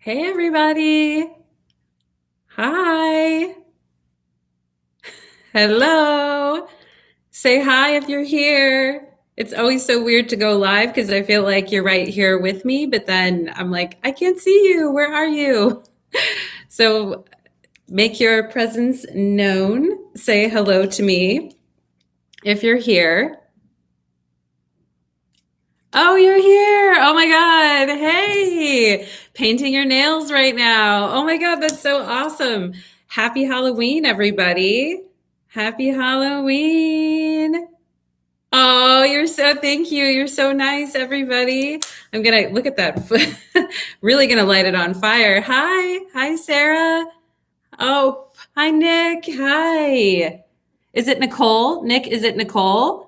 Hey, everybody. Hi. Hello. Say hi if you're here. It's always so weird to go live because I feel like you're right here with me, but then I'm like, I can't see you. Where are you? So make your presence known. Say hello to me if you're here. Oh, you're here. Oh my God. Hey, painting your nails right now. Oh my God, that's so awesome. Happy Halloween, everybody. Happy Halloween. Oh, thank you. You're so nice, everybody. I'm gonna look at that. Really gonna light it on fire. Hi. Hi, Sarah. Oh, hi, Nick. Hi. Is it Nicole? Nick, is it Nicole?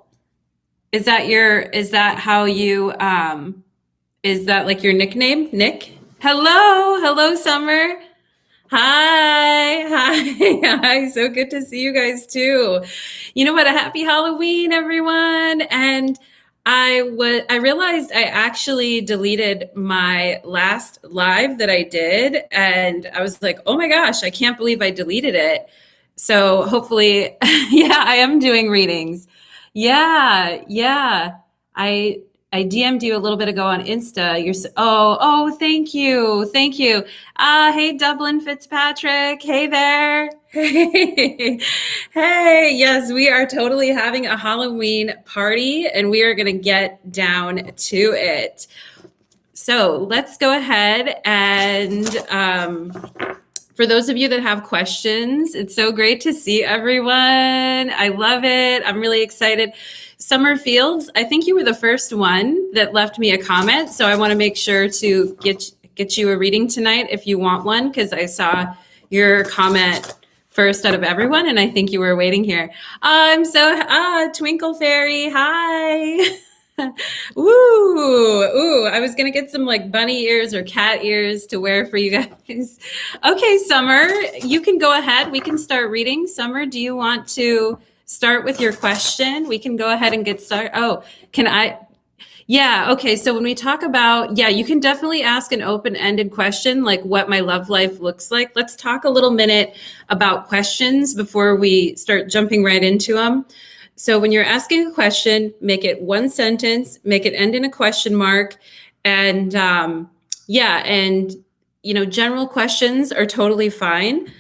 Is that how you, is that like your nickname, Nick? Hello. Hello, Summer. Hi, hi, hi. So good to see you guys too. You know what? A happy Halloween, everyone. And I realized I actually deleted my last live that I did, and I was like, "Oh my gosh, I can't believe I deleted it." So hopefully, yeah, I am doing readings. Yeah, yeah. I I DM'd you a little bit ago on Insta. Thank you. Thank you. Hey, Dublin Fitzpatrick. Hey there. Hey, hey. Yes, we are totally having a Halloween party and we are going to get down to it. So let's go ahead and for those of you that have questions, it's so great to see everyone. I love it. I'm really excited. Summer Fields, I think you were the first one that left me a comment, so I want to make sure to get you a reading tonight if you want one, because I saw your comment first out of everyone, and I think you were waiting here. Twinkle Fairy, hi. Ooh, I was gonna get some like bunny ears or cat ears to wear for you guys. Okay, Summer, you can go ahead. We can start reading. Summer, do you want to start with your question? We can go ahead and get started. Oh, can I? Yeah, okay. So when we talk about, yeah, you can definitely ask an open-ended question like what my love life looks like. Let's talk a little minute about questions before we start jumping right into them. So when you're asking a question, make it one sentence, make it end in a question mark. And yeah, and general questions are totally fine.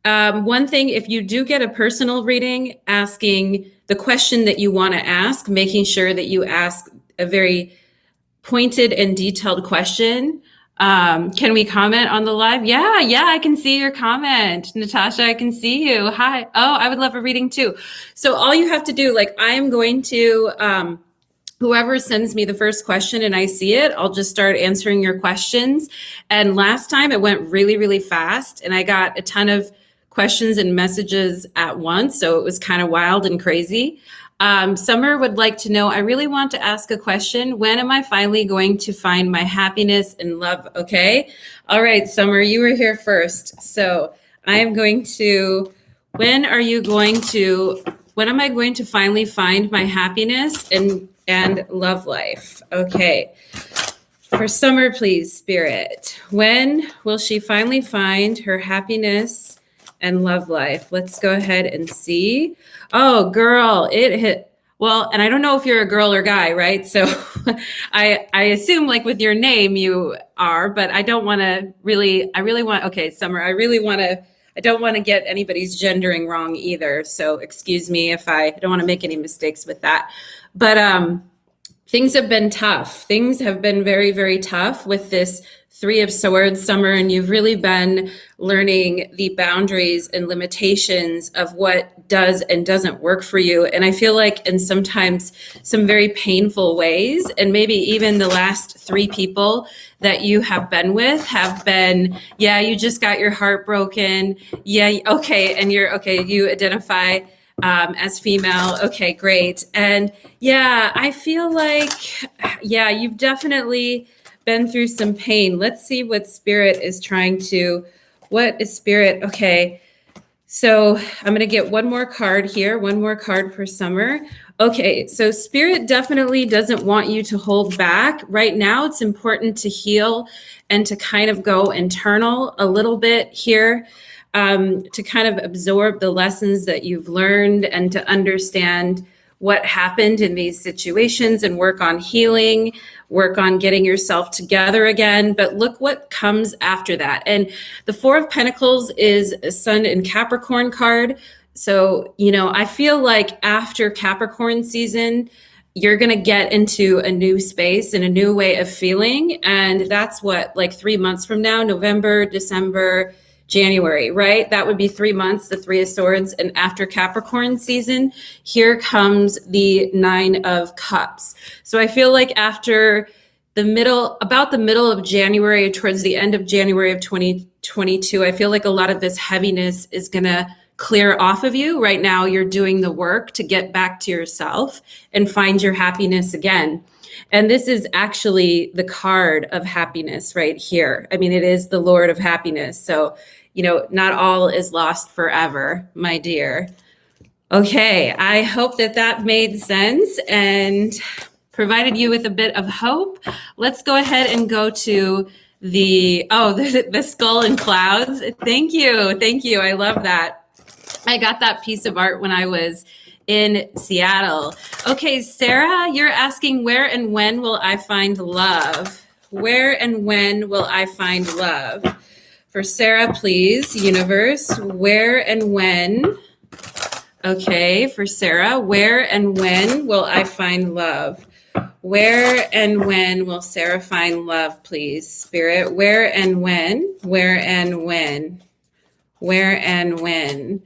One thing, if you do get a personal reading, asking the question that you want to ask, making sure that you ask a very pointed and detailed question. Can we comment on the live? Yeah, I can see your comment. Natasha, I can see you. Hi. Oh, I would love a reading too. So all you have to do, like I am going to, whoever sends me the first question and I see it, I'll just start answering your questions. And last time it went really, really fast and I got a ton of questions and messages at once. So it was kind of wild and crazy. Summer would like to know, I really want to ask a question. When am I finally going to find my happiness and love? Okay. All right, Summer, you were here first. So I am going to, when am I going to finally find my happiness and love life? Okay. For Summer, please, Spirit. When will she finally find her happiness and love life? Let's go ahead and see. Oh, girl, it hit. Well, and I don't know if you're a girl or guy, right? So I assume like with your name you are, but I don't want to really, okay, Summer, I don't want to get anybody's gendering wrong either. So excuse me if I don't want to make any mistakes with that. But things have been tough. Things have been very, very tough with this Three of Swords, Summer, and you've really been learning the boundaries and limitations of what does and doesn't work for you. And I feel like in sometimes some very painful ways, and maybe even the last three people that you have been with have been, yeah, you just got your heart broken. Yeah, okay, and you identify as female. Okay, great. And yeah, I feel like, yeah, you've definitely been through some pain. Let's see what Spirit is trying to, what is Spirit? Okay. So I'm going to get one more card here, one more card for Summer. Okay, so Spirit definitely doesn't want you to hold back. Right now, it's important to heal and to kind of go internal a little bit here, to kind of absorb the lessons that you've learned and to understand what happened in these situations and work on healing, work on getting yourself together again. But look what comes after that. And the Four of Pentacles is a Sun in Capricorn card. So, I feel like after Capricorn season, you're going to get into a new space and a new way of feeling. And that's what, like 3 months from now, November, December, January, right? That would be 3 months, the Three of Swords. And after Capricorn season, here comes the Nine of Cups. So I feel like after about the middle of January, towards the end of January of 2022, I feel like a lot of this heaviness is going to clear off of you. Right now, you're doing the work to get back to yourself and find your happiness again. And this is actually the card of happiness right here. I mean, it is the Lord of Happiness. So, not all is lost forever, my dear. Okay, I hope that made sense and provided you with a bit of hope. Let's go ahead and go to the skull and clouds. Thank you. I love that. I got that piece of art when I was in Seattle. Okay, Sarah, you're asking, where and when will I find love? Where and when will I find love? For Sarah, please, universe, where and when? Okay, for Sarah, where and when will I find love? Where and when will Sarah find love, please? Spirit, where and when? Where and when? Where and when?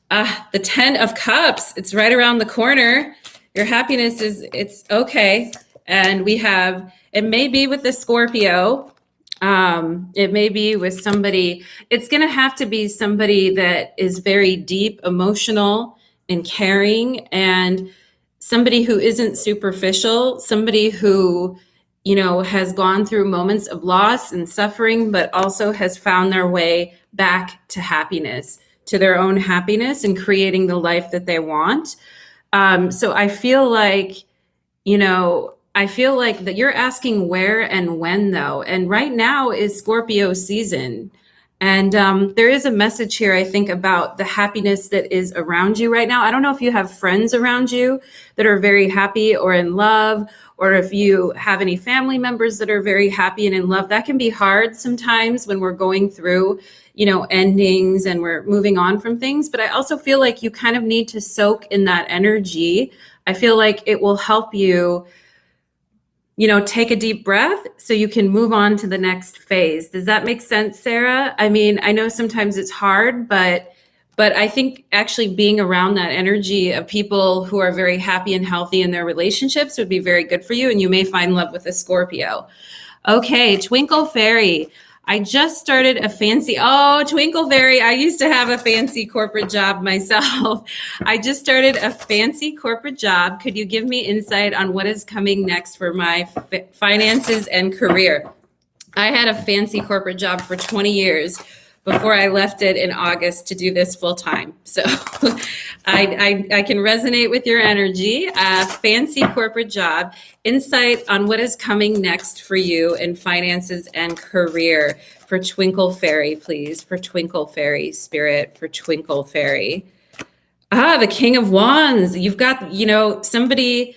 The 10 of Cups, it's right around the corner. Your happiness it's okay. And we have, it may be with the Scorpio. It may be with somebody, it's going to have to be somebody that is very deep, emotional and caring, and somebody who isn't superficial, somebody who, has gone through moments of loss and suffering, but also has found their way back to happiness, to their own happiness and creating the life that they want. So I feel like, that you're asking where and when though. And right now is Scorpio season. And there is a message here, I think, about the happiness that is around you right now. I don't know if you have friends around you that are very happy or in love, or if you have any family members that are very happy and in love. That can be hard sometimes when we're going through, endings and we're moving on from things. But I also feel like you kind of need to soak in that energy. I feel like it will help you, take a deep breath so you can move on to the next phase. Does that make sense, Sarah? I mean, I know sometimes it's hard, but I think actually being around that energy of people who are very happy and healthy in their relationships would be very good for you. And you may find love with a Scorpio. Okay, Twinkle Fairy. I just started a Twinkle Fairy. I used to have a fancy corporate job myself. I just started a fancy corporate job. Could you give me insight on what is coming next for my finances and career? I had a fancy corporate job for 20 years before I left it in August to do this full time. So I can resonate with your energy. Fancy corporate job. Insight on what is coming next for you in finances and career. For Twinkle Fairy, please. For Twinkle Fairy, Spirit, for Twinkle Fairy. The King of Wands. You've got, somebody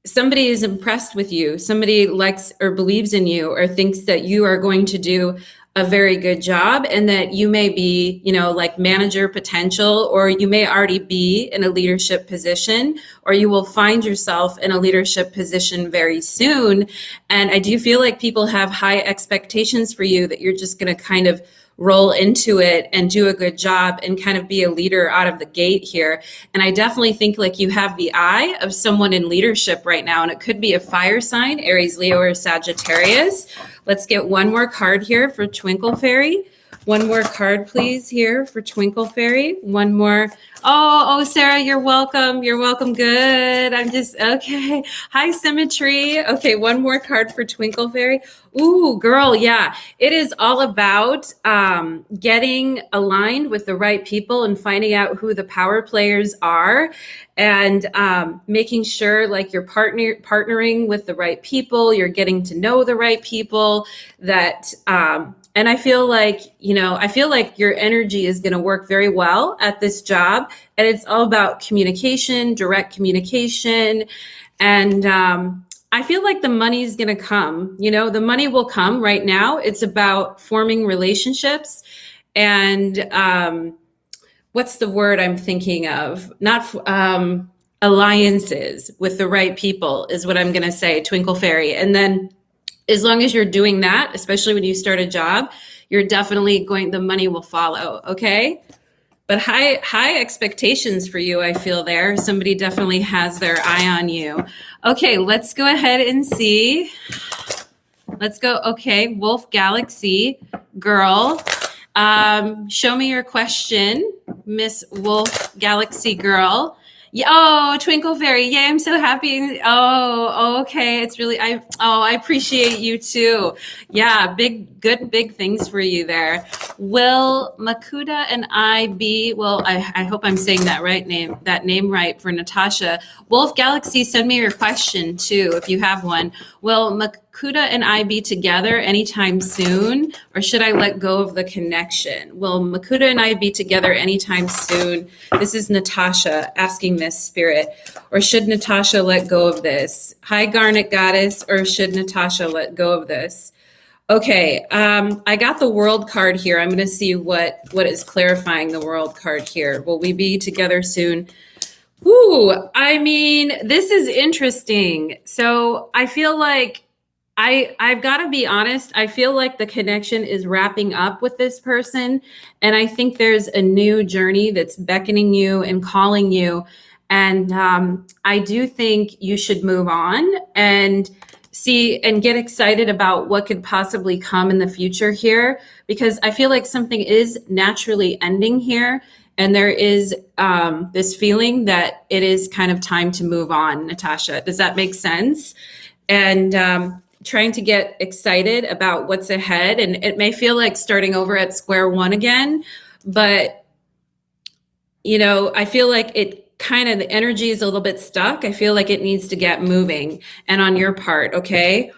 is impressed with you. Somebody likes or believes in you or thinks that you are going to do a very good job, and that you may be, like manager potential, or you may already be in a leadership position, or you will find yourself in a leadership position very soon. And I do feel like people have high expectations for you, that you're just going to kind of roll into it and do a good job and kind of be a leader out of the gate here. And I definitely think like you have the eye of someone in leadership right now, and it could be a fire sign, Aries, Leo, or Sagittarius. Let's get one more card here for Twinkle Fairy. One more card, please, here for Twinkle Fairy. One more. Oh, Sarah, you're welcome. You're welcome. Good. I'm just, okay. Hi, Symmetry. Okay, one more card for Twinkle Fairy. Ooh, girl, yeah. It is all about getting aligned with the right people and finding out who the power players are, and making sure like you're partnering with the right people, you're getting to know the right people, that and I feel like, your energy is going to work very well at this job. And it's all about communication, direct communication. And I feel like the money is going to come. The money will come right now. It's about forming relationships and what's the word I'm thinking of? Not alliances with the right people is what I'm going to say, Twinkle Fairy. And then as long as you're doing that, especially when you start a job, you're definitely the money will follow. Okay. But high expectations for you, I feel there. Somebody definitely has their eye on you. Okay, let's go ahead and see. Let's go. Okay, Wolf Galaxy girl. Show me your question, Miss Wolf Galaxy girl. Yeah, oh, Twinkle Fairy. Yay, I'm so happy. Oh, okay. It's really, I appreciate you too. Yeah, big things for you there. Will Makuta and I be, well, I hope I'm saying that name right for Natasha. Wolf Galaxy, send me your question too, if you have one. Will Makuta and I be together anytime soon, or should I let go of the connection? Will Makuta and I be together anytime soon? This is Natasha asking this, Spirit. Or should Natasha let go of this? Hi, Garnet Goddess. Or should Natasha let go of this? Okay, I got the World card here. I'm going to see what is clarifying the World card here. Will we be together soon? Ooh, I mean, this is interesting. So I feel like I've got to be honest. I feel like the connection is wrapping up with this person. And I think there's a new journey that's beckoning you and calling you. And I do think you should move on and see and get excited about what could possibly come in the future here, because I feel like something is naturally ending here. And there is this feeling that it is kind of time to move on, Natasha. Does that make sense? And trying to get excited about what's ahead. And it may feel like starting over at square one again, but, I feel like the energy is a little bit stuck. I feel like it needs to get moving, and on your part, okay?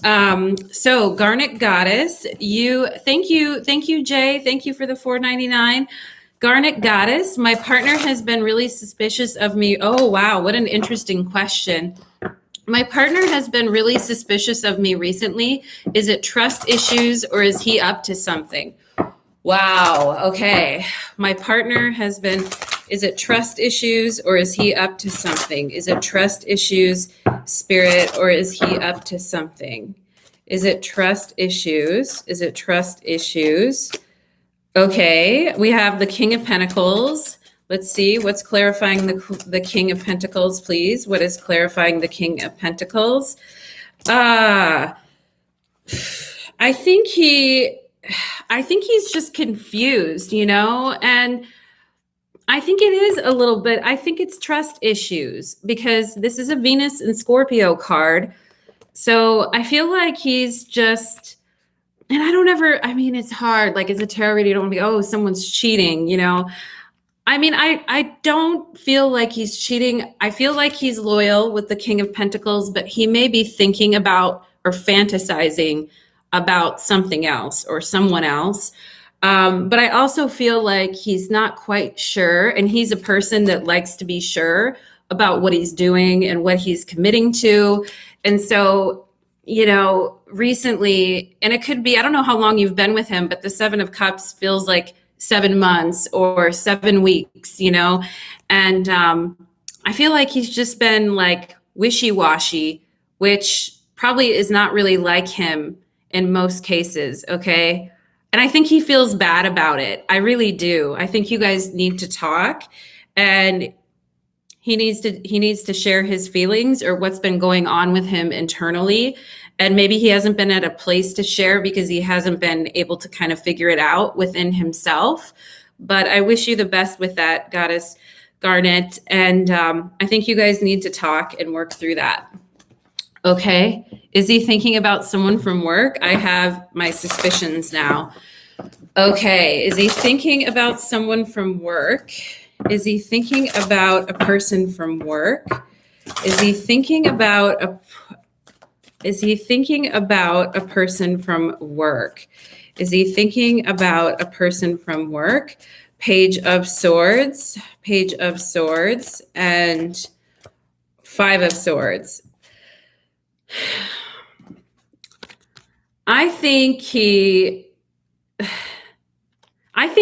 So Garnet Goddess, thank you, Jay. Thank you for the $4.99. Garnet Goddess, my partner has been really suspicious of me. Oh, wow. What an interesting question. My partner has been really suspicious of me recently. Is it trust issues, or is he up to something? Wow. Okay. My partner has been, is it trust issues, or is he up to something? Is it trust issues, Spirit, or is he up to something? Is it trust issues? Is it trust issues? Okay. We have the King of Pentacles. Let's see what's clarifying the King of Pentacles, please. What is clarifying the King of Pentacles? I think he's just confused, and I think it is a little bit, I think it's trust issues, because this is a Venus and Scorpio card. So I feel like he's just, and it's hard. Like, as a tarot reader, you don't want to be, oh, someone's cheating, I don't feel like he's cheating. I feel like he's loyal with the King of Pentacles, but he may be thinking about or fantasizing about something else or someone else. But I also feel like he's not quite sure. And he's a person that likes to be sure about what he's doing and what he's committing to. And so, recently, and it could be, I don't know how long you've been with him, but the Seven of Cups feels like 7 months or 7 weeks, and I feel like he's just been like wishy-washy, which probably is not really like him in most cases. Okay. And I think he feels bad about it. I really do. I think you guys need to talk, and he needs to share his feelings or what's been going on with him internally. And maybe he hasn't been at a place to share because he hasn't been able to kind of figure it out within himself. But I wish you the best with that, Goddess Garnet. And I think you guys need to talk and work through that. Okay. Is he thinking about someone from work? I have my suspicions now. Okay. Is he thinking about someone from work? Is he thinking about a person from work? Is he thinking about a person from work? Is he thinking about a person from work? Page of Swords, and Five of Swords. I think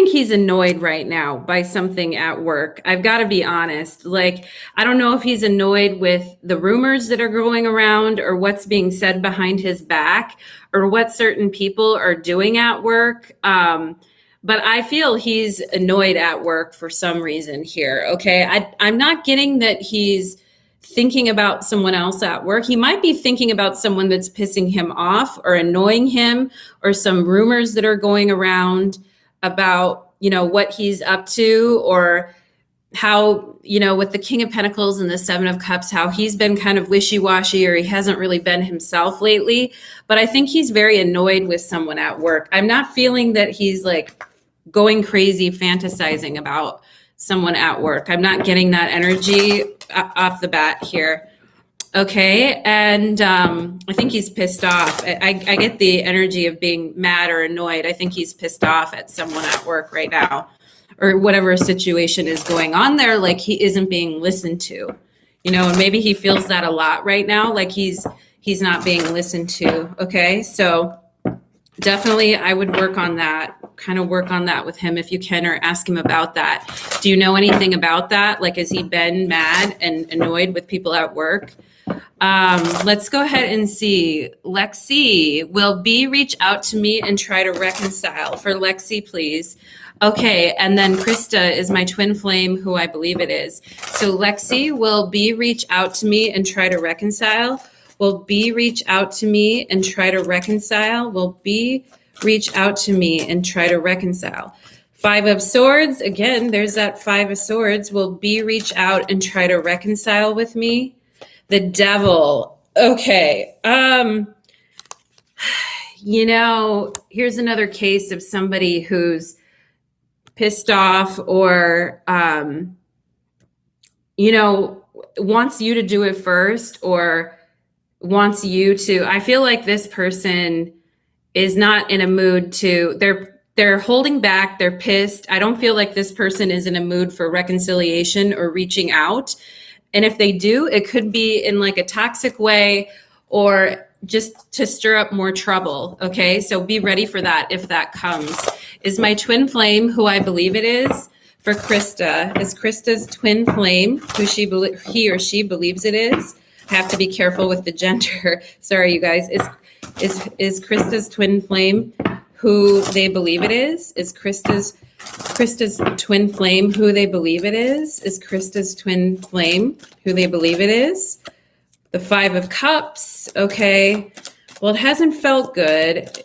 he's annoyed right now by something at work. I've got to be honest. Like, I don't know if he's annoyed with the rumors that are going around or what's being said behind his back or what certain people are doing at work. But I feel he's annoyed at work for some reason here. Okay. I'm not getting that he's thinking about someone else at work. He might be thinking about someone that's pissing him off or annoying him, or some rumors that are going around about, what he's up to, or how, with the King of Pentacles and the Seven of Cups, how he's been kind of wishy-washy, or he hasn't really been himself lately. But I think he's very annoyed with someone at work. I'm not feeling that he's like going crazy fantasizing about someone at work. I'm not getting that energy off the bat here. Okay. And I think he's pissed off. I get the energy of being mad or annoyed. I think he's pissed off at someone at work right now, or whatever situation is going on there. Like, he isn't being listened to, and maybe he feels that a lot right now. Like he's not being listened to. Okay. So definitely I would work on that with him if you can, or ask him about that. Do you know anything about that? Like, has he been mad and annoyed with people at work? Let's go ahead and see. Lexi, will B reach out to me and try to reconcile? For Lexi, please. Okay, and then Krista is my twin flame, who I believe it is. So Lexi, will B reach out to me and try to reconcile? Will B reach out to me and try to reconcile? Will B reach out to me and try to reconcile? Five of Swords, again, there's that Five of Swords. Will B reach out and try to reconcile with me? The Devil. Okay. Here's another case of somebody who's pissed off, or, wants you to do it first, or wants you to. I feel like this person is not in a mood to, they're holding back, they're pissed. I don't feel like this person is in a mood for reconciliation or reaching out. And if they do, it could be in like a toxic way, or just to stir up more trouble. Okay. So be ready for that if that comes. Is my twin flame, who I believe it is, for Krista. Is Krista's twin flame who he or she believes it is? I have to be careful with the gender. Sorry, you guys. Is Krista's twin flame who they believe it is? Is Krista's twin flame who they believe it is? Is Krista's twin flame who they believe it is? The Five of Cups. Okay. Well, it hasn't felt good.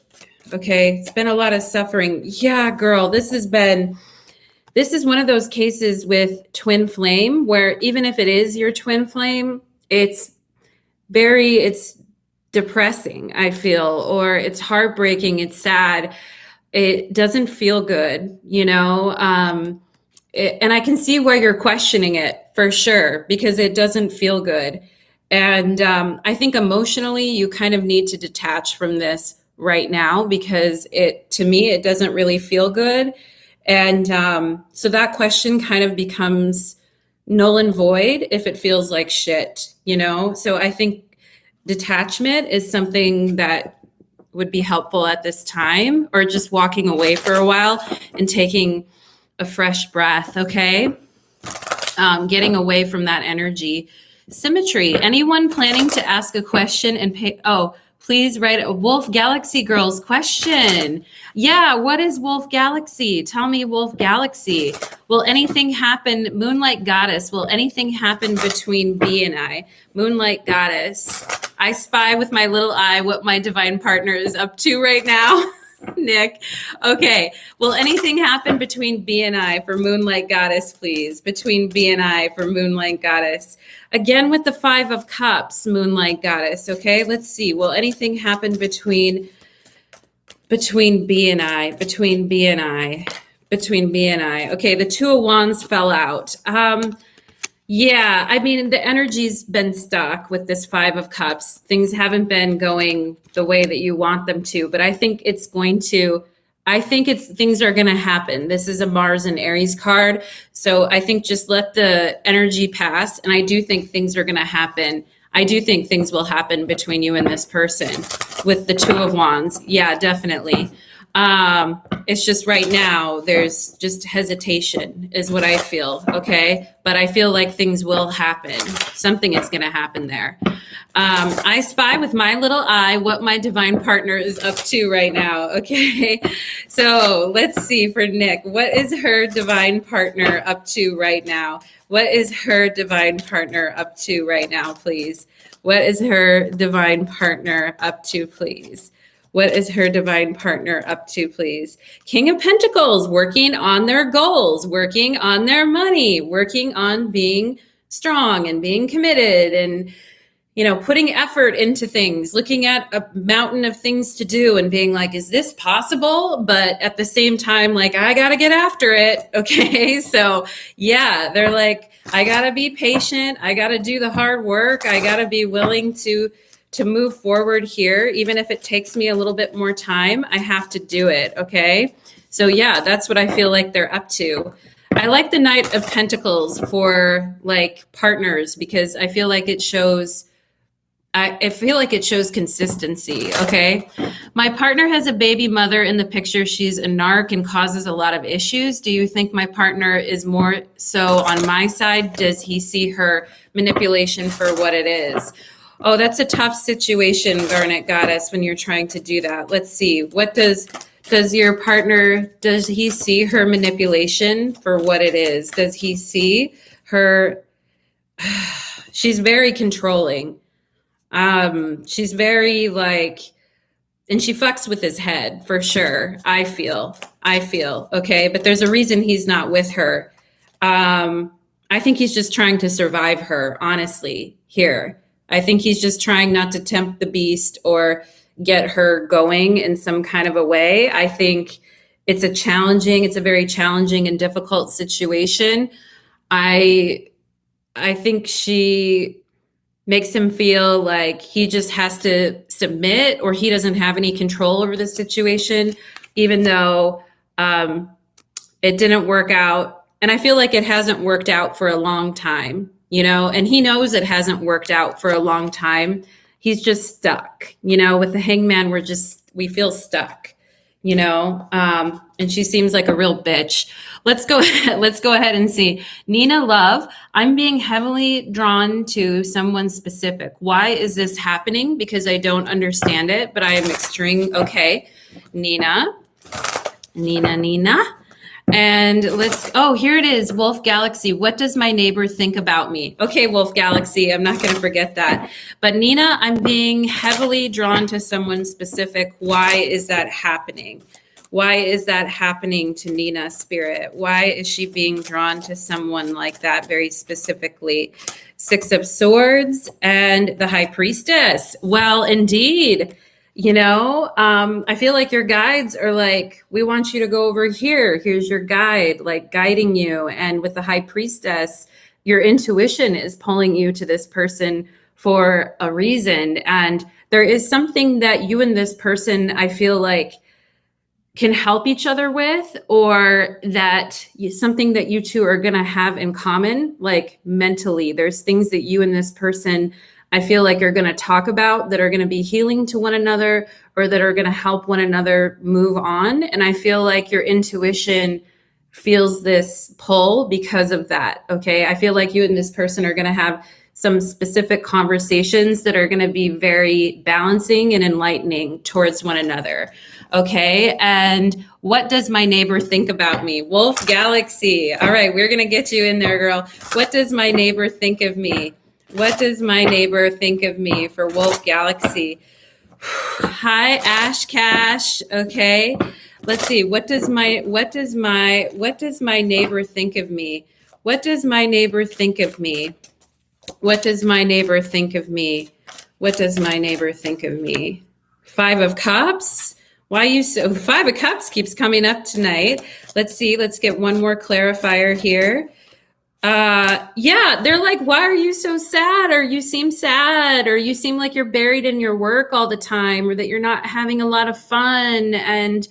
Okay. It's been a lot of suffering. Yeah, girl, this is one of those cases with twin flame where even if it is your twin flame, it's depressing, I feel, or it's heartbreaking. It's sad. It doesn't feel good, and I can see why you're questioning it for sure, because it doesn't feel good. And I think emotionally, you kind of need to detach from this right now, because to me, it doesn't really feel good. And so that question kind of becomes null and void if it feels like shit, So I think detachment is something that would be helpful at this time, or just walking away for a while and taking a fresh breath. Okay. Getting away from that energy. Symmetry. Anyone planning to ask a question and Please write a Wolf Galaxy Girls question. Yeah, what is Wolf Galaxy? Tell me, Wolf Galaxy. Will anything happen, Moonlight Goddess, will anything happen between B and I? Moonlight Goddess, I spy with my little eye what my divine partner is up to right now. Nick. Okay. Will anything happen between B and I for Moonlight Goddess, please? Between B and I for Moonlight Goddess. Again with the 5 of Cups, Moonlight Goddess. Okay. Let's see. Will anything happen between B and I? Between B and I. Between B and I. Okay. The 2 of Wands fell out. Yeah, I mean, the energy's been stuck with this 5 of Cups. Things haven't been going the way that you want them to, but I think things are going to happen. This is a Mars and Aries card. So I think just let the energy pass. And I do think things are going to happen. I do think things will happen between you and this person with the 2 of Wands. Yeah, definitely. It's just right now there's just hesitation is what I feel. Okay. But I feel like things will happen. Something is going to happen there. I spy with my little eye what my divine partner is up to right now. Okay. So let's see for Nick, what is her divine partner up to right now? What is her divine partner up to right now, please? What is her divine partner up to, please? What is her divine partner up to, please? King of Pentacles, working on their goals, working on their money, working on being strong and being committed and, you know, putting effort into things, looking at a mountain of things to do and being like, is this possible? But at the same time, like, I got to get after it. Okay. So yeah, they're like, I got to be patient. I got to do the hard work. I got to be willing to move forward here. Even if it takes me a little bit more time, I have to do it. Okay. So yeah, that's what I feel like they're up to. I like the Knight of Pentacles for like partners because I feel like it shows consistency. Okay. My partner has a baby mother in the picture. She's a narc and causes a lot of issues. Do you think my partner is more so on my side? Does he see her manipulation for what it is? Oh, that's a tough situation, Garnet Goddess, when you're trying to do that. Let's see. What does your partner, does he see her manipulation for what it is? Does he see her? She's very controlling. She's very like, and she fucks with his head for sure. I feel, okay. But there's a reason he's not with her. I think he's just trying to survive her, honestly, here. I think he's just trying not to tempt the beast or get her going in some kind of a way. I think it's a very challenging and difficult situation. I think she makes him feel like he just has to submit or he doesn't have any control over the situation, even though it didn't work out. And I feel like it hasn't worked out for a long time. You know, and he knows it hasn't worked out for a long time. He's just stuck, you know, with the Hangman, we feel stuck, you know, and she seems like a real bitch. Let's go ahead and see. Nina Love, I'm being heavily drawn to someone specific. Why is this happening? Because I don't understand it, but I am okay. Nina. And here it is, Wolf Galaxy. What does my neighbor think about me? Okay, Wolf Galaxy, I'm not going to forget that. But Nina, I'm being heavily drawn to someone specific. Why is that happening? Why is that happening to Nina, Spirit? Why is she being drawn to someone like that very specifically? 6 of Swords and the High Priestess. Well, indeed. You know, I feel like your guides are like, we want you to go over here. Here's your guide, like guiding you. And with the High Priestess, your intuition is pulling you to this person for a reason. And there is something that you and this person, I feel like, can help each other with, or something that you two are going to have in common, like mentally. There's things that you and this person, I feel like, are going to talk about that are going to be healing to one another or that are going to help one another move on. And I feel like your intuition feels this pull because of that. Okay. I feel like you and this person are going to have some specific conversations that are going to be very balancing and enlightening towards one another. Okay. And what does my neighbor think about me? Wolf Galaxy. All right. We're going to get you in there, girl. What does my neighbor think of me? What does my neighbor think of me for Wolf Galaxy? Hi, Ash Cash. Okay. Let's see. What does my neighbor think of me? What does my neighbor think of me? What does my neighbor think of me? What does my neighbor think of me? 5 of Cups. Why you so 5 of Cups keeps coming up tonight. Let's see. Let's get one more clarifier here. Yeah, they're like, why are you so sad? Or you seem sad, or you seem like you're buried in your work all the time, or that you're not having a lot of fun. And,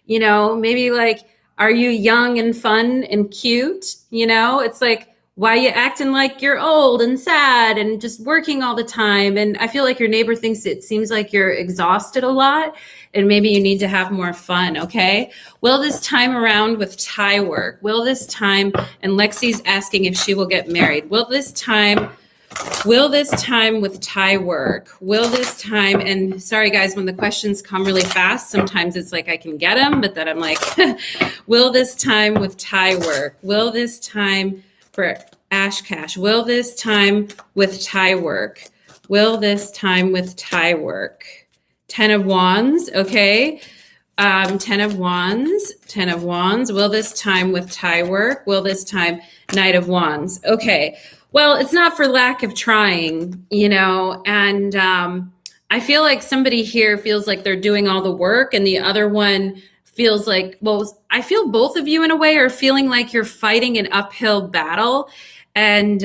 you know, maybe like, are you young and fun and cute? You know, it's like, why are you acting like you're old and sad and just working all the time? And I feel like your neighbor thinks it seems like you're exhausted a lot, and maybe you need to have more fun, okay? Will this time around with tie work? Will this time, and Lexi's asking if she will get married. Will this time with tie work? Will this time, and sorry guys, when the questions come really fast, sometimes it's like I can get them, but then I'm like, will this time with tie work? Will this time for Ash Cash? Will this time with tie work? Will this time with tie work? 10 of Wands, okay. 10 of Wands, 10 of Wands. Will this time with tie work? Will this time Knight of Wands? Okay. Well, it's not for lack of trying, you know, and I feel like somebody here feels like they're doing all the work, and the other one feels like, well, I feel both of you in a way are feeling like you're fighting an uphill battle. And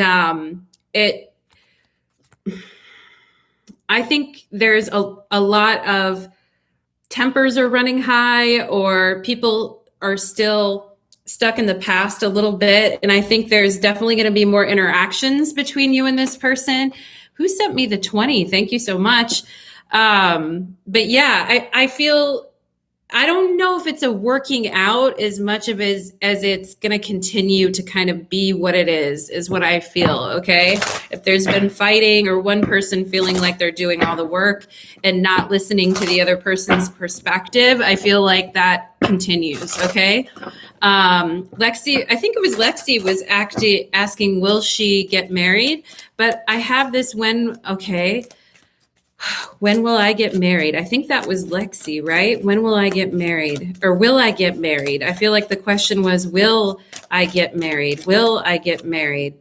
I think there's a lot of tempers are running high, or people are still stuck in the past a little bit. And I think there's definitely going to be more interactions between you and this person. Who sent me the 20? Thank you so much. But yeah, I feel, I don't know if it's a working out as much of as it's going to continue to kind of be what it is what I feel, okay? If there's been fighting, or one person feeling like they're doing all the work and not listening to the other person's perspective, I feel like that continues, okay? Lexi, I think it was Lexi was actually asking, will she get married? But I have this okay. When will I get married? I think that was Lexi, right? When will I get married? Or will I get married? I feel like the question was, will I get married? Will I get married?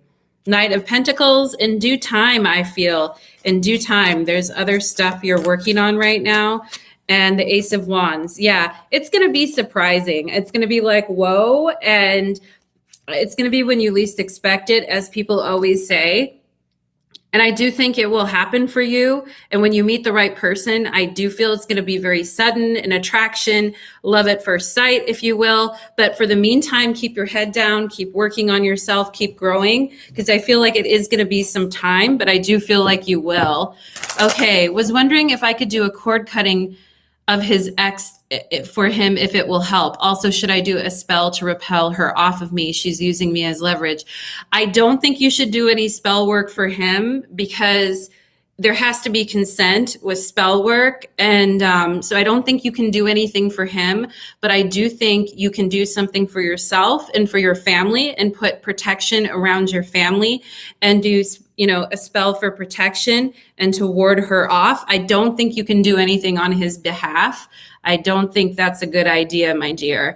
Knight of Pentacles, in due time, I feel. In due time, there's other stuff you're working on right now. And the Ace of Wands. Yeah, it's going to be surprising. It's going to be like, whoa. And it's going to be when you least expect it, as people always say. And I do think it will happen for you. And when you meet the right person, I do feel it's going to be very sudden, an attraction, love at first sight, if you will. But for the meantime, keep your head down, keep working on yourself, keep growing, because I feel like it is going to be some time, but I do feel like you will. Okay, was wondering if I could do a cord cutting of his ex for him, if it will help. Also, should I do a spell to repel her off of me? She's using me as leverage. I don't think you should do any spell work for him, because there has to be consent with spell work. And so I don't think you can do anything for him, but I do think you can do something for yourself and for your family, and put protection around your family, and do, you know, a spell for protection and to ward her off. I don't think you can do anything on his behalf. I don't think that's a good idea, my dear,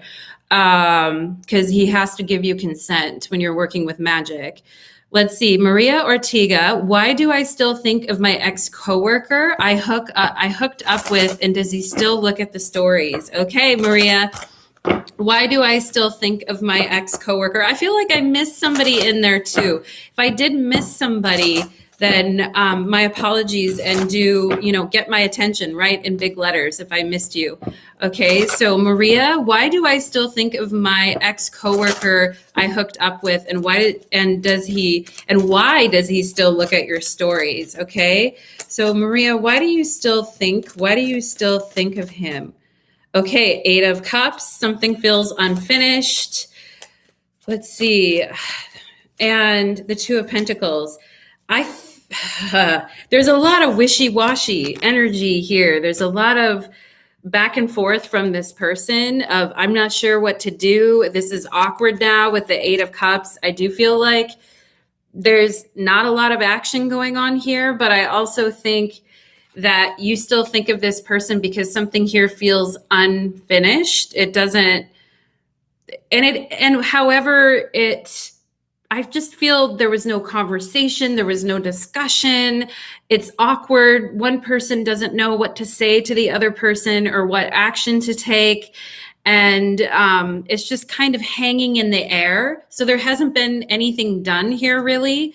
because he has to give you consent when you're working with magic. Let's see, Maria Ortega, why do I still think of my ex-coworker I hooked up with, and does he still look at the stories? Okay, Maria, why do I still think of my ex-coworker? I feel like I missed somebody in there too. If I did miss somebody, then my apologies, and do, you know, get my attention, right, in big letters if I missed you. Okay, so Maria, why do I still think of my ex-coworker I hooked up with, and why does he still look at your stories? Okay, so Maria, why do you still think of him? Okay, 8 of Cups, something feels unfinished. Let's see, and the 2 of Pentacles. there's a lot of wishy-washy energy here. There's a lot of back and forth from this person of, I'm not sure what to do. This is awkward now with the 8 of Cups. I do feel like there's not a lot of action going on here, but I also think that you still think of this person because something here feels unfinished. It doesn't, and however I just feel there was no conversation, there was no discussion. It's awkward. One person doesn't know what to say to the other person or what action to take. And it's just kind of hanging in the air. So there hasn't been anything done here really,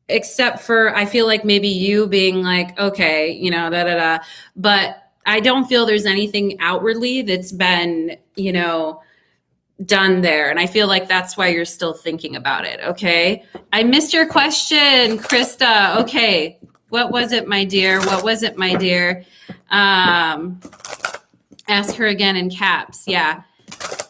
except for I feel like maybe you being like, okay, you know, da da da. But I don't feel there's anything outwardly that's been, you know, done there. And I feel like that's why you're still thinking about it. Okay. I missed your question, Krista. Okay. What was it, my dear? What was it, my dear? Ask her again in caps. Yeah.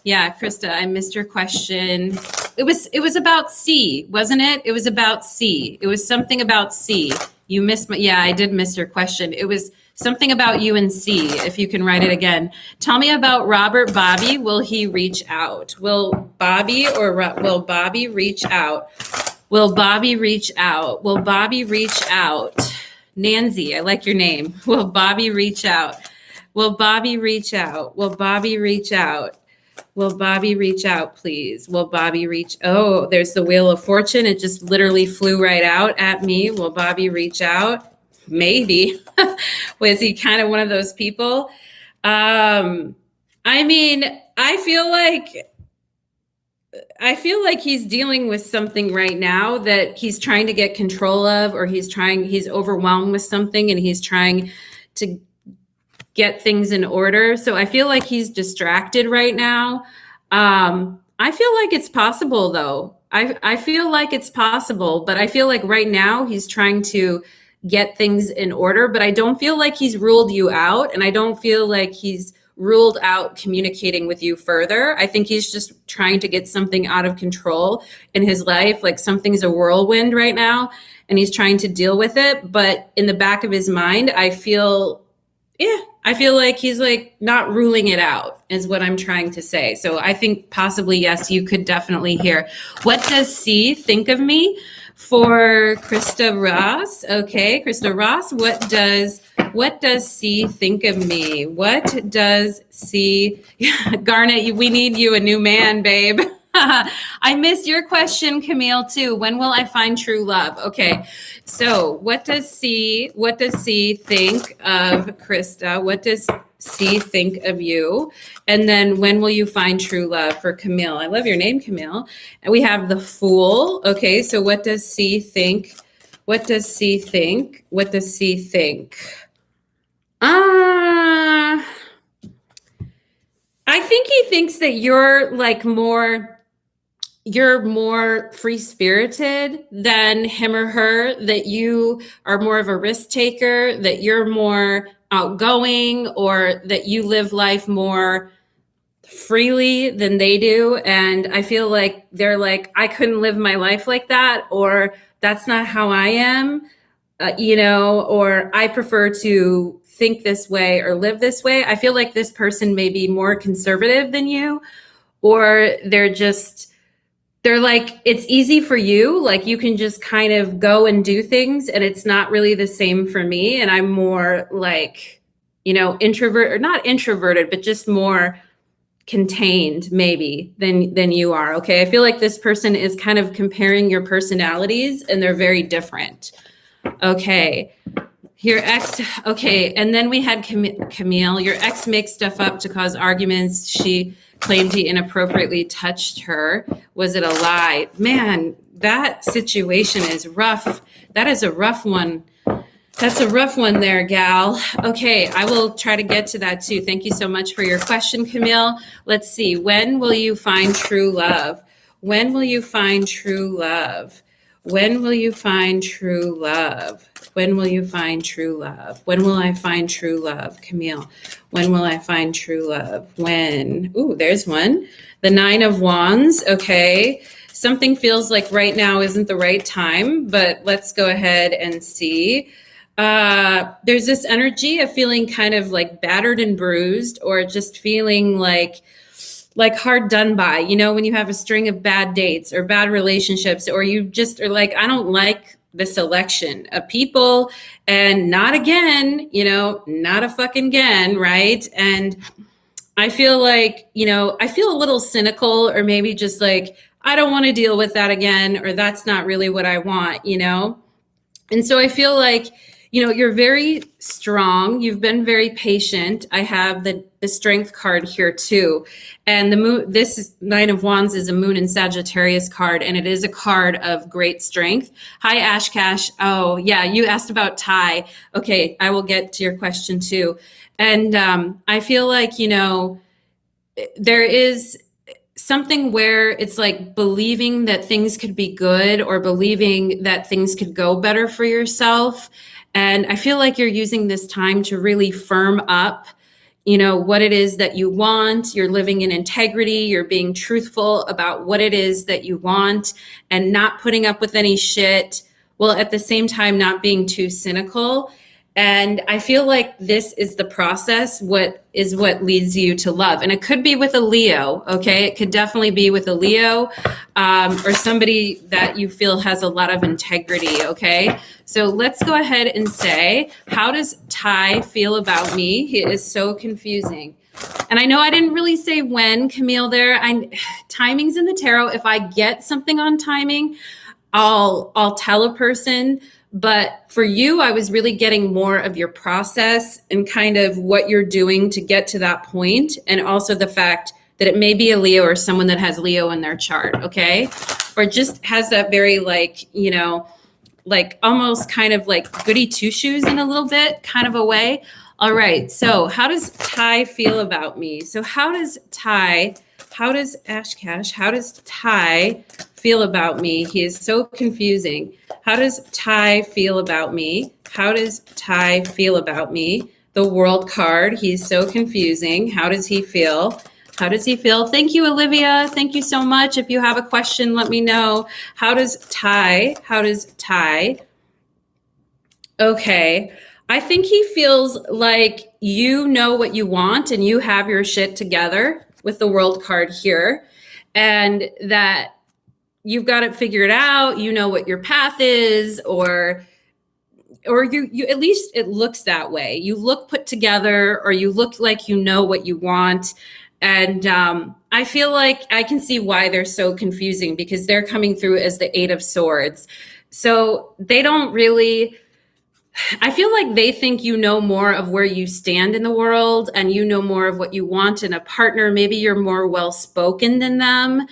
Yeah, Krista, I missed your question. It was about C, wasn't it? It was about C. It was something about C. You missed yeah, I did miss your question. It was something about you and C, if you can write it again. Tell me about Robert Bobby. Will he reach out? Will Bobby reach out? Will Bobby reach out? Will Bobby reach out? Nancy, I like your name. Will Bobby reach out? Will Bobby reach out? Will Bobby reach out? Will Bobby reach out, please? Will Bobby reach? Oh, there's the Wheel of Fortune. It just literally flew right out at me. Will Bobby reach out? Maybe. Was he kind of one of those people? I mean, I feel like he's dealing with something right now that he's trying to get control of, or he's overwhelmed with something and he's trying to get things in order. So I feel like he's distracted right now. I feel like it's possible though. I feel like it's possible, but I feel like right now he's trying to get things in order, but I don't feel like he's ruled you out. And I don't feel like he's ruled out communicating with you further. I think he's just trying to get something out of control in his life. Like something's a whirlwind right now and he's trying to deal with it. But in the back of his mind, I feel like he's like not ruling it out is what I'm trying to say. So I think possibly, yes, you could definitely hear. What does C think of me? For Krista Ross. Okay, Krista Ross, what does C think of me? What does C, Garnet, we need you a new man, babe. I missed your question, Camille, too. When will I find true love? Okay, so what does C think of Krista? What does C think of you? And then when will you find true love for Camille? I love your name, Camille. And we have the Fool. Okay, so what does C think? What does C think? What does C think? I think he thinks that you're more free-spirited than him or her, that you are more of a risk taker, that you're more outgoing, or that you live life more freely than they do. And I feel like they're like, I couldn't live my life like that, or that's not how I am, or I prefer to think this way or live this way. I feel like this person may be more conservative than you, or they're like, it's easy for you. Like you can just kind of go and do things and it's not really the same for me. And I'm more like, introvert, or not introverted, but just more contained maybe than you are. Okay. I feel like this person is kind of comparing your personalities and they're very different. Okay. Your ex. Okay. And then we had Camille. Your ex makes stuff up to cause arguments. She claimed he inappropriately touched her. Was it a lie? Man, that situation is rough. That is a rough one. That's a rough one there, gal. Okay, I will try to get to that too. Thank you so much for your question, Camille. Let's see. When will you find true love? When will you find true love? When will you find true love? When will you find true love? When will I find true love? Camille, when will I find true love? When? Ooh, there's one. The 9 of Wands. Okay. something feels like right now isn't the right time, but let's go ahead and see. There's this energy of feeling kind of like battered and bruised, or just feeling like hard done by, you know, when you have a string of bad dates or bad relationships, or you just are like, I don't like the selection of people, and not again, you know, not a fucking again, right? And I feel like, you know, I feel a little cynical, or maybe just like, I don't want to deal with that again, or that's not really what I want, you know? And so I feel like, you know, you're very strong. You've been very patient. I have the Strength card here too. And the moon, this Nine of Wands is a Moon in Sagittarius card, and it is a card of great strength. Hi, Ash Cash. Oh, yeah, you asked about Ty. Okay, I will get to your question too. And I feel like, you know, there is something where it's like believing that things could be good, or believing that things could go better for yourself. And I feel like you're using this time to really firm up, you know, what it is that you want. You're living in integrity. You're being truthful about what it is that you want, and not putting up with any shit, while at the same time not being too cynical. And I feel like this is the process, what leads you to love. And it could be with a Leo, okay? It could definitely be with a Leo, or somebody that you feel has a lot of integrity, okay? So let's go ahead and say, how does Ty feel about me? He is so confusing. And I know I didn't really say when, Camille, there. Timing's in the tarot. If I get something on timing, I'll tell a person. But for you, I was really getting more of your process and kind of what you're doing to get to that point. And also the fact that it may be a Leo, or someone that has Leo in their chart, okay? Or just has that very like, you know, like almost kind of like goody two-shoes in a little bit kind of a way. All right, so how does Ty feel about me? So how does Ty feel about me? He is so confusing. How does Ty feel about me? How does Ty feel about me? The World card, he's so confusing. How does he feel? How does he feel? Thank you, Olivia. Thank you so much. If you have a question, let me know. How does Ty? Okay. I think he feels like you know what you want, and you have your shit together with the World card here, and that you've got it figured out. You know what your path is, or you at least it looks that way. You look put together, or you look like you know what you want. And I feel like I can see why they're so confusing, because they're coming through as the Eight of Swords. So they don't really, I feel like they think you know more of where you stand in the world, and you know more of what you want in a partner. Maybe you're more well-spoken than them,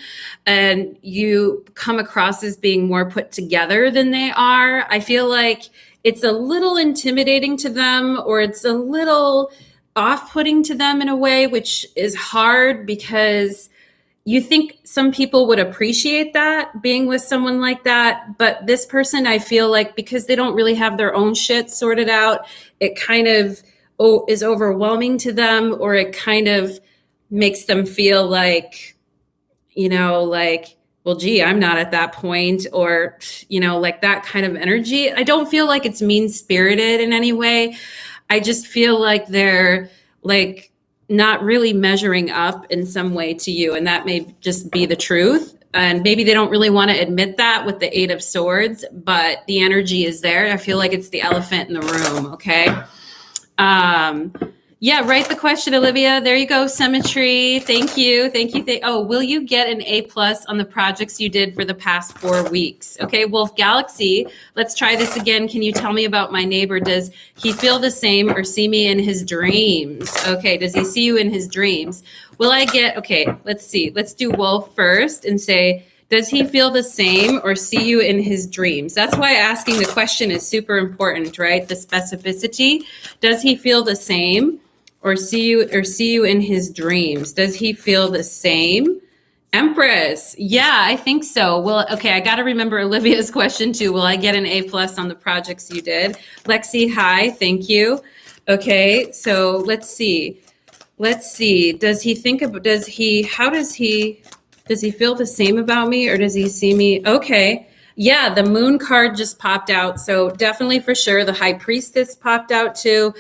and you come across as being more put together than they are. I feel like it's a little intimidating to them, or it's a little off-putting to them in a way, which is hard, because you think some people would appreciate that, being with someone like that. But this person, I feel like, because they don't really have their own shit sorted out, it kind of is overwhelming to them, or it kind of makes them feel like, you know, like, well, gee, I'm not at that point, or, you know, like that kind of energy. I don't feel like it's mean-spirited in any way. I just feel like they're like not really measuring up in some way to you. And that may just be the truth. And maybe they don't really want to admit that with the Eight of Swords, but the energy is there. I feel like it's the elephant in the room. Okay. Yeah, write the question, Olivia. There you go, Symmetry. Thank you. Oh, will you get an A+ on the projects you did for the past 4 weeks? Okay, Wolf Galaxy, let's try this again. Can you tell me about my neighbor? Does he feel the same or see me in his dreams? Okay, does he see you in his dreams? Okay, let's see. Let's do Wolf first and say, does he feel the same or see you in his dreams? That's why asking the question is super important, right? The specificity. Does he feel the same or see you in his dreams? Does he feel the same? Empress. Yeah, I think so. Well, okay, I got to remember Olivia's question too. Will I get an A+ on the projects you did? Lexi, hi, thank you. Okay, so let's see. Does he Does he feel the same about me, or does he see me? Okay. Yeah, the moon card just popped out. So definitely for sure. The high priestess popped out too.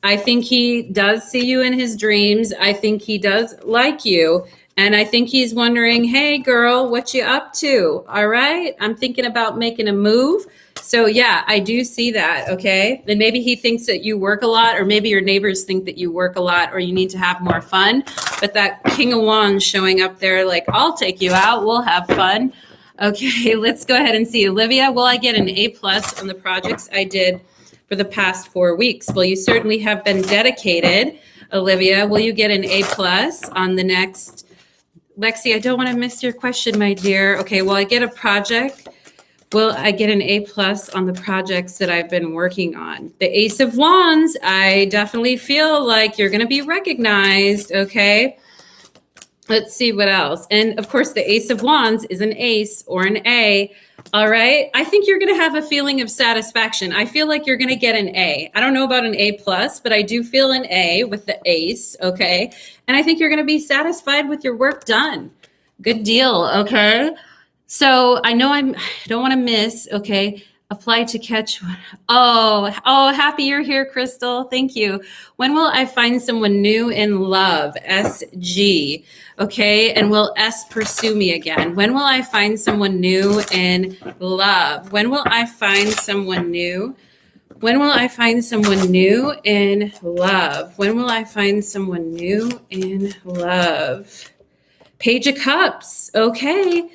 I think he does see you in his dreams. I think he does like you. And I think he's wondering, hey, girl, what you up to? All right. I'm thinking about making a move. So yeah, I do see that. Okay. And maybe he thinks that you work a lot, or maybe your neighbors think that you work a lot, or you need to have more fun. But that King of Wands showing up there, like, I'll take you out. We'll have fun. Okay. Let's go ahead and see. Olivia, will I get an A+ on the projects I did for the past 4 weeks? Well, you certainly have been dedicated. Olivia, will you get an A+ on the next? Lexi, I don't want to miss your question, my dear. Okay, will I get a project? Will I get an A+ on the projects that I've been working on? The Ace of Wands, I definitely feel like you're going to be recognized, okay? Let's see what else. And of course, the Ace of Wands is an ace or an A. All right. I think you're going to have a feeling of satisfaction. I feel like you're going to get an A. I don't know about an A+, but I do feel an A with the ace. Okay. And I think you're going to be satisfied with your work done. Good deal. Okay. So I know I don't want to miss. Okay. Apply to catch one. Oh, happy you're here, Crystal. Thank you. When will I find someone new in love? SG. Okay. And will S pursue me again? When will I find someone new in love? When will I find someone new? When will I find someone new in love? When will I find someone new in love? Page of Cups. Okay.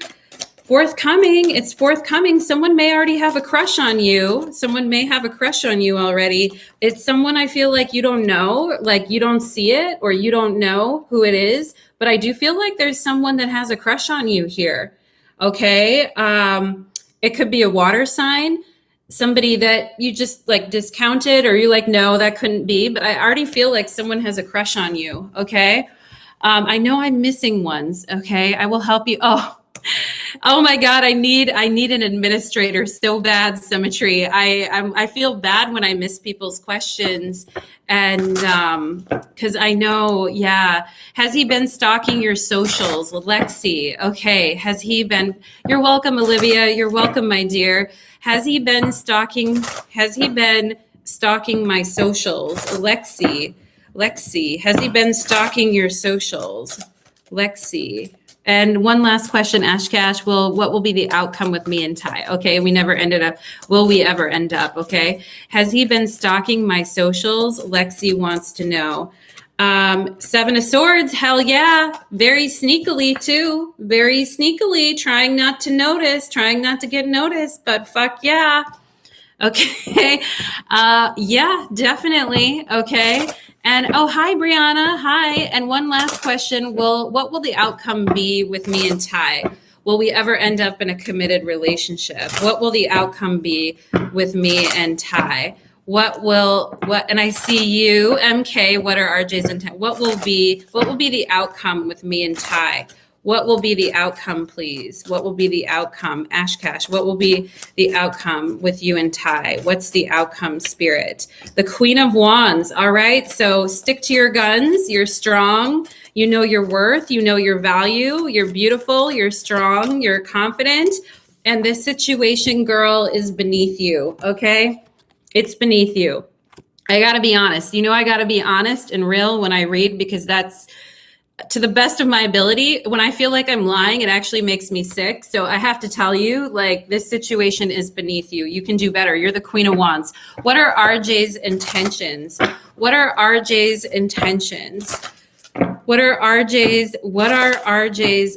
Forthcoming. It's forthcoming. Someone may already have a crush on you. Someone may have a crush on you already. It's someone I feel like you don't know, like you don't see it, or you don't know who it is. But I do feel like there's someone that has a crush on you here. Okay. It could be a water sign, somebody that you just like discounted, or you like, no, that couldn't be. But I already feel like someone has a crush on you. Okay. I know I'm missing ones. Okay. I will help you. Oh my God, I need an administrator so bad, Symmetry. I feel bad when I miss people's questions, and because I know, yeah. Has he been stalking your socials, Lexi? Okay, has he been? You're welcome, Olivia. You're welcome, my dear. Has he been stalking? Has he been stalking my socials, Lexi? Lexi, has he been stalking your socials, Lexi? And one last question, Ashcash. What will be the outcome with me and Ty? Okay, we never ended up. Will we ever end up? Okay. Has he been stalking my socials? Lexi wants to know. 7 of Swords. Hell yeah. Very sneakily too. Very sneakily. Trying not to notice. Trying not to get noticed. But fuck yeah. Okay. Yeah, definitely. Okay. And oh, hi, Brianna. Hi. And one last question. What will the outcome be with me and Ty? Will we ever end up in a committed relationship? What will the outcome be with me and Ty? And I see you, MK, what are RJ's intent? What will be the outcome with me and Ty? What will be the outcome, please? What will be the outcome? Ashcash, what will be the outcome with you and Ty? What's the outcome, Spirit? The Queen of Wands. All right. So stick to your guns. You're strong. You know your worth. You know your value. You're beautiful. You're strong. You're confident. And this situation, girl, is beneath you. Okay. It's beneath you. I got to be honest. You know, I got to be honest and real when I read, because that's, to the best of my ability. When I feel like I'm lying, it actually makes me sick. So I have to tell you, like, this situation is beneath you. You can do better. You're the Queen of Wands. What are RJ's intentions? What are RJ's intentions? What are RJ's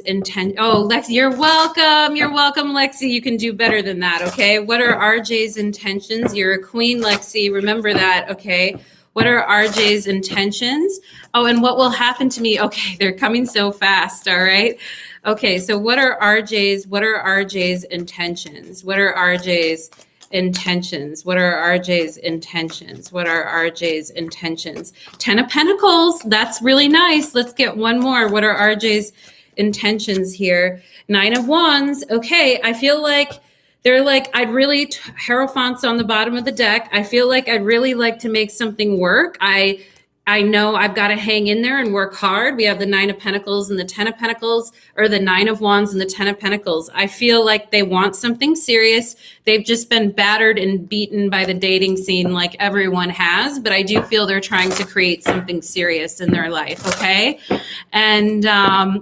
intentions? Oh, Lexi, you're welcome. You're welcome, Lexi. You can do better than that, okay? What are RJ's intentions? You're a queen, Lexi. Remember that, okay? What are RJ's intentions? Oh, and what will happen to me? Okay, they're coming so fast, all right? Okay, so what are RJ's intentions? What are RJ's intentions? What are RJ's intentions? What are RJ's intentions? 10 of Pentacles, that's really nice. Let's get one more. What are RJ's intentions here? 9 of Wands, okay, I feel like they're like, Hierophant's on the bottom of the deck. I feel like I'd really like to make something work. I I know I've got to hang in there and work hard. We have the 9 of Pentacles and the 10 of Pentacles, or the 9 of Wands and the 10 of Pentacles. I feel like they want something serious. They've just been battered and beaten by the dating scene like everyone has, but I do feel they're trying to create something serious in their life, okay? And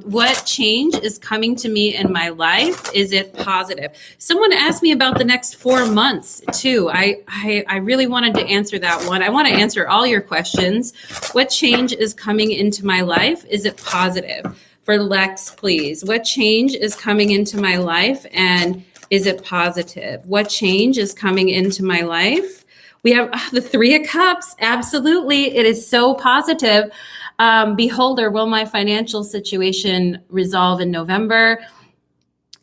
what change is coming to me in my life? Is it positive? Someone asked me about the next 4 months too. I really wanted to answer that one. I want to answer all your questions. What change is coming into my life? Is it positive? For Lex, please. What change is coming into my life, and is it positive? What change is coming into my life? We have the 3 of Cups. Absolutely. It is so positive. Beholder, will my financial situation resolve in November?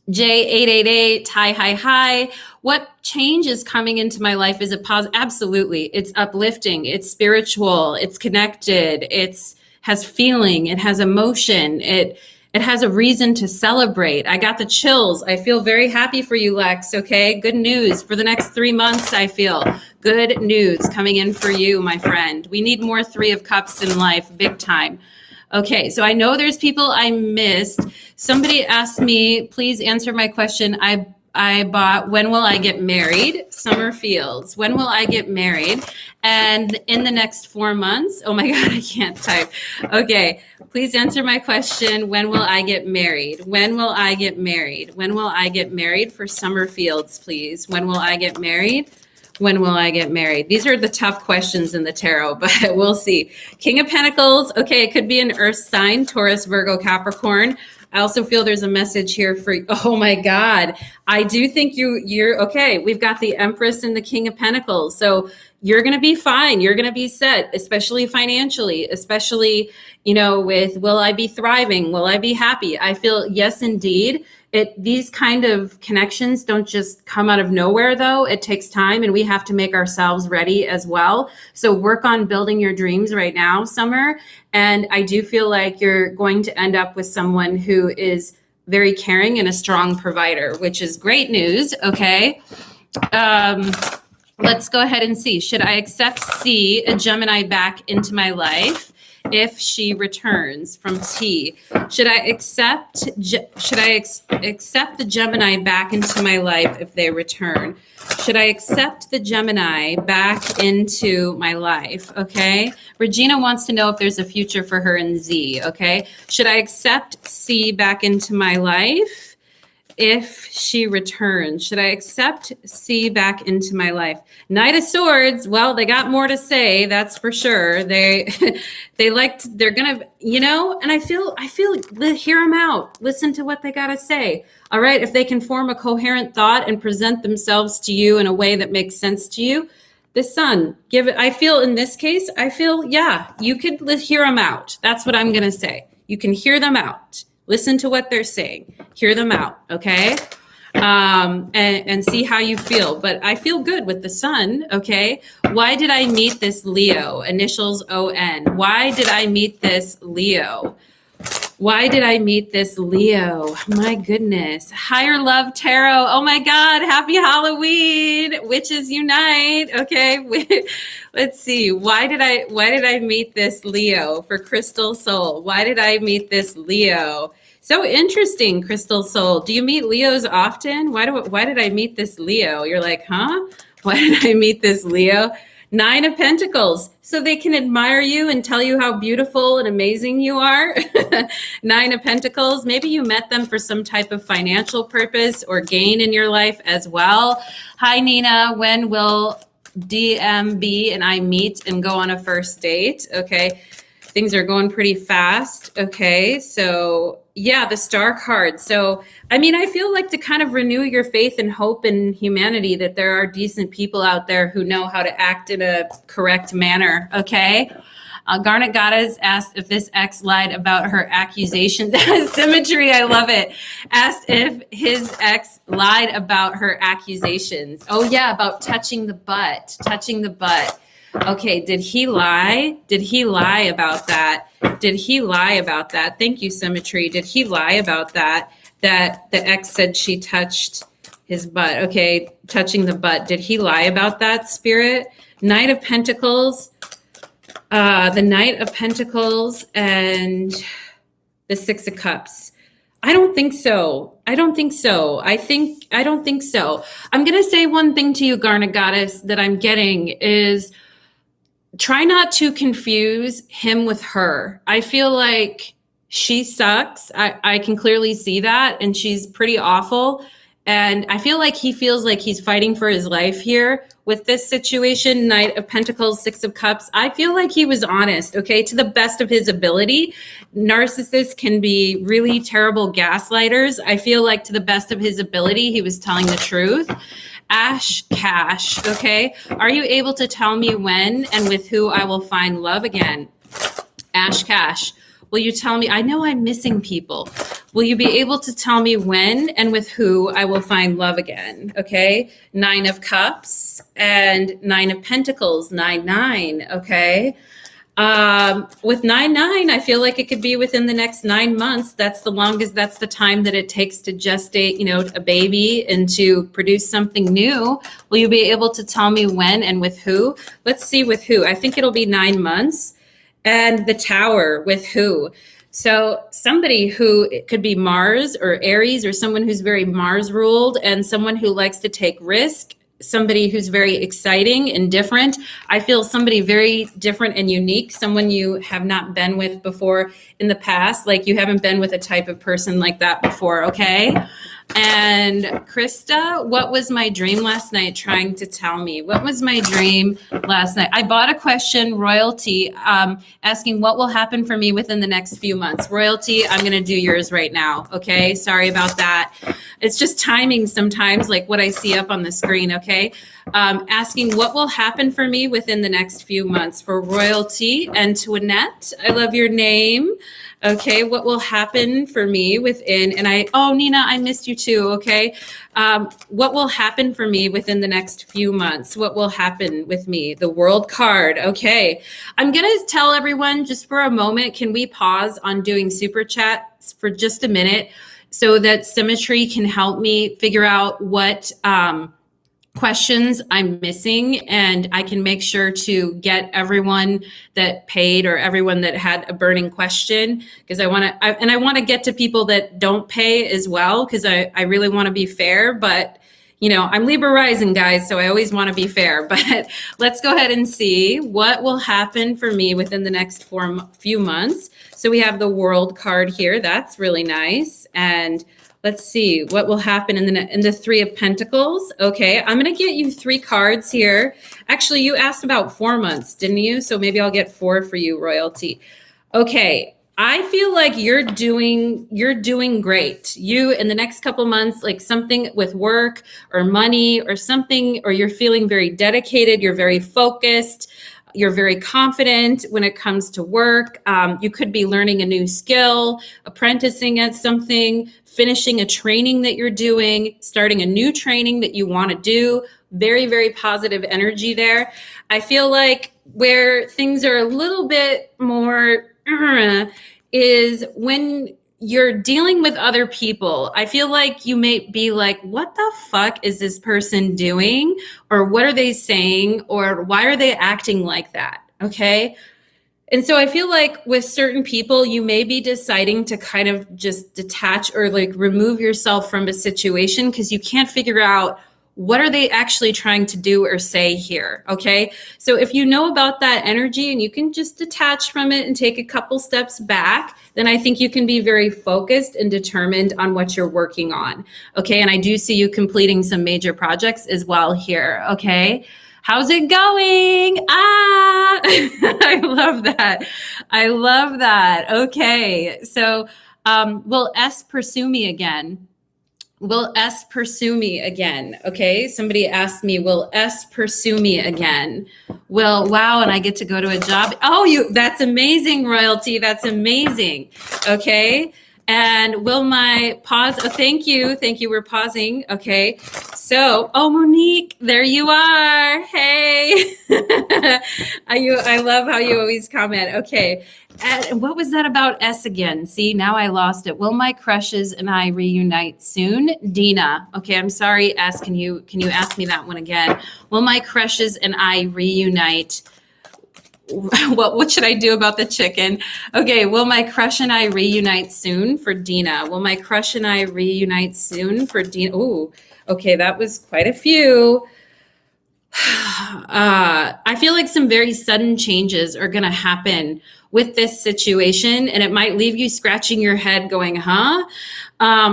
J888, hi. What change is coming into my life? Is it positive? Absolutely. It's uplifting. It's spiritual. It's connected. It's has feeling. It has emotion. It has a reason to celebrate. I got the chills. I feel very happy for you, Lex. Okay. Good news for the next 3 months. I feel good news coming in for you, my friend. We need more 3 of Cups in life, big time. Okay, so I know there's people I missed. Somebody asked me, please answer my question. I bought, when will I get married? Summer Fields. When will I get married? And in the next 4 months, oh my God, I can't type. Okay, please answer my question. When will I get married? When will I get married? When will I get married for Summer Fields, please? When will I get married? When will I get married? These are the tough questions in the tarot, but we'll see. King of Pentacles. Okay, it could be an earth sign, Taurus, Virgo, Capricorn. I also feel there's a message here for, oh my God. I do think you're okay. We've got the Empress and the King of Pentacles. So you're going to be fine. You're going to be set, especially financially, especially, with, will I be thriving? Will I be happy? I feel, yes, indeed. These kind of connections don't just come out of nowhere, though. It takes time, and we have to make ourselves ready as well. So work on building your dreams right now, Summer. And I do feel like you're going to end up with someone who is very caring and a strong provider, which is great news. Okay. Let's go ahead and see. Should I accept C, a Gemini, back into my life if she returns from T? Should I accept the Gemini back into my life if they return? Should I accept the Gemini back into my life? Okay. Regina wants to know if there's a future for her in Z. Okay. Should I accept C back into my life if she returns? Should I accept C back into my life? Knight of Swords. Well, they got more to say. That's for sure. They're gonna, and I feel hear them out. Listen to what they got to say. All right. If they can form a coherent thought and present themselves to you in a way that makes sense to you, the Sun, give it. I feel in this case, yeah, you could hear them out. That's what I'm going to say. You can hear them out. Listen to what they're saying. Hear them out, okay? And see how you feel. But I feel good with the Sun, okay? Why did I meet this Leo? Initials ON. Why did I meet this Leo? Why did I meet this Leo? My goodness. Higher Love Tarot. Oh my God. Happy Halloween. Witches unite. Okay. Let's see. Why did I meet this Leo for Crystal Soul? Why did I meet this Leo? So interesting, Crystal Soul. Do you meet Leos often? Why did I meet this Leo? You're like, huh? Why did I meet this Leo? 9 of Pentacles, so they can admire you and tell you how beautiful and amazing you are. 9 of Pentacles, maybe you met them for some type of financial purpose or gain in your life as well. Hi, Nina. When will DMB and I meet and go on a first date? Okay. Things are going pretty fast. Okay. So yeah, the Star card. So, I feel like to kind of renew your faith and hope in humanity that there are decent people out there who know how to act in a correct manner. Okay. Garnet Goddess asked if this ex lied about her accusations. Symmetry, I love it. Asked if his ex lied about her accusations. Oh yeah, about touching the butt. Okay, did he lie? Did he lie about that? Thank you, Symmetry. Did he lie about that? That the ex said she touched his butt. Okay, touching the butt. Did he lie about that, Spirit? Knight of Pentacles. The Knight of Pentacles and the Six of Cups. I don't think so. I don't think so. I don't think so. I'm going to say one thing to you, Garnet Goddess, that I'm getting is try not to confuse him with her. I feel like she sucks. I can clearly see that. And she's pretty awful. And I feel like he feels like he's fighting for his life here with this situation. Knight of Pentacles, Six of Cups. I feel like he was honest, okay, to the best of his ability. Narcissists can be really terrible gaslighters. I feel like to the best of his ability, he was telling the truth. Ash Cash, okay? Are you able to tell me when and with who I will find love again? Ash Cash, will you tell me? I know I'm missing people. Will you be able to tell me when and with who I will find love again? Okay. Nine of Cups and Nine of Pentacles, 9-9. Okay. With 9-9, I feel like it could be within the next 9 months. That's the longest, that's the time that it takes to gestate, you know, a baby and to produce something new. Will you be able to tell me when and with who? Let's see with who. I think it'll be 9 months. And the Tower, with who? So somebody who it could be Mars or Aries, or someone who's very Mars ruled, and someone who likes to take risk, somebody who's very exciting and different. I feel somebody very different and unique, someone you have not been with before in the past, like you haven't been with a type of person like that before, okay? And Krista, what was my dream last night trying to tell me? What was my dream last night? I bought a question, Royalty, asking what will happen for me within the next few months. Royalty, I'm going to do yours right now. Okay. Sorry about that. It's just timing sometimes, like what I see up on the screen. Okay. Asking what will happen for me within the next few months for Royalty. Antoinette, I love your name. Okay, what will happen for me within, Nina, I missed you too, okay? What will happen for me within the next few months? What will happen with me? The World card, okay. I'm gonna tell everyone just for a moment, can we pause on doing super chats for just a minute so that Symmetry can help me figure out what, questions I'm missing, and I can make sure to get everyone that paid or everyone that had a burning question, because I want to get to people that don't pay as well, because I really want to be fair. But you know, I'm Libra rising, guys, so I always want to be fair. But let's go ahead and see what will happen for me within the next few months. So we have the World card here. That's really nice. And let's see what will happen in the Three of Pentacles. Okay, I'm going to get you 3 cards here. Actually, you asked about 4 months, didn't you? So maybe I'll get 4 for you, Royalty. Okay, I feel like you're doing great. You in the next couple months, like something with work or money or something, or you're feeling very dedicated. You're very focused. You're very confident when it comes to work. You could be learning a new skill, apprenticing at something, finishing a training that you're doing, starting a new training that you want to do. Very, very positive energy there. I feel like where things are a little bit more is when you're dealing with other people. I feel like you may be like, what the fuck is this person doing? Or what are they saying? Or why are they acting like that? Okay. And so I feel like with certain people, you may be deciding to kind of just detach or like remove yourself from a situation because you can't figure out what are they actually trying to do or say here, okay? So if you know about that energy and you can just detach from it and take a couple steps back, then I think you can be very focused and determined on what you're working on, okay? And I do see you completing some major projects as well here, okay? How's it going? I love that. I love that. Okay, so will S pursue me again? Will S pursue me again? Okay, somebody asked me, will S pursue me again? Well, wow, and I get to go to a job. Oh, that's amazing, Royalty. That's amazing. Okay, and will my pause? Oh, thank you. Thank you. We're pausing. Okay, so, oh, Monique, there you are. Hey, I love how you always comment. Okay. And what was that about S again? See, now I lost it. Will my crushes and I reunite soon? Dina. Okay, I'm sorry, S. Can you ask me that one again? Will my crushes and I reunite? what should I do about the chicken? Okay, will my crush and I reunite soon for Dina? Will my crush and I reunite soon for Dina? Ooh, okay, that was quite a few. I feel like some very sudden changes are going to happen with this situation, and it might leave you scratching your head going, huh?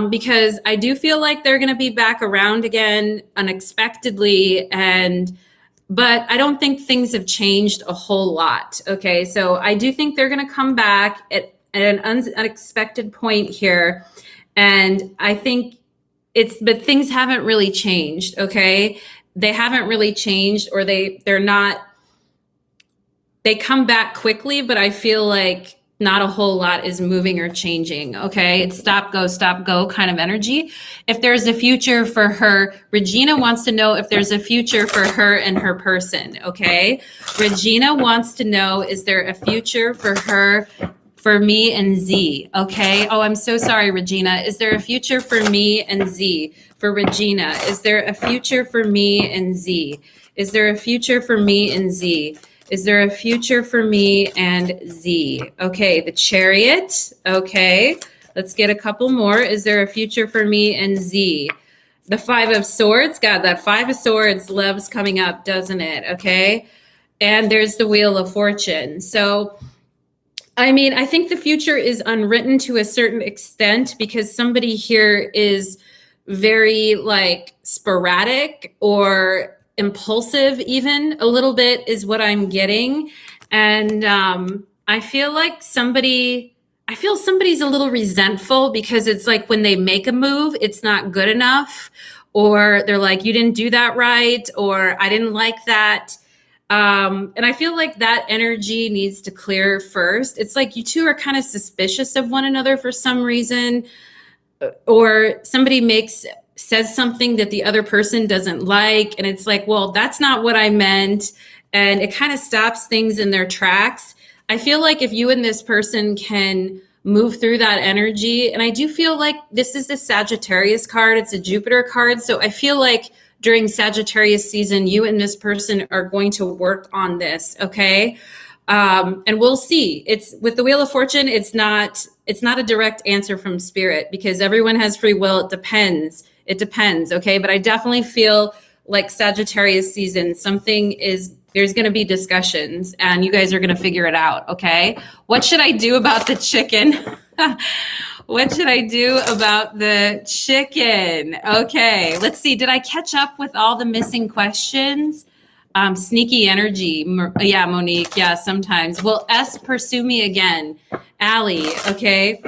Because I do feel like they're going to be back around again unexpectedly, but I don't think things have changed a whole lot. Okay, so I do think they're going to come back at an unexpected point here, and I think but things haven't really changed. Okay, they haven't really changed, or they're not. They come back quickly, but I feel like not a whole lot is moving or changing. Okay, it's stop, go kind of energy. If there's a future for her, Regina wants to know if there's a future for her and her person. Okay, Regina wants to know, is there a future for her, for me and Z? Okay. Oh, I'm so sorry, Regina. Is there a future for me and Z? For Regina, is there a future for me and Z? Is there a future for me and Z? Is there a future for me and Z? Okay, the Chariot. Okay, let's get a couple more. Is there a future for me and Z? The Five of Swords. God, that Five of Swords loves coming up, doesn't it? Okay, and there's the Wheel of Fortune. So, I mean, I think the future is unwritten to a certain extent because somebody here is very like sporadic or impulsive, even a little bit is what I'm getting. And I feel somebody's a little resentful because it's like when they make a move, it's not good enough, or they're like, you didn't do that right, or I didn't like that. And I feel like that energy needs to clear first. It's like you two are kind of suspicious of one another for some reason, or somebody says something that the other person doesn't like, and it's like, well, that's not what I meant, and it kind of stops things in their tracks. I feel like if you and this person can move through that energy, and I do feel like this is the Sagittarius card, it's a Jupiter card, so I feel like during Sagittarius season, you and this person are going to work on this, okay? And we'll see. It's with the Wheel of Fortune, it's not a direct answer from Spirit because everyone has free will. It depends, okay? But I definitely feel like Sagittarius season, there's going to be discussions and you guys are going to figure it out, okay? What should I do about the chicken? What should I do about the chicken? Okay, let's see. Did I catch up with all the missing questions? Sneaky energy. Yeah, Monique. Yeah, sometimes. Will S pursue me again? Allie, okay.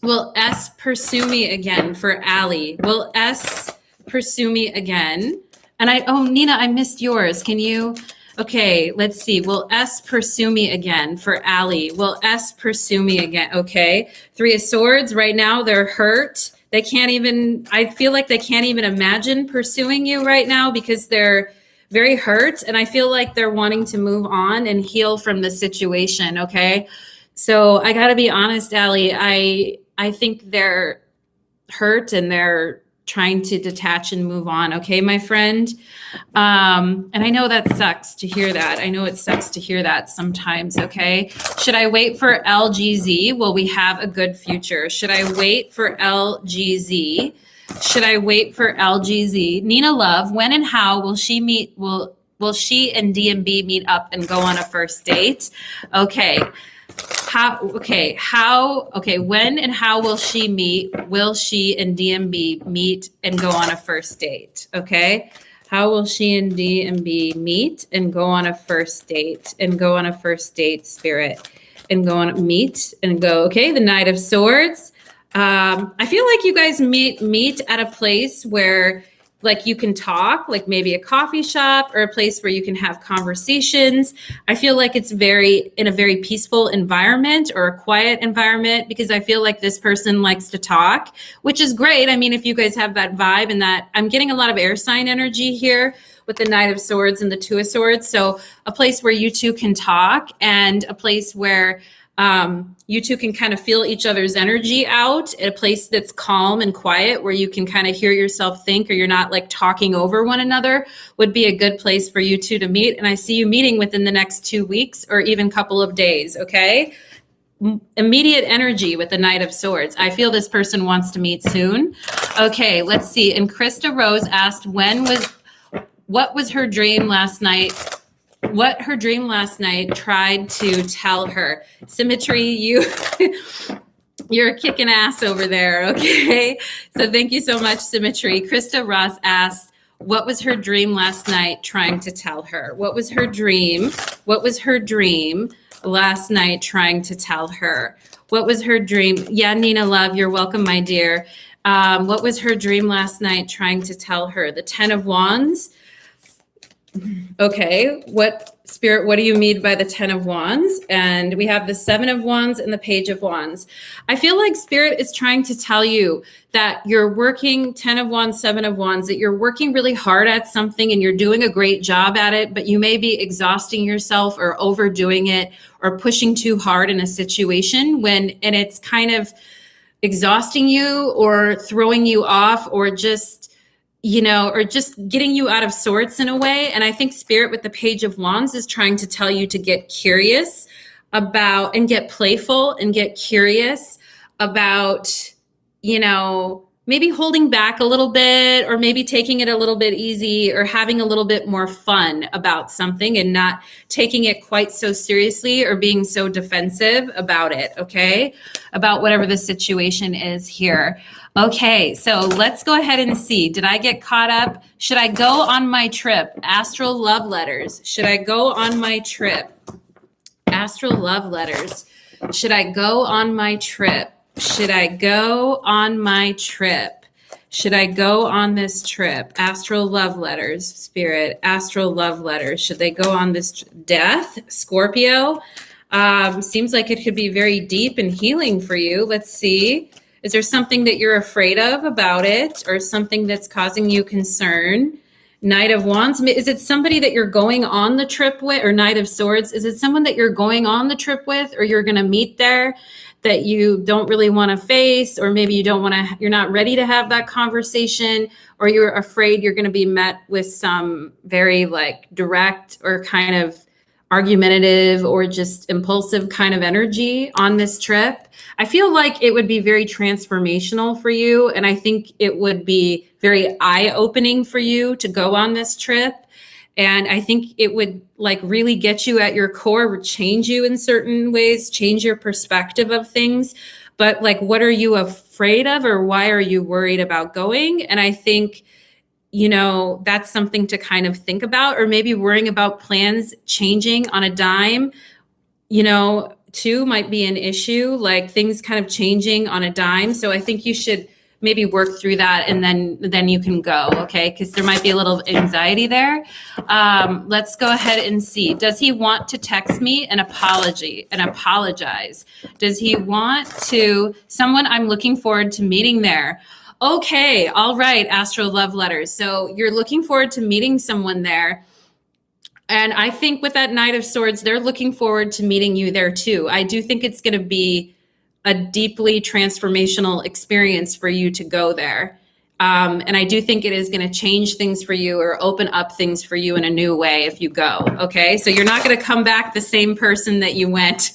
Will S pursue me again for Allie? Will S pursue me again? And Nina, I missed yours. Can you? Okay, let's see. Will S pursue me again for Allie? Will S pursue me again? Okay. Three of Swords. Right now, they're hurt. I feel like they can't even imagine pursuing you right now because they're very hurt. And I feel like they're wanting to move on and heal from the situation. Okay. So I got to be honest, Allie, I think they're hurt and they're trying to detach and move on. Okay, my friend. And I know that sucks to hear that. I know it sucks to hear that sometimes. Okay. Should I wait for LGZ? Will we have a good future? Should I wait for LGZ? Should I wait for LGZ? Nina Love, when and how will she meet? Will she and DMB meet up and go on a first date? Okay. When and how will she meet? Will she and DMB meet and go on a first date? Okay. How will she and DMB meet and go on a first date and go on a first date, Spirit, and go on meet and go? Okay. The Knight of Swords. I feel like you guys meet at a place where like you can talk, like maybe a coffee shop or a place where you can have conversations. I feel like it's in a very peaceful environment or a quiet environment because I feel like this person likes to talk, which is great. I mean, if you guys have that vibe and that, I'm getting a lot of air sign energy here with the Knight of Swords and the Two of Swords. So a place where you two can talk and a place where You two can kind of feel each other's energy out at a place that's calm and quiet where you can kind of hear yourself think, or you're not like talking over one another, would be a good place for you two to meet. And I see you meeting within the next 2 weeks or even couple of days, okay? Immediate energy with the Knight of Swords. I feel this person wants to meet soon. Okay, let's see. And Krista Rose asked, what was her dream last night? What her dream last night tried to tell her. Symmetry, you're kicking ass over there, okay? So thank you so much, Symmetry. Krista Ross asked, what was her dream last night trying to tell her? What was her dream? What was her dream last night trying to tell her? What was her dream? Yeah, Nina Love, you're welcome, my dear. What was her dream last night trying to tell her? The 10 of Wands. Okay, Spirit, what do you mean by the 10 of Wands? And we have the 7 of Wands and the Page of Wands. I feel like Spirit is trying to tell you that you're working 10 of Wands, 7 of Wands, that you're working really hard at something and you're doing a great job at it, but you may be exhausting yourself or overdoing it or pushing too hard in a situation and it's kind of exhausting you or throwing you off or just getting you out of sorts in a way. And I think Spirit with the Page of Wands is trying to tell you to get curious about and get playful and get curious about, maybe holding back a little bit or maybe taking it a little bit easy or having a little bit more fun about something and not taking it quite so seriously or being so defensive about it, okay? About whatever the situation is here. Okay, so let's go ahead and see. Did I get caught up? Should I go on my trip? Astral love letters. Should I go on my trip? Astral love letters. Should I go on my trip? Should I go on my trip? Should I go on this trip? Astral love letters, Spirit. Astral love letters. Should they go on this Death, Scorpio? Seems like it could be very deep and healing for you. Let's see. Is there something that you're afraid of about it or something that's causing you concern? Knight of Wands. Is it somebody that you're going on the trip with? Or Knight of Swords. Is it someone that you're going on the trip with or you're going to meet there that you don't really want to face, or maybe you're not ready to have that conversation, or you're afraid you're going to be met with some very like direct or kind of argumentative or just impulsive kind of energy on this trip? I feel like it would be very transformational for you. And I think it would be very eye-opening for you to go on this trip. And I think it would like really get you at your core, change you in certain ways, change your perspective of things. But like, what are you afraid of, or why are you worried about going? And I think, that's something to kind of think about, or maybe worrying about plans changing on a dime, too might be an issue, like things kind of changing on a dime. So I think you should maybe work through that and then you can go, okay? Because there might be a little anxiety there. Let's go ahead and see. Does he want to text me an apologize? Does he want to, someone I'm looking forward to meeting there? Okay, all right, Astro Love Letters. So you're looking forward to meeting someone there. And I think with that Knight of Swords, they're looking forward to meeting you there too. I do think it's going to be a deeply transformational experience for you to go there. And I do think it is going to change things for you or open up things for you in a new way if you go. Okay. So you're not going to come back the same person that you went.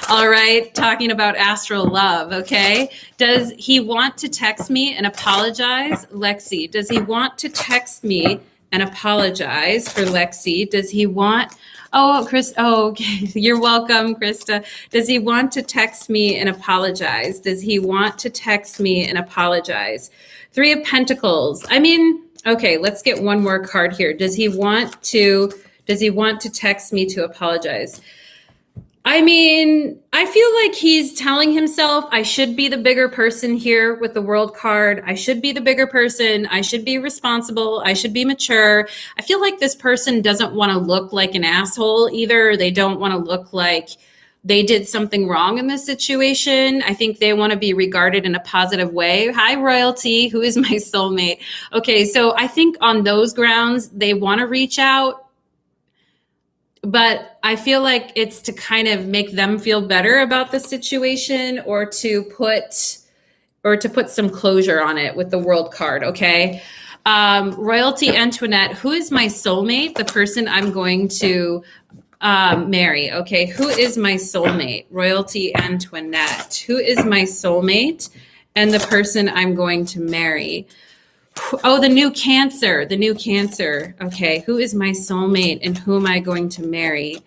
All right. Talking about astral love. Okay. Does he want to text me and apologize? Lexi, does he want to text me and apologize for Lexi? Does he want, Chris, okay. You're welcome, Krista. Does he want to text me and apologize? Does he want to text me and apologize? 3 of Pentacles. Okay, let's get one more card here. Does he want to text me to apologize? I feel like he's telling himself, I should be the bigger person here with the World card. I should be the bigger person. I should be responsible. I should be mature. I feel like this person doesn't want to look like an asshole either. They don't want to look like they did something wrong in this situation. I think they want to be regarded in a positive way. Hi, Royalty, who is my soulmate. Okay, so I think on those grounds, they want to reach out, but I feel like it's to kind of make them feel better about the situation, or to put some closure on it with the World card. Okay. Royalty Antoinette, who is my soulmate? The person I'm going to marry. Okay. Who is my soulmate? Royalty Antoinette. Who is my soulmate and the person I'm going to marry? Oh, the new Cancer. The new Cancer. Okay. Who is my soulmate and who am I going to marry?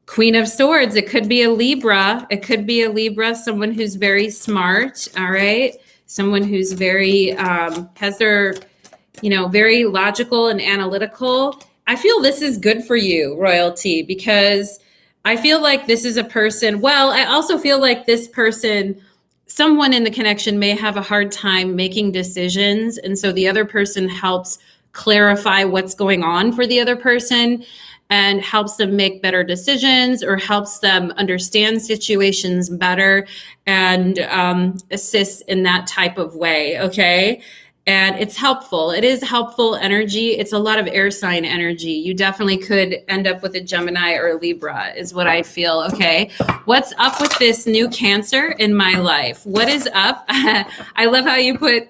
Queen of Swords. It could be a Libra. It could be a Libra, someone who's very smart. All right. Someone who's very, has their, very logical and analytical. I feel this is good for you, Royalty, because I feel like this is a person. Well, I also feel like this person, someone in the connection may have a hard time making decisions. And so the other person helps clarify what's going on for the other person and helps them make better decisions, or helps them understand situations better, and assists in that type of way. Okay. And it's helpful. It is helpful energy. It's a lot of air sign energy. You definitely could end up with a Gemini or a Libra, is what I feel. Okay. What's up with this new Cancer in my life? What is up? I love how you put,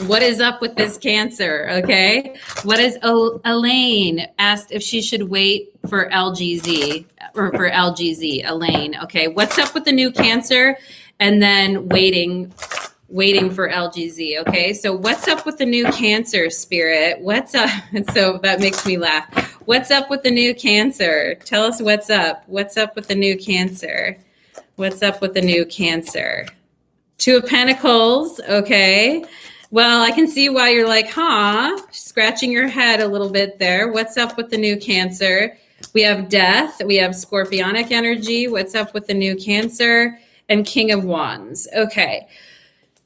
what is up with this Cancer? Okay. What is, Elaine asked if she should wait for LGZ, or for LGZ, Elaine. Okay. What's up with the new Cancer? And then waiting for LGZ. Okay. So what's up with the new Cancer, Spirit? What's up? So that makes me laugh. What's up with the new Cancer? Tell us what's up. What's up with the new Cancer? What's up with the new Cancer? Two of Pentacles. Okay. Well, I can see why you're like, scratching your head a little bit there. What's up with the new Cancer? We have Death. We have Scorpionic energy. What's up with the new Cancer? And King of Wands. Okay.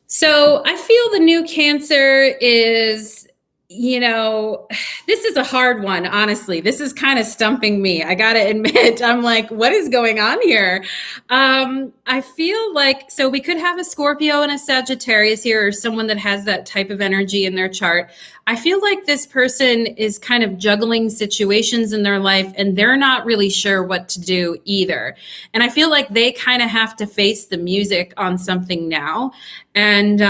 So I feel the new Cancer is, this is a hard one, honestly. This is kind of stumping me. I got to admit, I'm like, what is going on here? I feel like, so we could have a Scorpio and a Sagittarius here, or someone that has that type of energy in their chart. I feel like this person is kind of juggling situations in their life, and they're not really sure what to do either. And I feel like they kind of have to face the music on something now. And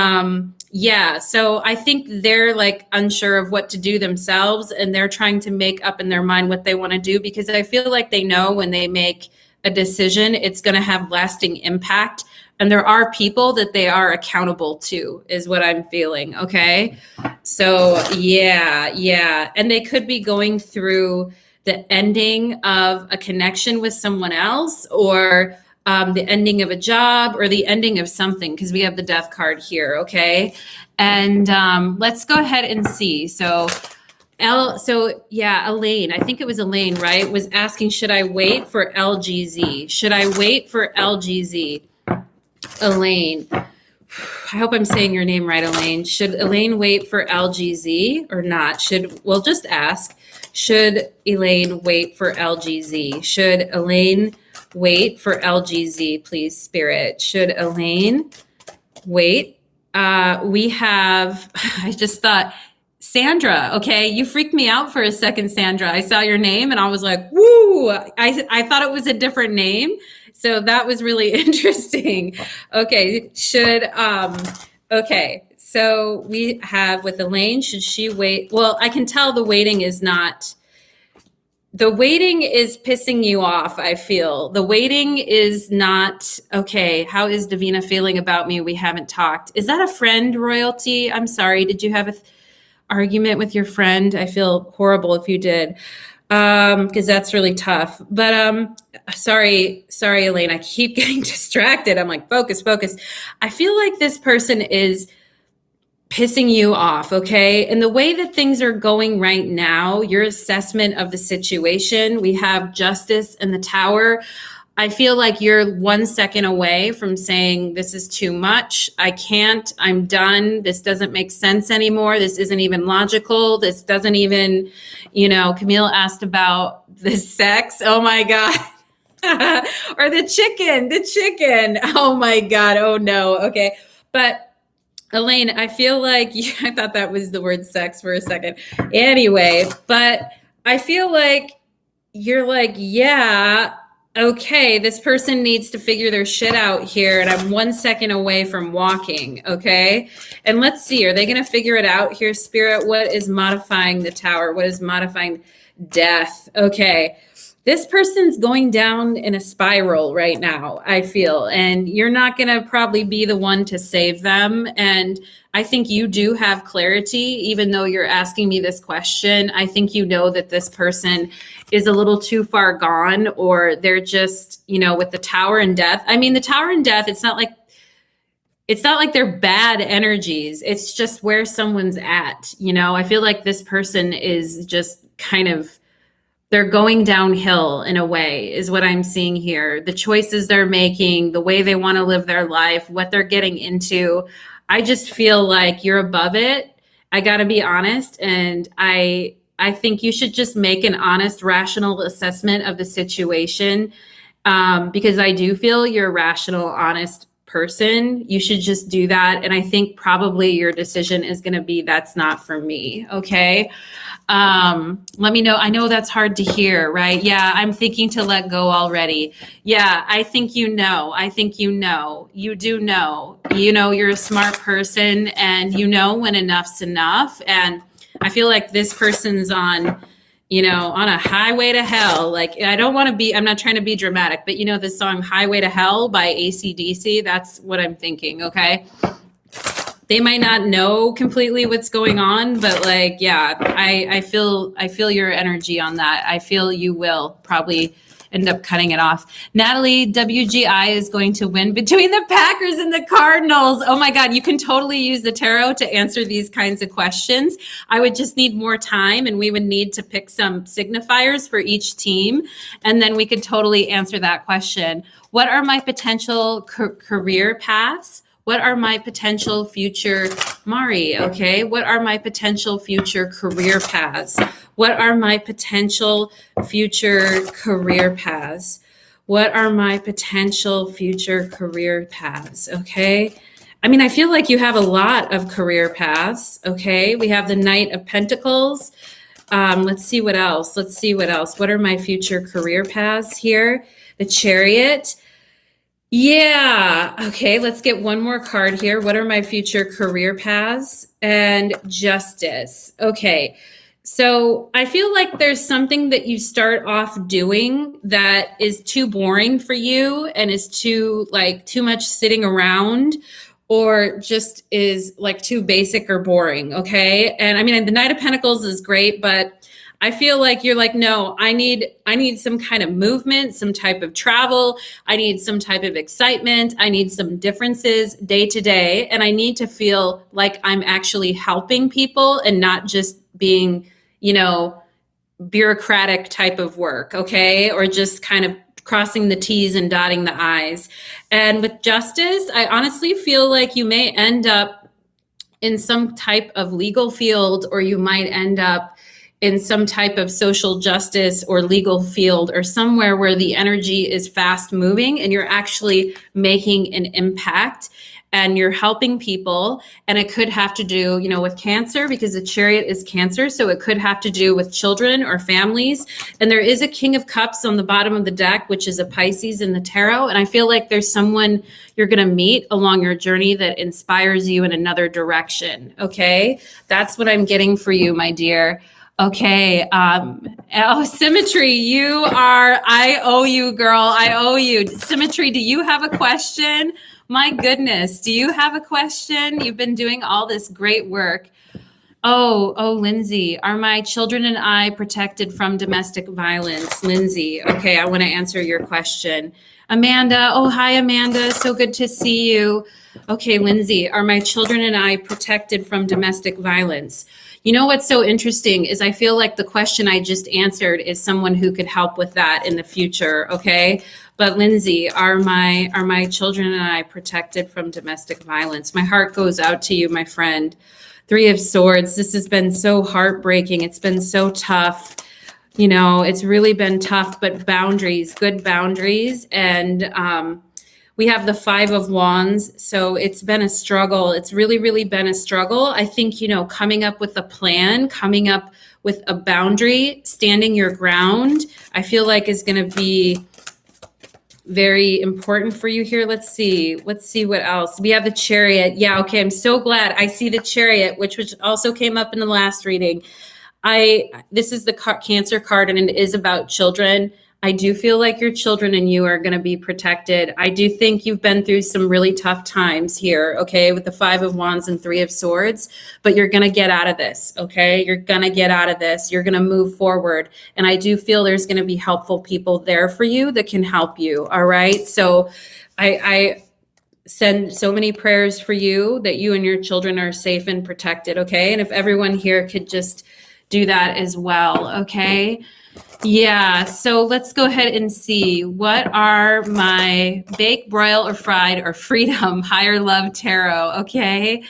so I think they're like unsure of what to do themselves, and they're trying to make up in their mind what they want to do, because I feel like they know when they make a decision, it's going to have lasting impact. And there are people that they are accountable to, is what I'm feeling. Okay. So yeah. And they could be going through the ending of a connection with someone else, or the ending of a job, or the ending of something, because we have the Death card here. Okay. And let's go ahead and see. So Elaine, I think it was Elaine, right, was asking, should I wait for LGZ? Should I wait for LGZ? Elaine, I hope I'm saying your name right, Elaine. Should Elaine wait for LGZ or not? We'll just ask, should Elaine wait for LGZ? Should Elaine wait for LGZ, please, Spirit? Should Elaine wait? We have, I just thought, Sandra. Okay. You freaked me out for a second, Sandra. I saw your name and I was like, woo, I thought it was a different name. So that was really interesting. Okay. Okay. So we have with Elaine, should she wait? Well, I can tell the waiting is pissing you off. I feel the waiting is not okay. How is Davina feeling about me? We haven't talked. Is that a friend, Royalty? I'm sorry. Did you have an argument with your friend? I feel horrible if you did, because that's really tough. But sorry, Elaine. I keep getting distracted. I'm like, focus. I feel like this person is pissing you off, okay? And the way that things are going right now, your assessment of the situation, we have Justice and the Tower. I feel like you're 1 second away from saying, this is too much. I can't, I'm done. This doesn't make sense anymore. This isn't even logical. This doesn't even, Camille asked about the sex. Oh my God. Or the chicken. Oh my God. Oh no. Okay. But Elaine, I feel like I thought that was the word sex for a second. Anyway, but I feel like you're like, yeah, okay, this person needs to figure their shit out here, and I'm 1 second away from walking, okay? And let's see, are they going to figure it out here, Spirit? What is modifying the Tower? What is modifying death? Okay. This person's going down in a spiral right now, I feel, and you're not going to probably be the one to save them. And I think you do have clarity, even though you're asking me this question. I think you know that this person is a little too far gone, or they're just, with the Tower and death. I mean, the Tower and death, it's not like they're bad energies. It's just where someone's at. I feel like this person is just kind of, they're going downhill in a way, is what I'm seeing here. The choices they're making, the way they want to live their life, what they're getting into. I just feel like you're above it. I got to be honest. And I think you should just make an honest, rational assessment of the situation, because I do feel you're a rational, honest person. You should just do that. And I think probably your decision is going to be, that's not for me. Okay. Let me know. I know that's hard to hear, right? Yeah, I'm thinking to let go already. Yeah, I think you know. You do know. You're a smart person, and when enough's enough. And I feel like this person's on a highway to hell. Like, I'm not trying to be dramatic, but the song Highway to Hell by AC/DC, that's what I'm thinking, okay? They might not know completely what's going on, but I feel your energy on that. I feel you will probably end up cutting it off. Natalie, WGI is going to win between the Packers and the Cardinals. Oh my God, you can totally use the tarot to answer these kinds of questions. I would just need more time, and we would need to pick some signifiers for each team, and then we could totally answer that question. What are my potential career paths? What are my potential future, Mari, okay? What are my potential future career paths? What are my potential future career paths? What are my potential future career paths, okay? I mean, I feel like you have a lot of career paths, okay? We have the Knight of Pentacles. Let's see what else. What are my future career paths here? The Chariot. Yeah. Okay. Let's get one more card here. What are my future career paths? And Justice. Okay. So I feel like there's something that you start off doing that is too boring for you, and is too much sitting around, or just is too basic or boring. Okay. And I mean, the Knight of Pentacles is great, but I feel like you're like, no, I need some kind of movement, some type of travel. I need some type of excitement. I need some differences day to day. And I need to feel like I'm actually helping people, and not just being, bureaucratic type of work. Okay. Or just kind of crossing the T's and dotting the I's. And with Justice, I honestly feel like you may end up in some type of legal field, or you might end up in some type of social justice or legal field, or somewhere where the energy is fast moving and you're actually making an impact and you're helping people. And it could have to do, with Cancer, because the Chariot is Cancer. So it could have to do with children or families. And there is a King of Cups on the bottom of the deck, which is a Pisces in the tarot. And I feel like there's someone you're going to meet along your journey that inspires you in another direction. Okay. That's what I'm getting for you, my dear. Okay. Symmetry, I owe you, girl. I owe you. Symmetry, do you have a question? My goodness. Do you have a question? You've been doing all this great work. Oh, Lindsay, are my children and I protected from domestic violence? Lindsay, okay, I want to answer your question. Amanda, oh, hi, Amanda. So good to see you. Okay, Lindsay, are my children and I protected from domestic violence? You know what's so interesting is I feel like the question I just answered is someone who could help with that in the future, okay? But Lindsay, are my children and I protected from domestic violence? My heart goes out to you, my friend. 3 of Swords, this has been so heartbreaking. It's been so tough. It's really been tough, but boundaries, good boundaries. And We have the Five of Wands. So it's been a struggle. It's really, really been a struggle. I think, coming up with a plan, coming up with a boundary, standing your ground, I feel like is going to be very important for you here. Let's see what else. We have the Chariot. Yeah, okay, I'm so glad I see the Chariot, which also came up in the last reading. This is the Cancer card, and it is about children. I do feel like your children and you are going to be protected. I do think you've been through some really tough times here, okay, with the Five of Wands and Three of Swords, but you're going to get out of this, okay? You're going to get out of this. You're going to move forward. And I do feel there's going to be helpful people there for you that can help you, all right? So I send so many prayers for you that you and your children are safe and protected, okay? And if everyone here could just do that as well, okay? Yeah, so let's go ahead and see. What are my bake, broil, or fried, or freedom, higher love tarot? Okay.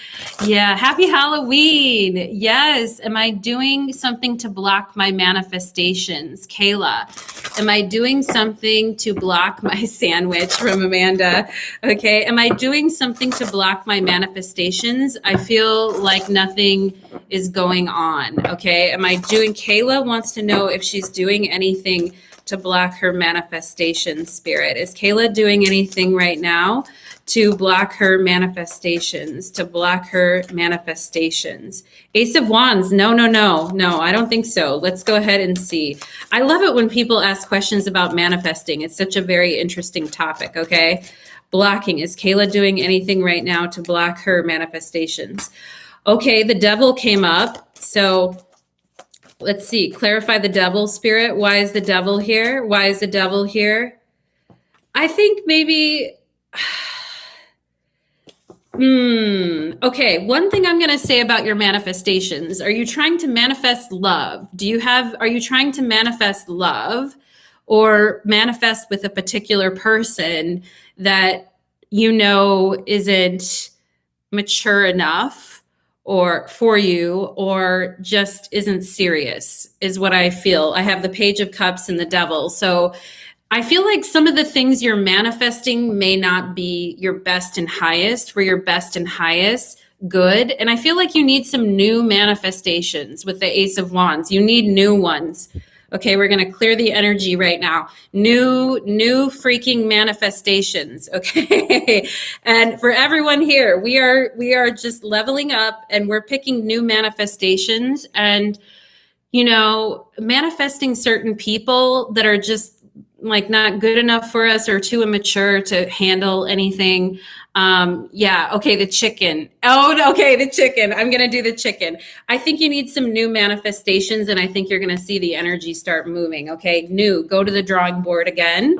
Yeah, happy Halloween. Yes. Am I doing something to block my manifestations? Kayla. Am I doing something to block my sandwich from Amanda? Okay. Am I doing something to block my manifestations? I feel like nothing is going on. Okay. Kayla wants to know if she's doing anything to block her manifestation, Spirit. Is Kayla doing anything right now to block her manifestations, Ace of Wands. No, I don't think so. Let's go ahead and see. I love it when people ask questions about manifesting. It's such a very interesting topic, okay? Blocking. Is Kayla doing anything right now to block her manifestations? Okay, the Devil came up. So let's see. Clarify the Devil, Spirit. Why is the Devil here? I think maybe... Okay, one thing I'm going to say about your manifestations. Are you trying to manifest love? Are you trying to manifest love or manifest with a particular person that isn't mature enough or for you, or just isn't serious, is what I feel. I have the Page of Cups and the Devil. So I feel like some of the things you're manifesting may not be your best and highest. For your best and highest good. And I feel like you need some new manifestations with the Ace of Wands. You need new ones. Okay, we're going to clear the energy right now. New freaking manifestations. Okay. And for everyone here, we are just leveling up and we're picking new manifestations and, manifesting certain people that are just like not good enough for us or too immature to handle anything. Okay, the chicken. The chicken. I'm going to do the chicken. I think you need some new manifestations and I think you're going to see the energy start moving. Okay, go to the drawing board again.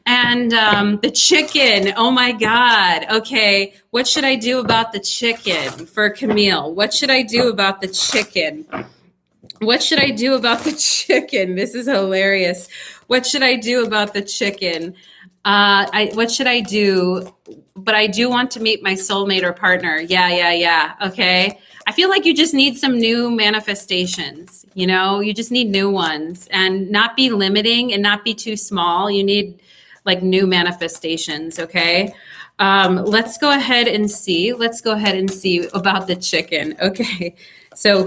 And the chicken. Oh my God. Okay, what should I do about the chicken for Camille? What should I do about the chicken? This is hilarious. What should I do about the chicken? What should I do? But I do want to meet my soulmate or partner. Yeah. Okay. I feel like you just need some new manifestations. You just need new ones and not be limiting and not be too small. You need like new manifestations. Okay. Let's go ahead and see about the chicken. Okay. So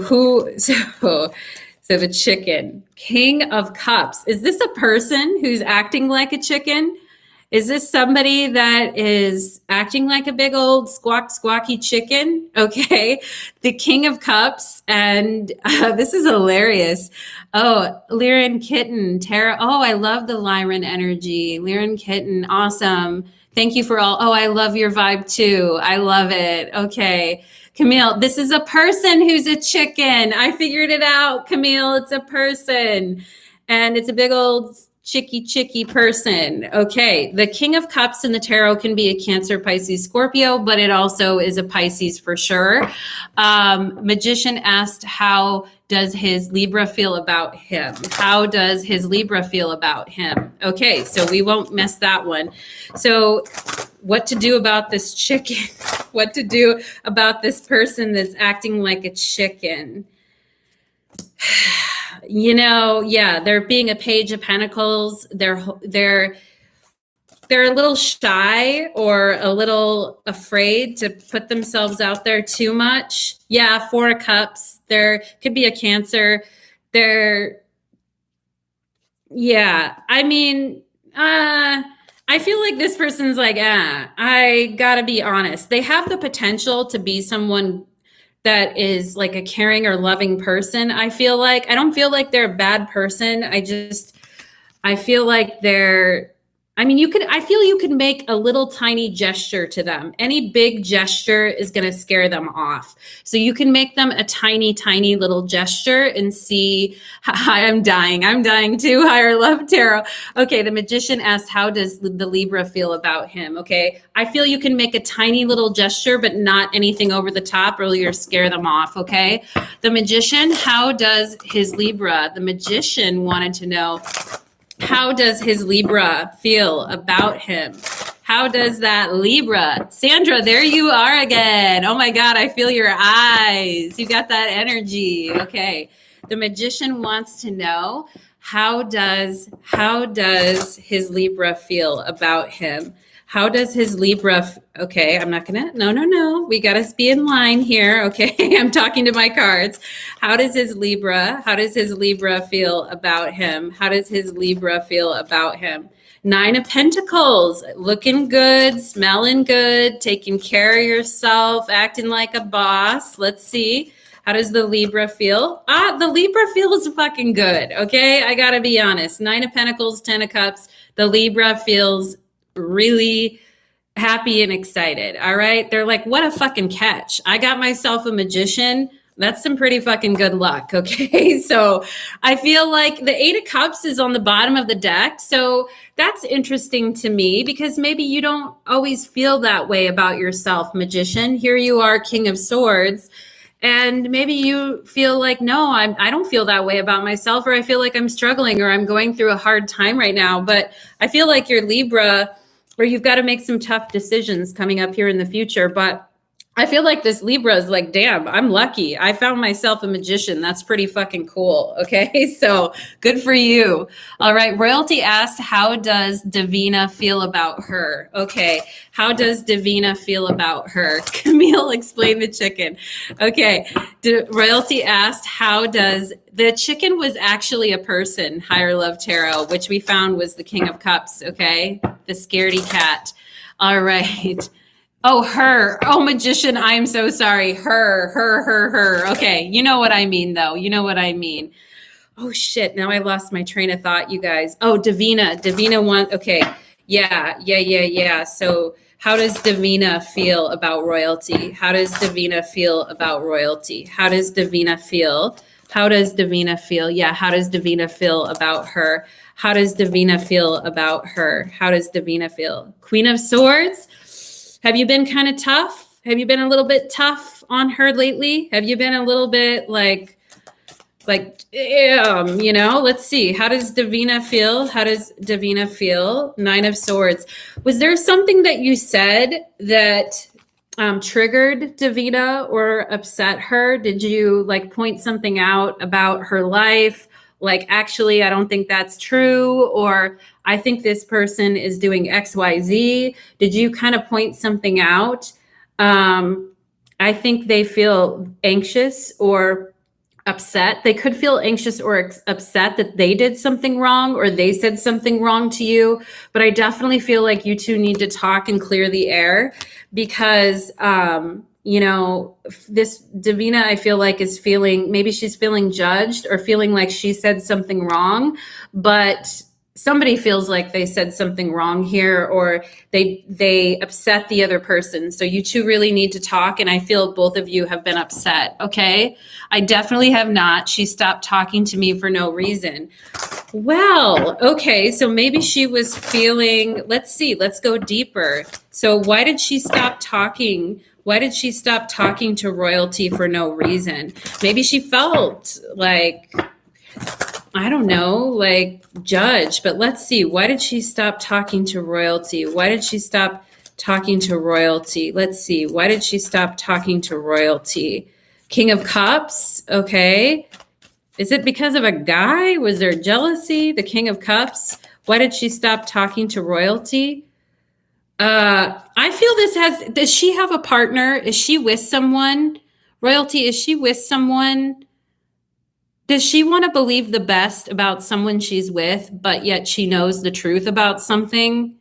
the chicken, King of Cups. Is this a person who's acting like a chicken? Is this somebody that is acting like a big old squawky chicken? Okay. The King of Cups. And this is hilarious. Oh, Lyran Kitten, Tara. Oh, I love the Lyran energy. Lyran Kitten. Awesome. Thank you for all. Oh, I love your vibe too. I love it. Okay. Camille, this is a person who's a chicken. I figured it out, Camille. It's a person. And it's a big old chicky person. Okay. The King of Cups in the tarot can be a Cancer, Pisces, Scorpio, but it also is a Pisces for sure. Magician asked, how does his Libra feel about him? Okay. So we won't mess that one. So what to do about this chicken? What to do about this person that's acting like a chicken? They're being a Page of Pentacles. They're they're a little shy or a little afraid to put themselves out there too much. Yeah, Four of Cups. There could be a Cancer. They're, yeah, I mean, I feel like this person's like, I gotta be honest. They have the potential to be someone that is like a caring or loving person. I feel like, I don't feel like they're a bad person. I feel like they're, I mean, I feel you could make a little tiny gesture to them. Any big gesture is going to scare them off. So you can make them a tiny, tiny little gesture and see. I'm dying. I'm dying too. Higher Love Tarot. Okay. The Magician asked, how does the Libra feel about him? Okay. I feel you can make a tiny little gesture, but not anything over the top or you'll scare them off. Okay. The Magician, how does his Libra? The Magician wanted to know, how does his Libra feel about him? How does that Libra? Sandra, there you are again. Oh my God, I feel your eyes. You got that energy. Okay. The Magician wants to know, how does his Libra feel about him? How does his Libra, okay, I'm not gonna, no. We gotta be in line here, okay? I'm talking to my cards. How does his Libra feel about him? How does his Libra feel about him? 9 of Pentacles, looking good, smelling good, taking care of yourself, acting like a boss. Let's see. How does the Libra feel? The Libra feels fucking good, okay? I gotta be honest. 9 of Pentacles, 10 of Cups. The Libra feels really happy and excited. All right. They're like, what a fucking catch. I got myself a Magician. That's some pretty fucking good luck. Okay. So I feel like the 8 of Cups is on the bottom of the deck. So that's interesting to me because maybe you don't always feel that way about yourself, Magician. Here you are, King of Swords. And maybe you feel like, no, I don't feel that way about myself, or I feel like I'm struggling or I'm going through a hard time right now. But I feel like you're Libra, or you've got to make some tough decisions coming up here in the future. But I feel like this Libra is like, damn, I'm lucky. I found myself a Magician. That's pretty fucking cool. Okay. So good for you. All right. Royalty asked, how does Davina feel about her? Okay. How does Davina feel about her? Camille, explain the chicken. Okay. Royalty asked, the chicken was actually a person, Higher Love Tarot, which we found was the King of Cups. Okay. The scaredy cat. All right. Oh, her. Oh, Magician, I'm so sorry. Her. Okay, you know what I mean, though. You know what I mean. Oh, shit. Now I lost my train of thought, you guys. Oh, Davina. Davina wants, okay. Yeah. So how does Davina feel about royalty? How does Davina feel about royalty? How does Davina feel? How does Davina feel? Yeah, how does Davina feel about her? How does Davina feel about her? How does Davina feel? Queen of Swords. Have you been kind of tough? Have you been a little bit tough on her lately? Have you been a little bit like, let's see. How does Davina feel? How does Davina feel? 9 of Swords. Was there something that you said that triggered Davina or upset her? Did you like point something out about her life? Like, actually, I don't think that's true, or I think this person is doing XYZ. Did you kind of point something out? I think they feel anxious or upset. They could feel anxious or upset that they did something wrong or they said something wrong to you. But I definitely feel like you two need to talk and clear the air because, this Davina, I feel like maybe she's feeling judged or feeling like she said something wrong, but somebody feels like they said something wrong here or they upset the other person. So you two really need to talk. And I feel both of you have been upset. Okay. I definitely have not. She stopped talking to me for no reason. Well, okay. So maybe she was feeling, let's see, let's go deeper. So why did she stop talking? Why did she stop talking to royalty for no reason? Maybe she felt like, I don't know, like judged, but let's see. Why did she stop talking to royalty? Why did she stop talking to royalty? Let's see. Why did she stop talking to royalty? King of Cups. Okay. Is it because of a guy? Was there jealousy? The King of Cups. Why did she stop talking to royalty? I feel does she have a partner? Is she with someone? Royalty, is she with someone? Does she want to believe the best about someone she's with, but yet she knows the truth about something?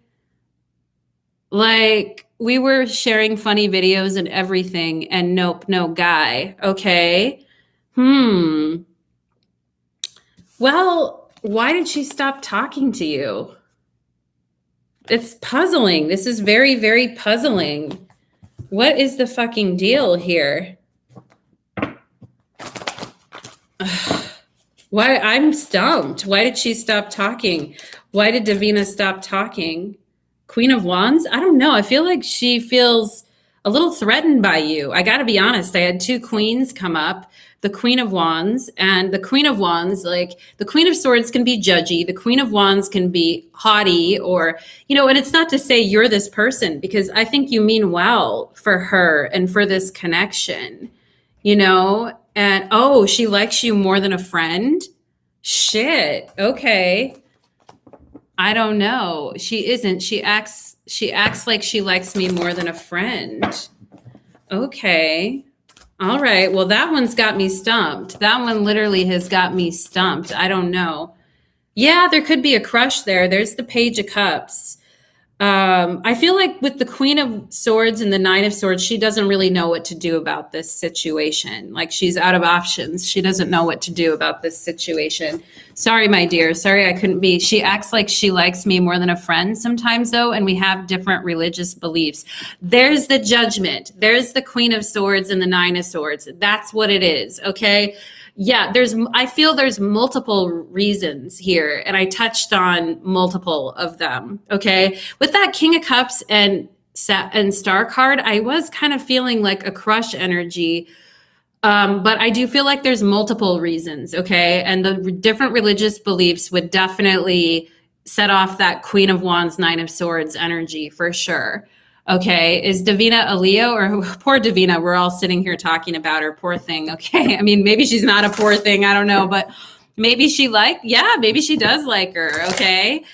Like, we were sharing funny videos and everything, and nope, no guy. Okay. Well, why did she stop talking to you? It's puzzling. This is very, very puzzling. What is the fucking deal here? Why? I'm stumped. Why did she stop talking? Why did Davina stop talking? Queen of Wands? I don't know. I feel like she feels a little threatened by you. I got to be honest. I had two queens come up, the Queen of Wands and the Queen of Wands. Like, the Queen of Swords can be judgy. The Queen of Wands can be haughty, or, and it's not to say you're this person, because I think you mean well for her and for this connection, and oh, she likes you more than a friend. Shit. Okay. I don't know. She isn't. She acts like she likes me more than a friend. Okay. All right. Well, that one's got me stumped. That one literally has got me stumped. I don't know. Yeah, there could be a crush there. There's the Page of Cups. I feel like with the Queen of Swords and the Nine of Swords, she doesn't really know what to do about this situation. Like, she's out of options. She doesn't know what to do about this situation. Sorry, my dear. Sorry, I couldn't be. She acts like she likes me more than a friend sometimes, though, and we have different religious beliefs. There's the Judgment. There's the Queen of Swords and the Nine of Swords. That's what it is, okay? Yeah, I feel there's multiple reasons here, and I touched on multiple of them, okay? With that King of Cups and Star card, I was kind of feeling like a crush energy, but I do feel like there's multiple reasons, okay? And the different religious beliefs would definitely set off that Queen of Wands, Nine of Swords energy for sure. Okay, is Davina a Leo, or poor Davina? We're all sitting here talking about her, poor thing. Okay, I mean, maybe she's not a poor thing. I don't know, but maybe maybe she does like her. Okay,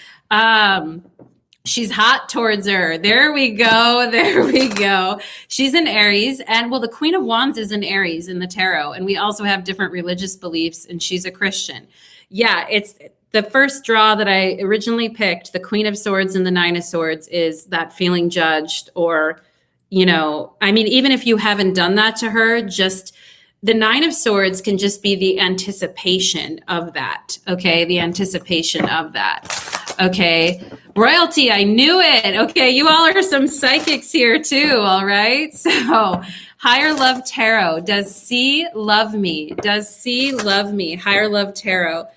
she's hot towards her. There we go. There we go. She's an Aries, and well, the Queen of Wands is an Aries in the tarot, and we also have different religious beliefs, and she's a Christian. Yeah, it's the first draw that I originally picked, the Queen of Swords and the Nine of Swords, is that feeling judged, or, I mean, even if you haven't done that to her, just the Nine of Swords can just be the anticipation of that. Okay. The anticipation of that. Okay. Royalty. I knew it. Okay. You all are some psychics here too. All right. So Higher Love Tarot. Does C love me? Does C love me? Higher Love Tarot.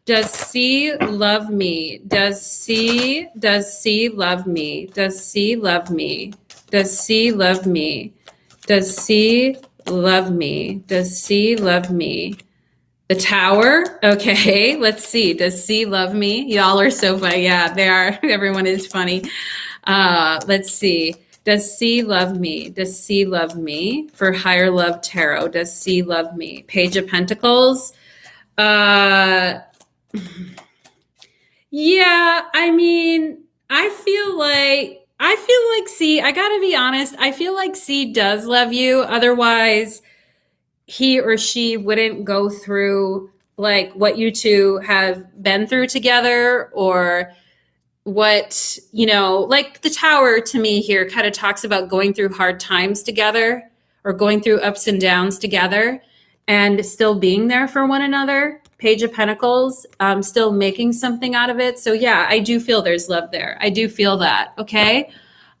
Does C love me? Does C love me? Does C love me? Does C love me? Does C love me? Does C love me? The Tower. Okay, let's see. Does C love me? Y'all are so funny. Yeah, they are. Everyone is funny. Let's see. Does C love me? Does C love me? For Higher Love Tarot, does C love me? Page of Pentacles. Yeah, I mean, I feel like C, I gotta be honest, I feel like C does love you. Otherwise, he or she wouldn't go through like what you two have been through together, or what, like the Tower to me here kind of talks about going through hard times together, or going through ups and downs together, and still being there for one another. Page of Pentacles, still making something out of it. So yeah, I do feel there's love there. I do feel that. Okay.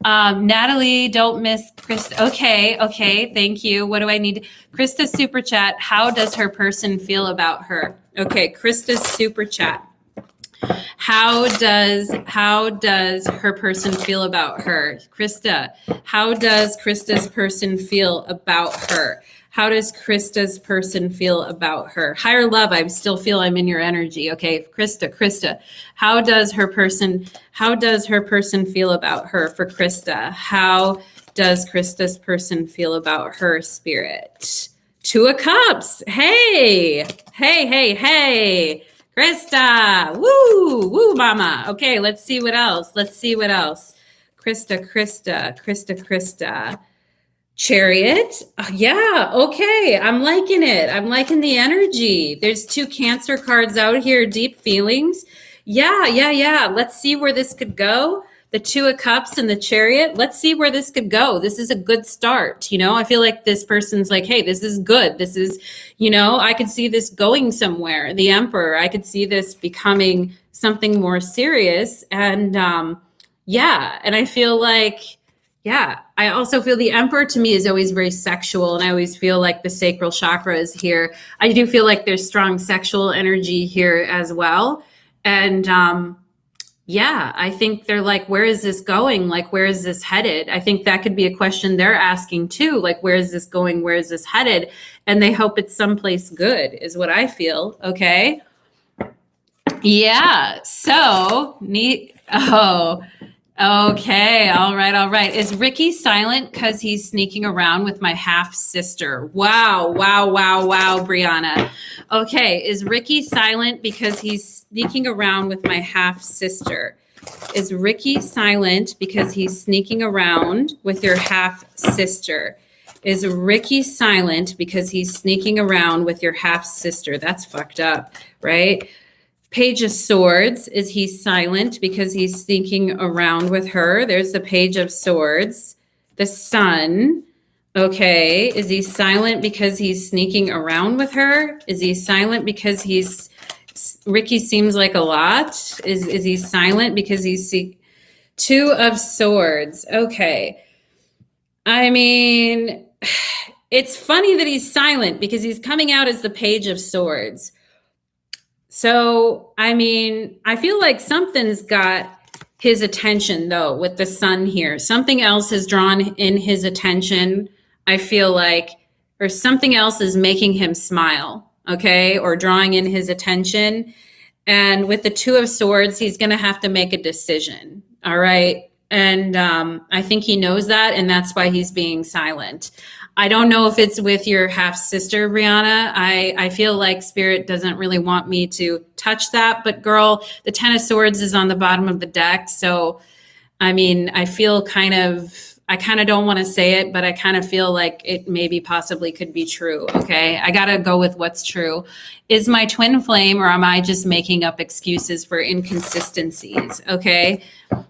Natalie, don't miss Krista. Okay. Thank you. What do I need? Krista's super chat. How does her person feel about her? Okay. Krista's super chat. How does her person feel about her? Krista, how does Krista's person feel about her? How does Krista's person feel about her? Higher Love, I still feel I'm in your energy. Okay, Krista, how does her person feel about her? For Krista, how does Krista's person feel about her, Spirit? Two of Cups. Hey. Krista, woo, mama. Okay, let's see what else. Krista. Chariot. Yeah, okay. I'm liking it. I'm liking the energy. There's 2 Cancer cards out here. Deep feelings. Yeah. Let's see where this could go. The 2 of Cups and the Chariot. Let's see where this could go. This is a good start. I feel like this person's like, hey, this is good. This is, I could see this going somewhere. The Emperor. I could see this becoming something more serious. And and I feel like, I also feel the Emperor to me is always very sexual, and I always feel like the sacral chakra is here. I do feel like there's strong sexual energy here as well. And I think they're like, where is this going? Like, where is this headed? I think that could be a question they're asking too. Like, where is this going? Where is this headed? And they hope it's someplace good is what I feel. Okay. Yeah. So neat. Oh, okay. All right. Is Ricky silent because he's sneaking around with my half sister? Wow, Brianna. Okay. Is Ricky silent because he's sneaking around with my half sister? Is Ricky silent because he's sneaking around with your half sister? Is Ricky silent because he's sneaking around with your half sister? That's fucked up, right? Page of Swords. Is he silent because he's sneaking around with her? There's the Page of Swords. The Sun. Okay. Is he silent because he's sneaking around with her? Is he silent because Ricky seems like a lot? Is he silent because he's 2 of Swords? Okay. I mean, it's funny that he's silent because he's coming out as the Page of Swords. So, I mean, I feel like something's got his attention, though, with the Sun here. Something else has drawn in his attention, I feel like, or something else is making him smile, okay, or drawing in his attention. And with the 2 of Swords, he's going to have to make a decision, all right? And I think he knows that, and that's why he's being silent. I don't know if it's with your half sister, Brianna. I feel like Spirit doesn't really want me to touch that. But girl, the 10 of Swords is on the bottom of the deck. So, I mean, I kind of don't want to say it, but I kind of feel like it maybe possibly could be true. Okay. I got to go with what's true. Is my twin flame, or am I just making up excuses for inconsistencies? Okay.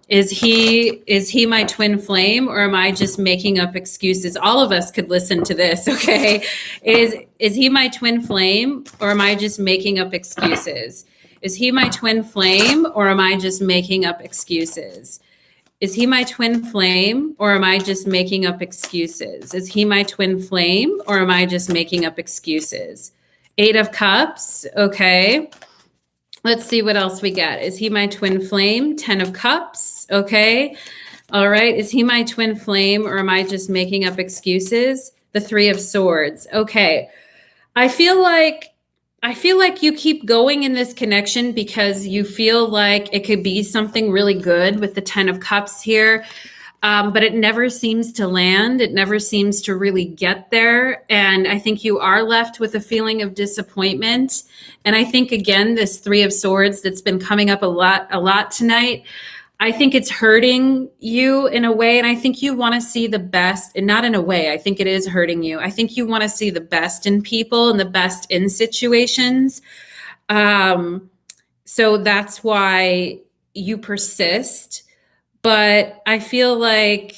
Is he my twin flame, or am I just making up excuses? All of us could listen to this. Okay. Is he my twin flame, or am I just making up excuses? Is he my twin flame, or am I just making up excuses? Is he my twin flame, or am I just making up excuses? Is he my twin flame, or am I just making up excuses? 8 of Cups. Okay. Let's see what else we get. Is he my twin flame? 10 of Cups. Okay. All right. Is he my twin flame, or am I just making up excuses? The 3 of Swords. Okay. I feel like you keep going in this connection because you feel like it could be something really good with the 10 of Cups here. But it never seems to land. It never seems to really get there. And I think you are left with a feeling of disappointment. And I think, again, this 3 of Swords that's been coming up a lot tonight, I think it's hurting you in a way. And I think you want to see the best, and not in a way, I think it is hurting you. I think you want to see the best in people and the best in situations. So that's why you persist. But I feel like,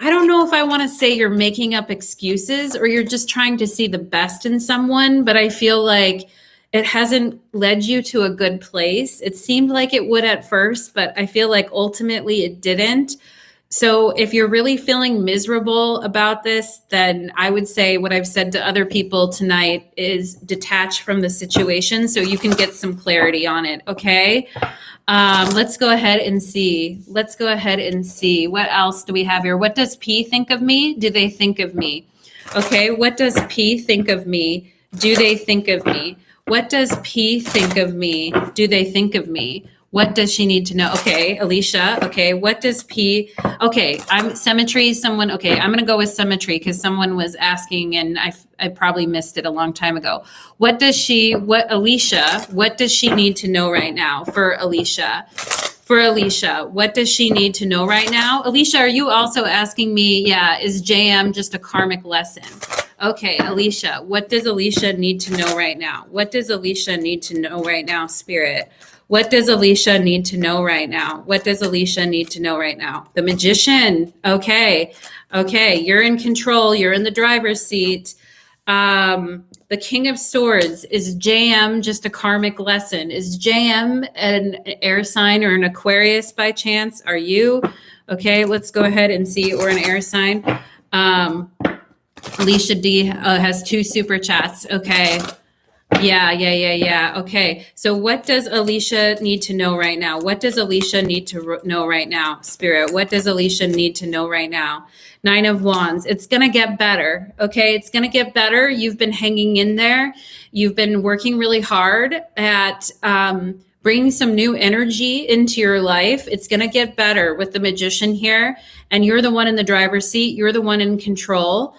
I don't know if I want to say you're making up excuses or you're just trying to see the best in someone, but I feel like it hasn't led you to a good place. It seemed like it would at first, but I feel like ultimately it didn't. So if you're really feeling miserable about this, then I would say what I've said to other people tonight is detach from the situation so you can get some clarity on it, okay? Let's go ahead and see. What else do we have here? What does P think of me? Do they think of me? Okay, what does P think of me? Do they think of me? What does P think of me? Do they think of me? What does she need to know? Okay, Alicia. Okay, what does P? Okay, I'm symmetry. Someone. Okay, I'm gonna go with symmetry because someone was asking, and I probably missed it a long time ago. Alicia? What does she need to know right now? For Alicia, for Alicia. What does she need to know right now? Alicia, are you also asking me, yeah, is JM just a karmic lesson? Okay, Alicia, what does Alicia need to know right now? What does Alicia need to know right now, Spirit? What does Alicia need to know right now? What does Alicia need to know right now? The Magician. Okay. Okay. You're in control. You're in the driver's seat. The King of Swords. Is JM just a karmic lesson? Is JM an air sign or an Aquarius by chance? Are you? Okay. Let's go ahead and see. Or an air sign. Alicia D has 2 super chats. Okay. Yeah. Okay. So what does Alicia need to know right now? What does Alicia need to know right now, Spirit? What does Alicia need to know right now? 9 of Wands. It's going to get better. Okay. It's going to get better. You've been hanging in there. You've been working really hard at bringing some new energy into your life. It's going to get better with the Magician here. And you're the one in the driver's seat. You're the one in control.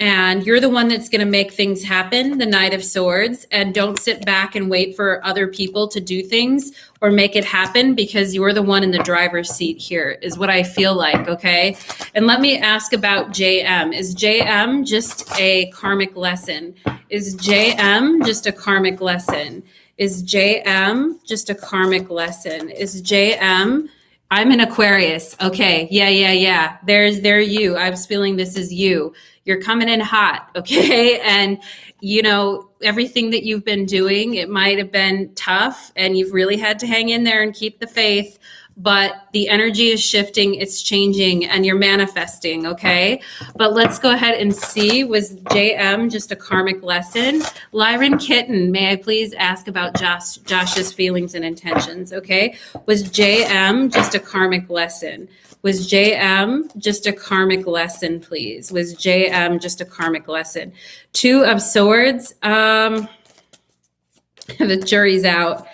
And you're the one that's going to make things happen, the Knight of Swords. And don't sit back and wait for other people to do things or make it happen, because you're the one in the driver's seat here, is what I feel like, okay? And let me ask about JM. Is JM just a karmic lesson? Is JM just a karmic lesson? Is JM just a karmic lesson? Is JM... I'm an Aquarius. Okay. Yeah. There you. I was feeling this is you. You're coming in hot. Okay. And everything that you've been doing, it might have been tough and you've really had to hang in there and keep the faith, but the energy is shifting, it's changing, and you're manifesting. Okay. But let's go ahead and see, was JM just a karmic lesson? Lyran Kitten, may I please ask about Josh's feelings and intentions? Okay. Was JM just a karmic lesson? Was JM just a karmic lesson, please? Was JM just a karmic lesson? 2 of Swords. The jury's out.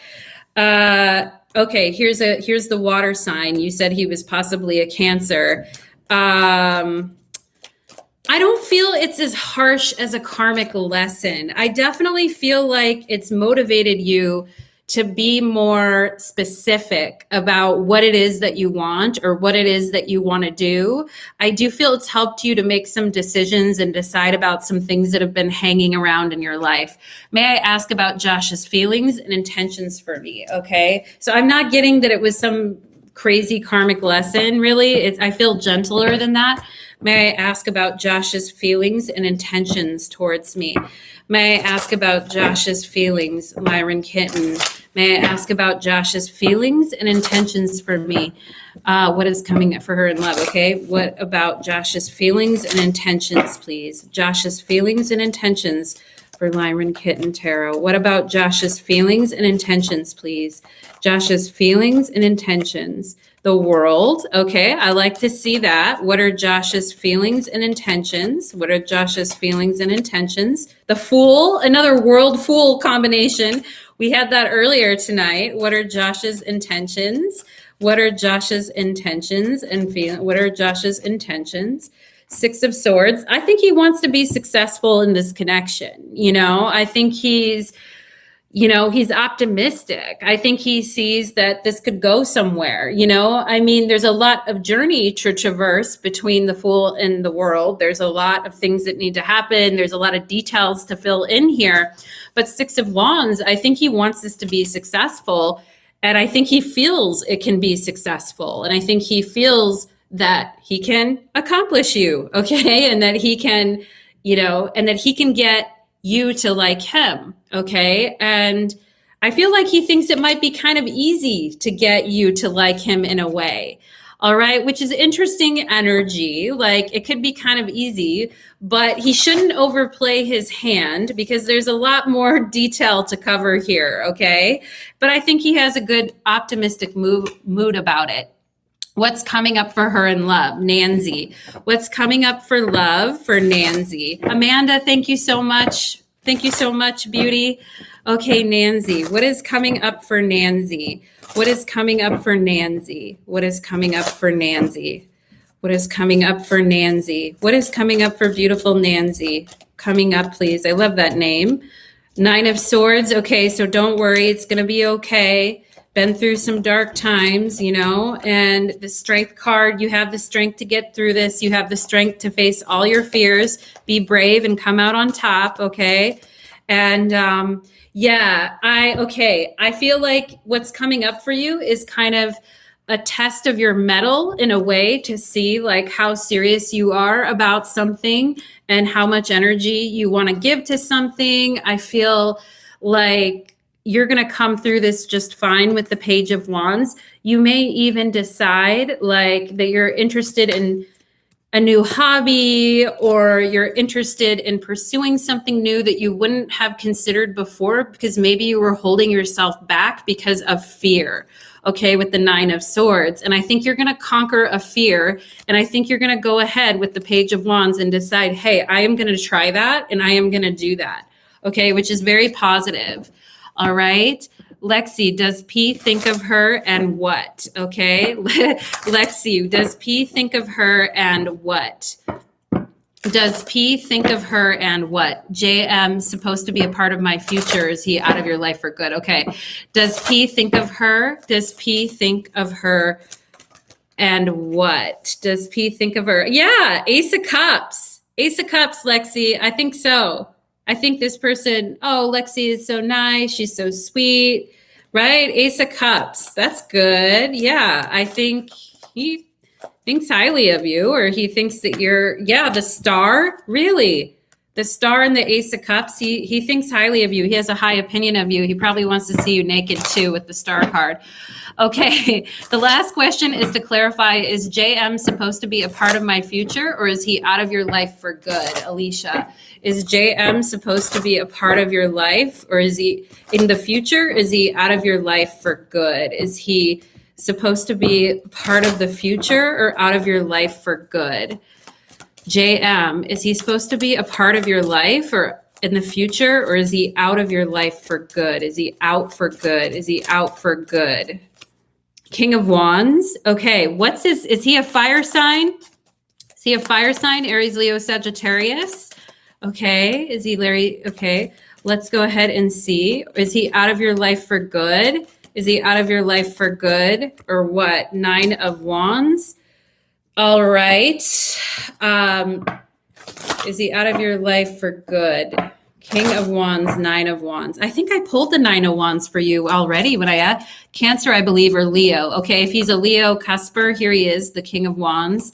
Okay, here's the water sign. You said he was possibly a Cancer. I don't feel it's as harsh as a karmic lesson. I definitely feel like it's motivated you to be more specific about what it is that you want or what it is that you want to do. I do feel it's helped you to make some decisions and decide about some things that have been hanging around in your life. May I ask about Josh's feelings and intentions for me? Okay. So I'm not getting that it was some crazy karmic lesson, really. I feel gentler than that. May I ask about Josh's feelings and intentions towards me? May I ask about Josh's feelings, Lyran Kitten? May I ask about Josh's feelings and intentions for me? What is coming up for her in love? Okay. What about Josh's feelings and intentions, please? Josh's feelings and intentions for Lyran Kitten Tarot. What about Josh's feelings and intentions, please? Josh's feelings and intentions. The World. Okay, I like to see that. What are Josh's feelings and intentions? What are Josh's feelings and intentions? The Fool, another World Fool combination. We had that earlier tonight. What are Josh's intentions? What are Josh's intentions and feeling? What are Josh's intentions? 6 of Swords. I think he wants to be successful in this connection. I think he's optimistic. I think he sees that this could go somewhere. There's a lot of journey to traverse between the Fool and the World. There's a lot of things that need to happen. There's a lot of details to fill in here. But 6 of Wands, I think he wants this to be successful. And I think he feels it can be successful. And I think he feels that he can accomplish you. Okay. And that he can, and that he can get you to like him. Okay. And I feel like he thinks it might be kind of easy to get you to like him in a way. All right. Which is interesting energy. Like it could be kind of easy, but he shouldn't overplay his hand because there's a lot more detail to cover here. Okay. But I think he has a good optimistic mood about it. What's coming up for her in love? Nancy. What's coming up for love for Nancy? Amanda, thank you so much. Thank you so much, beauty. Okay, Nancy. What is coming up for Nancy? What is coming up for Nancy? What is coming up for Nancy? What is coming up for Nancy? What is coming up for beautiful Nancy? Coming up, please. I love that name. 9 of Swords. Okay, so don't worry. It's going to be okay. been through some dark times, you know, and the strength card, you have the strength to get through this. You have the strength to face all your fears, be brave and come out on top. Okay. And, I feel like what's coming up for you is kind of a test of your mettle in a way to see like how serious you are about something and how much energy you want to give to something. I feel like you're going to come through this just fine with the Page of Wands. You may even decide like that you're interested in a new hobby, or you're interested in pursuing something new that you wouldn't have considered before because maybe you were holding yourself back because of fear. Okay, with the Nine of Swords. And I think you're going to conquer a fear. And I think you're going to go ahead with the Page of Wands and decide, hey, I am going to try that and I am going to do that. Okay, which is very positive. All right. Lexi, does P think of her and what? Okay. Lexi, does P think of her and what? Does P think of her and what? JM supposed to be a part of my future. Is he out of your life for good? Okay. Does P think of her? Does P think of her and what? Does P think of her? Yeah. Ace of Cups. Ace of Cups, Lexi. I think so. I think this person, oh, Lexi is so nice. She's so sweet, right? Ace of Cups. That's good. Yeah. I think he thinks highly of you, or he thinks that you're, the Star, really. The Star and the Ace of Cups, he thinks highly of you. He has a high opinion of you. He probably wants to see you naked too with the Star card. Okay, the last question is to clarify, is JM supposed to be a part of my future, or is he out of your life for good? Alicia, is JM supposed to be a part of your life, or is he in the future? Is he out of your life for good? Is he supposed to be part of the future or out of your life for good? JM, is he supposed to be a part of your life or in the future, or is he out of your life for good? Is he out for good? Is he out for good? King of Wands. Okay, is he a fire sign? Is he a fire sign? Aries, Leo, Sagittarius. Okay, is he Larry? Okay, let's go ahead and see. Is he out of your life for good? Is he out of your life for good or what? Nine of Wands. All right. Is he out of your life for good? King of Wands, Nine of Wands. I think I pulled the Nine of Wands for you already when I had Cancer, I believe, or Leo. Okay, if he's a Leo cusper, here he is, the King of Wands.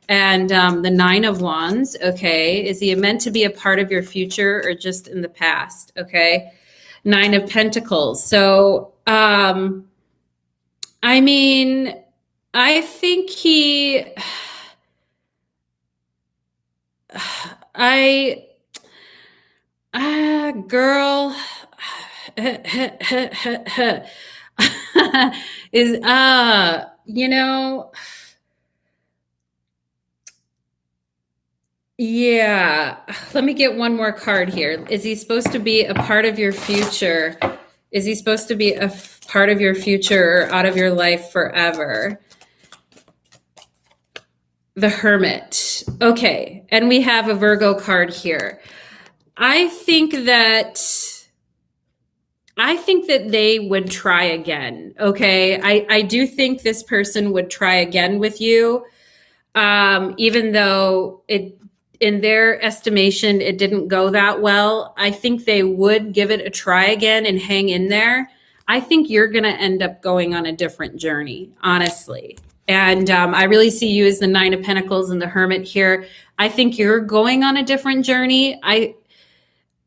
And the Nine of Wands, okay. Is he meant to be a part of your future or just in the past? Okay. Nine of Pentacles. So, I mean, I think girl, is, yeah, let me get one more card here. Is he supposed to be a part of your future? Is he supposed to be a part of your future or out of your life forever? The Hermit. Okay, and we have a Virgo card here. I think that they would try again. Okay, I do think this person would try again with you, even though in their estimation, it didn't go that well. I think they would give it a try again and hang in there. I think you're going to end up going on a different journey, honestly. And I really see you as the Nine of Pentacles and the Hermit here. I think you're going on a different journey.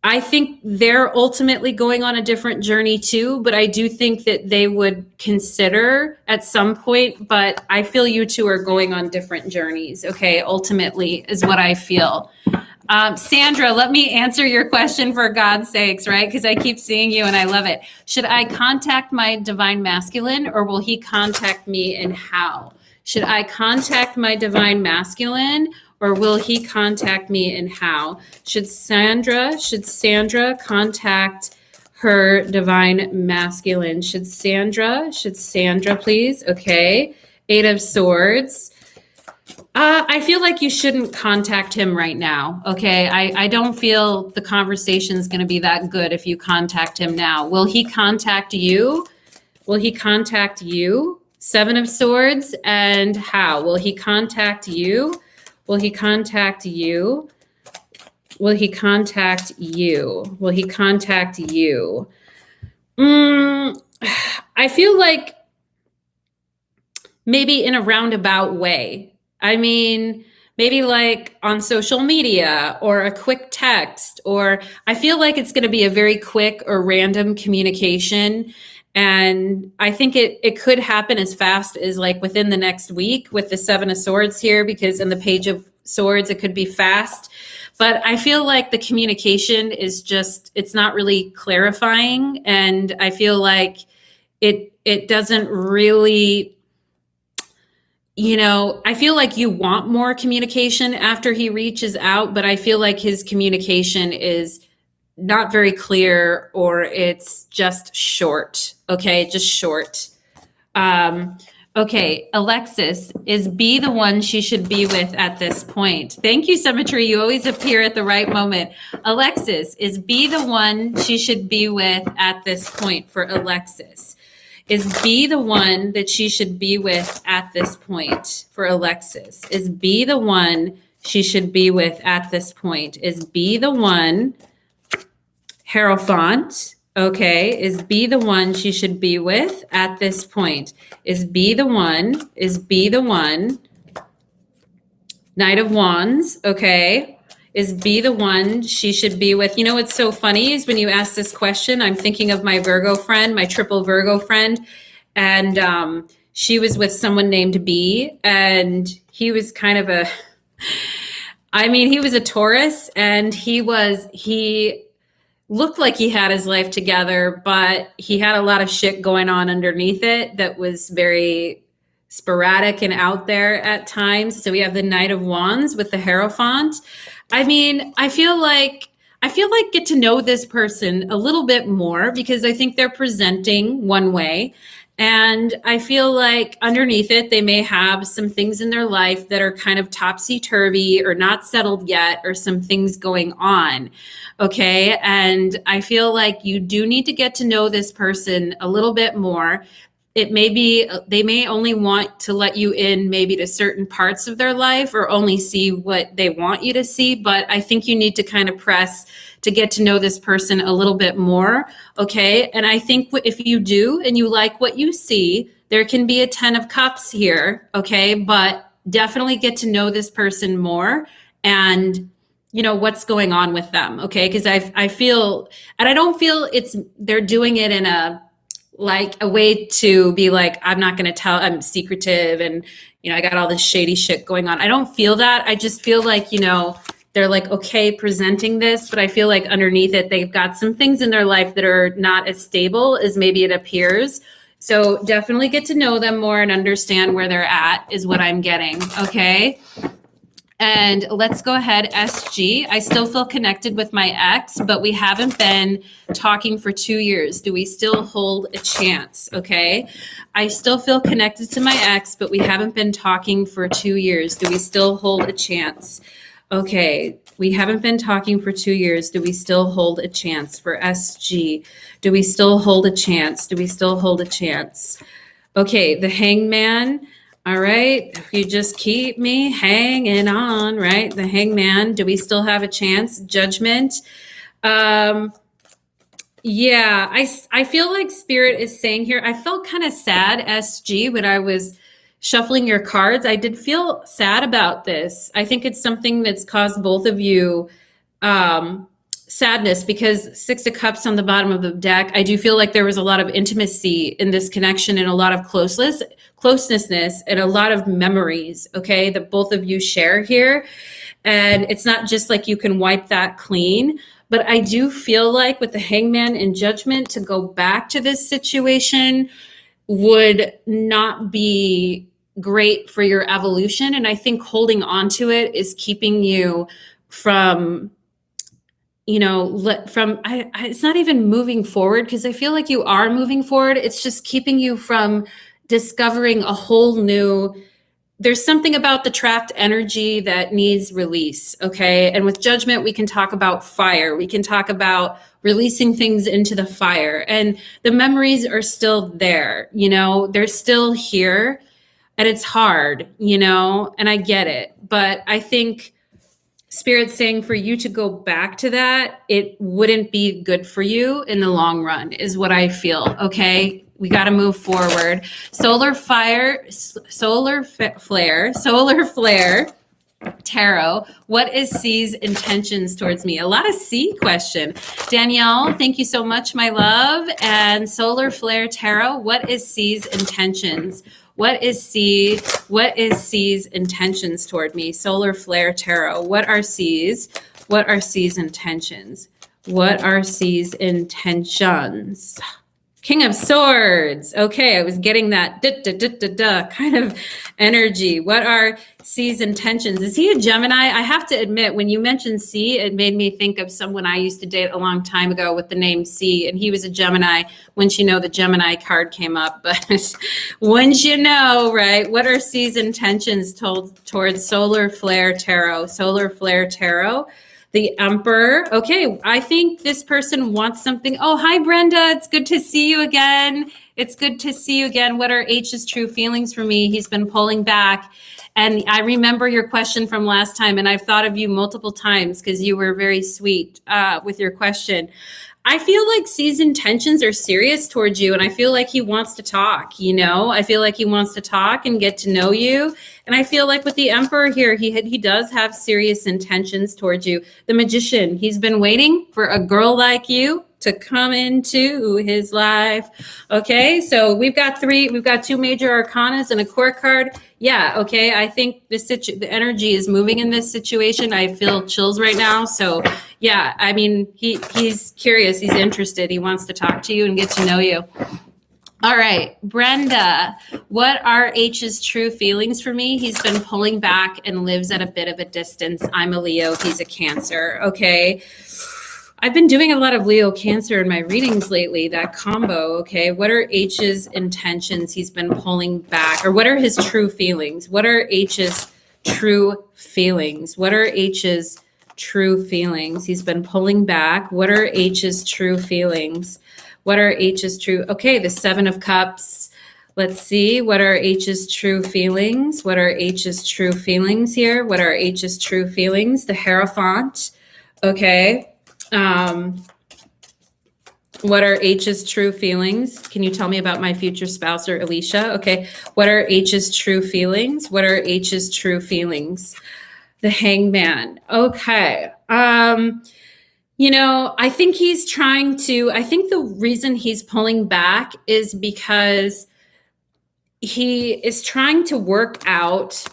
I think they're ultimately going on a different journey too, but I do think that they would consider at some point, but I feel you two are going on different journeys, okay, ultimately is what I feel. Sandra, let me answer your question for God's sakes, right? Because I keep seeing you and I love it. Should I contact my divine masculine or will he contact me, and how? Should I contact my divine masculine or will he contact me, and how? Should Sandra contact her divine masculine? Should Sandra please? Okay. Eight of Swords. I feel like you shouldn't contact him right now. Okay. I don't feel the conversation is going to be that good if you contact him now. Will he contact you? Will he contact you? Seven of Swords. And how? Will he contact you? Will he contact you? Will he contact you? Will he contact you? I feel like maybe in a roundabout way. I mean, maybe like on social media or a quick text, or I feel like it's going to be a very quick or random communication. And I think it could happen as fast as like within the next week with the Seven of Swords here, because in the Page of Swords, it could be fast. But I feel like the communication is just, it's not really clarifying. And I feel like it doesn't really, you know, I feel like you want more communication after he reaches out, but I feel like his communication is not very clear, or it's just short. Okay, just short. Okay, Alexis, is B the one she should be with at this point? Thank you, Symmetry. You always appear at the right moment. Alexis, is B the one she should be with at this point for Alexis? Is B the one that she should be with at this point for Alexis? Is B the one she should be with at this point? Is B the one, Hierophant? Okay, is B the one she should be with at this point? Is B the one? Is B the one? Knight of Wands, okay. Is B the one she should be with? You know what's so funny is when you ask this question, I'm thinking of my Virgo friend, my triple Virgo friend, and she was with someone named B, and he was kind of a, I mean, he was a Taurus, and he looked like he had his life together, but he had a lot of shit going on underneath it that was very sporadic and out there at times. So we have the Knight of Wands with the Hierophant. I mean, I feel like get to know this person a little bit more, because I think they're presenting one way. And I feel like underneath it, they may have some things in their life that are kind of topsy-turvy or not settled yet, or some things going on. Okay. And I feel like you do need to get to know this person a little bit more. It may be, they may only want to let you in maybe to certain parts of their life, or only see what they want you to see. But I think you need to kind of press to get to know this person a little bit more. Okay. And I think if you do, and you like what you see, there can be a 10 of Cups here. Okay. But definitely get to know this person more, and you know what's going on with them. Okay. Because I feel, and I don't feel they're doing it in a way to be like, I'm not going to tell, I'm secretive, and you know, I got all this shady shit going on. I don't feel that. I just feel like, you know, they're like, okay, presenting this, but I feel like underneath it, they've got some things in their life that are not as stable as maybe it appears. So definitely get to know them more and understand where they're at is what I'm getting. Okay. And let's go ahead, SG. I still feel connected with my ex, but we haven't been talking for 2 years. Do we still hold a chance? Okay. I still feel connected to my ex, but we haven't been talking for 2 years. Do we still hold a chance? Okay. We haven't been talking for 2 years. Do we still hold a chance for SG? Do we still hold a chance? Do we still hold a chance? Okay. The Hangman. All right. You just keep me hanging on, right? The Hangman. Do we still have a chance? Judgment. Yeah, I feel like Spirit is saying here, I felt kind of sad, SG, when I was shuffling your cards. I did feel sad about this. I think it's something that's caused both of you sadness, because 6 of Cups on the bottom of the deck. I do feel like there was a lot of intimacy in this connection, and a lot of closeness, and a lot of memories, okay, that both of you share here. And it's not just like you can wipe that clean, but I do feel like with the Hangman and Judgment, to go back to this situation would not be great for your evolution. And I think holding on to it is keeping you from, you know, it's not even moving forward, because I feel like you are moving forward. It's just keeping you from discovering a whole new there's something about the trapped energy that needs release, okay? And with Judgment, we can talk about fire. We can talk about releasing things into the fire. And the memories are still there, you know, they're still here. And it's hard, you know, and I get it. But I think Spirit's saying for you to go back to that, it wouldn't be good for you in the long run, is what I feel, okay? We got to move forward. Solar flare, tarot. What is C's intentions towards me? A lot of C question. Danielle, thank you so much, my love. And solar flare tarot. What is C's intentions? What is C's intentions toward me? Solar flare tarot. What are C's? What are C's intentions? What are C's intentions? King of Swords. Okay, I was getting that kind of energy. What are C's intentions? Is he a Gemini? I have to admit, when you mentioned C, it made me think of someone I used to date a long time ago with the name C, and he was a Gemini. Once you know, the Gemini card came up, but once you know, right? What are C's intentions towards Solar Flare Tarot? Solar Flare Tarot. The Emperor. Okay, I think this person wants something. Oh, hi, Brenda. It's good to see you again. It's good to see you again. What are H's true feelings for me? He's been pulling back. And I remember your question from last time, and I've thought of you multiple times because you were very sweet with your question. I feel like C's intentions are serious towards you, and I feel like he wants to talk, you know? I feel like he wants to talk and get to know you. And I feel like with the Emperor here, he does have serious intentions towards you. The Magician, he's been waiting for a girl like you to come into his life. Okay, so we've got two major arcanas and a court card. Yeah, okay, I think the energy is moving in this situation. I feel chills right now. So yeah, I mean, he's curious, he's interested, he wants to talk to you and get to know you. All right, Brenda, what are H's true feelings for me? He's been pulling back and lives at a bit of a distance. I'm a Leo, he's a Cancer, okay? I've been doing a lot of Leo Cancer in my readings lately, that combo, okay? What are H's intentions? He's been pulling back, or what are his true feelings? What are H's true feelings? What are H's true feelings? He's been pulling back. What are H's true feelings? What are H's true? Okay, the Seven of Cups. Let's see. What are H's true feelings? What are H's true feelings here? What are H's true feelings? The Hierophant. Okay. What are H's true feelings? Can you tell me about my future spouse or Alicia? Okay. What are H's true feelings? What are H's true feelings? The Hangman. Okay. You know, I think the reason he's pulling back is because he is trying to work out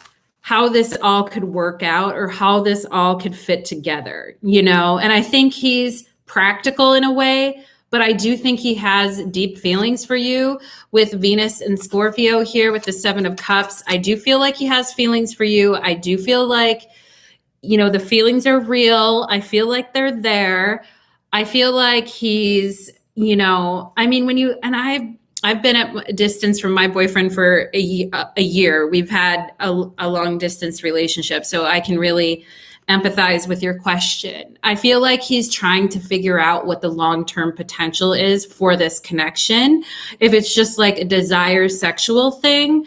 how this all could work out or how this all could fit together, you know? And I think he's practical in a way, but I do think he has deep feelings for you with Venus and Scorpio here with the Seven of Cups. I do feel like he has feelings for you. I do feel like, you know, the feelings are real. I feel like they're there. I feel like he's, you know, I mean, I've been at a distance from my boyfriend for a year. We've had a long distance relationship, so I can really empathize with your question. I feel like he's trying to figure out what the long-term potential is for this connection. If it's just like a desire sexual thing,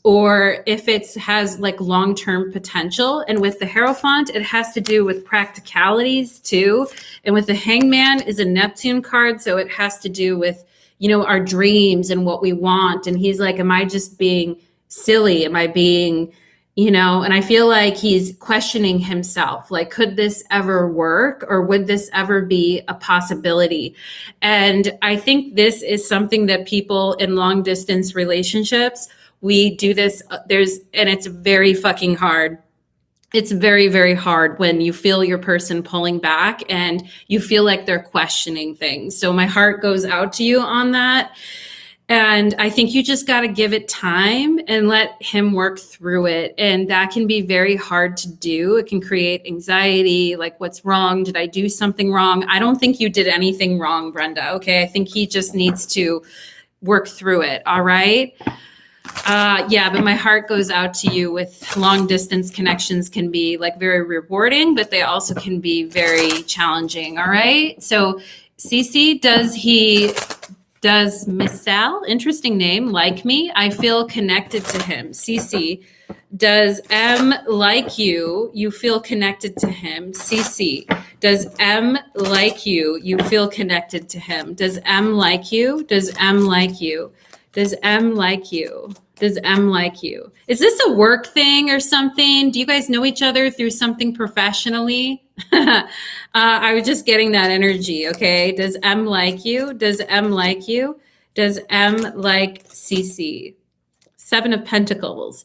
or if it has like long-term potential. And with the Hierophant, it has to do with practicalities too. And with the Hangman is a Neptune card, so it has to do with, you know, our dreams and what we want. And he's like, am I just being silly? Am I being, you know, and I feel like he's questioning himself. Like, could this ever work? Or would this ever be a possibility? And I think this is something that people in long distance relationships, we do this, and it's very fucking hard. It's very, very hard when you feel your person pulling back and you feel like they're questioning things. So my heart goes out to you on that. And I think you just got to give it time and let him work through it. And that can be very hard to do. It can create anxiety, like, what's wrong? Did I do something wrong? I don't think you did anything wrong, Brenda. Okay. I think he just needs to work through it. All right. Yeah, but my heart goes out to you. With long distance connections can be like very rewarding, but they also can be very challenging. All right. So Cece, does Miss Sal, interesting name, like me? I feel connected to him. Cece, does M like you? You feel connected to him. Cece, does M like you? You feel connected to him. Does M like you? Does M like you? Does M like you? Does M like you? Is this a work thing or something? Do you guys know each other through something professionally? I was just getting that energy, okay? Does M like you? Does M like you? Does M like Cece? Seven of Pentacles.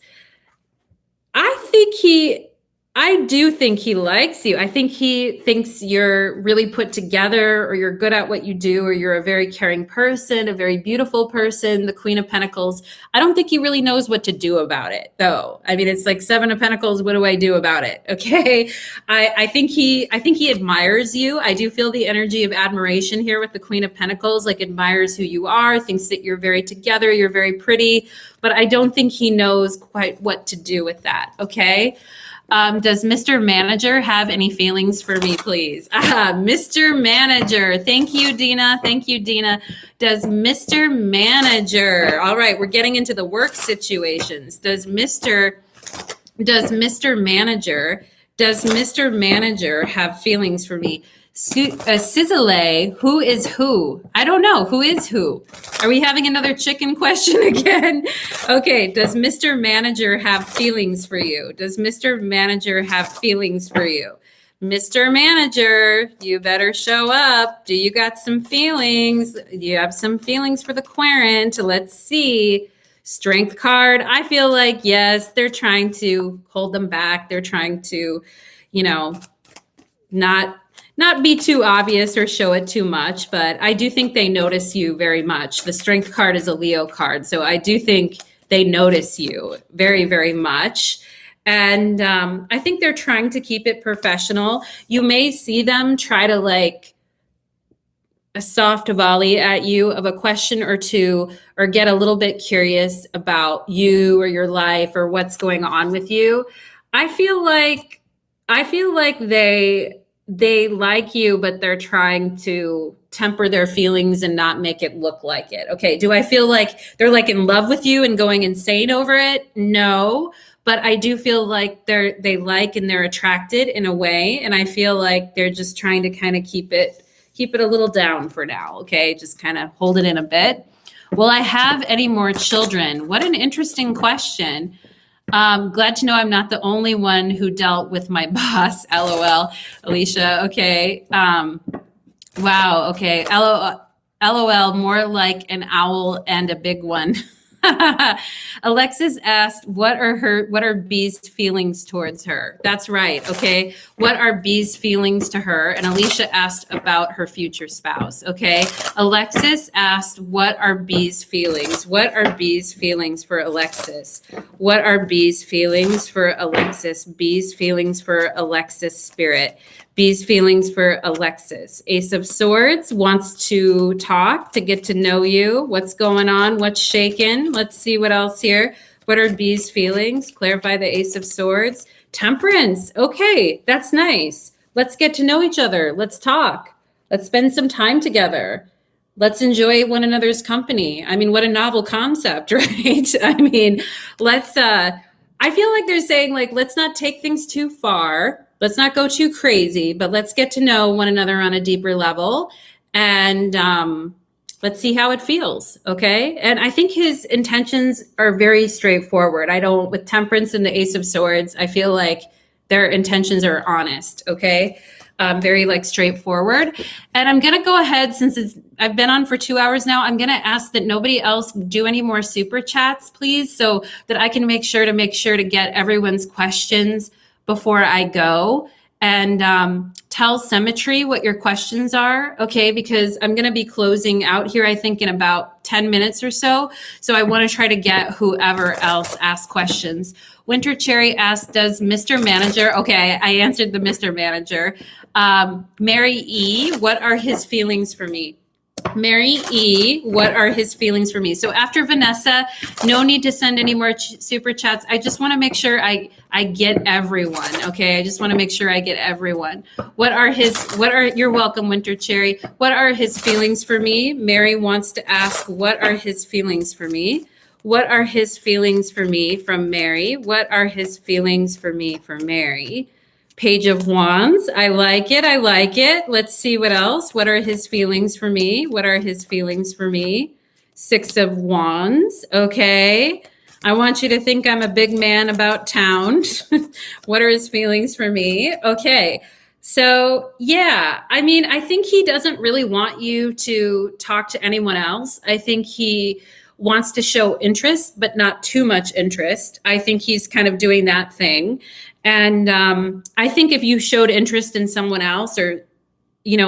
I do think he likes you. I think he thinks you're really put together, or you're good at what you do, or you're a very caring person, a very beautiful person, the Queen of Pentacles. I don't think he really knows what to do about it, though. I mean, it's like Seven of Pentacles. What do I do about it? Okay. I think he admires you. I do feel the energy of admiration here with the Queen of Pentacles, like admires who you are, thinks that you're very together, you're very pretty, but I don't think he knows quite what to do with that. Okay. Does Mr. Manager have any feelings for me, please? Mr. Manager. Thank you, Dina. Thank you, Dina. Does Mr. Manager. All right, we're getting into the work situations. Does Mr. Manager have feelings for me? Sizzle, who is who? I don't know. Who is who? Are we having another chicken question again? Okay. Does Mr. Manager have feelings for you? Does Mr. Manager have feelings for you? Mr. Manager, you better show up. Do you got some feelings? Do you have some feelings for the querent? Let's see. Strength card. I feel like, yes, they're trying to hold them back. They're trying to, not be too obvious or show it too much, but I do think they notice you very much. The Strength card is a Leo card, so I do think they notice you very, very much. And I think they're trying to keep it professional. You may see them try to like a soft volley at you of a question or two, or get a little bit curious about you or your life or what's going on with you. I feel like they like you, but they're trying to temper their feelings and not make it look like it. Okay. Do I feel like they're like in love with you and going insane over it? No, but I do feel like they like and they're attracted in a way. And I feel like they're just trying to kind of keep it a little down for now. Okay. Just kind of hold it in a bit. Will I have any more children? What an interesting question. Glad to know I'm not the only one who dealt with my boss. LOL, Alicia. Okay. Wow. Okay. LOL, more like an owl and a big one. Alexis asked, what are B's feelings towards her? That's right. Okay. What are B's feelings to her? And Alicia asked about her future spouse. Okay. Alexis asked, what are B's feelings? What are B's feelings for Alexis? What are B's feelings for Alexis? B's feelings for Alexis spirit. B's feelings for Alexis. Ace of Swords wants to talk, to get to know you. What's going on? What's shaking? Let's see what else here. What are B's feelings? Clarify the Ace of Swords. Temperance. Okay, that's nice. Let's get to know each other. Let's talk. Let's spend some time together. Let's enjoy one another's company. I mean, what a novel concept, right? I mean, I feel like they're saying, like, let's not take things too far. Let's not go too crazy, but let's get to know one another on a deeper level, and let's see how it feels. Okay. And I think his intentions are very straightforward. With Temperance and the Ace of Swords, I feel like their intentions are honest. Okay. Very like straightforward. And I'm going to go ahead, since I've been on for 2 hours now, I'm going to ask that nobody else do any more super chats, please, so that I can make sure to get everyone's questions before I go. And tell Symmetry what your questions are, okay? Because I'm going to be closing out here, I think, in about 10 minutes or so. So I want to try to get whoever else asks questions. Winter Cherry asked, does Mr. Manager, okay, I answered the Mr. Manager. Mary E., what are his feelings for me? Mary E, what are his feelings for me? So after Vanessa, no need to send any more super chats. I just want to make sure I get everyone. Okay. I just want to make sure I get everyone. You're welcome, Winter Cherry. What are his feelings for me? Mary wants to ask, what are his feelings for me? What are his feelings for me from Mary? What are his feelings for me from Mary? Page of Wands. I like it. I like it. Let's see what else. What are his feelings for me? What are his feelings for me? Six of Wands. Okay. I want you to think I'm a big man about town. What are his feelings for me? Okay. So, yeah, I mean, I think he doesn't really want you to talk to anyone else. I think he wants to show interest, but not too much interest. I think he's kind of doing that thing. And I think if you showed interest in someone else or,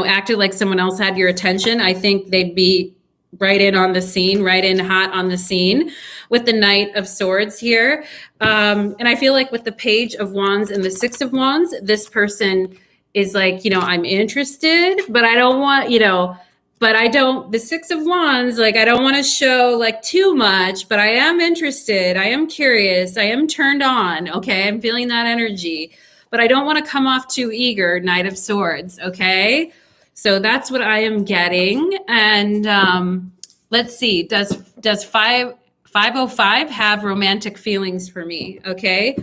acted like someone else had your attention, I think they'd be right in on the scene, right in hot on the scene with the Knight of Swords here. And I feel like with the Page of Wands and the Six of Wands, this person is like, I'm interested, but I don't want, the Six of Wands, like, I don't want to show like too much, but I am interested. I am curious. I am turned on. Okay. I'm feeling that energy, but I don't want to come off too eager. Knight of Swords. Okay. So that's what I am getting. And let's see, does 505 have romantic feelings for me? Okay.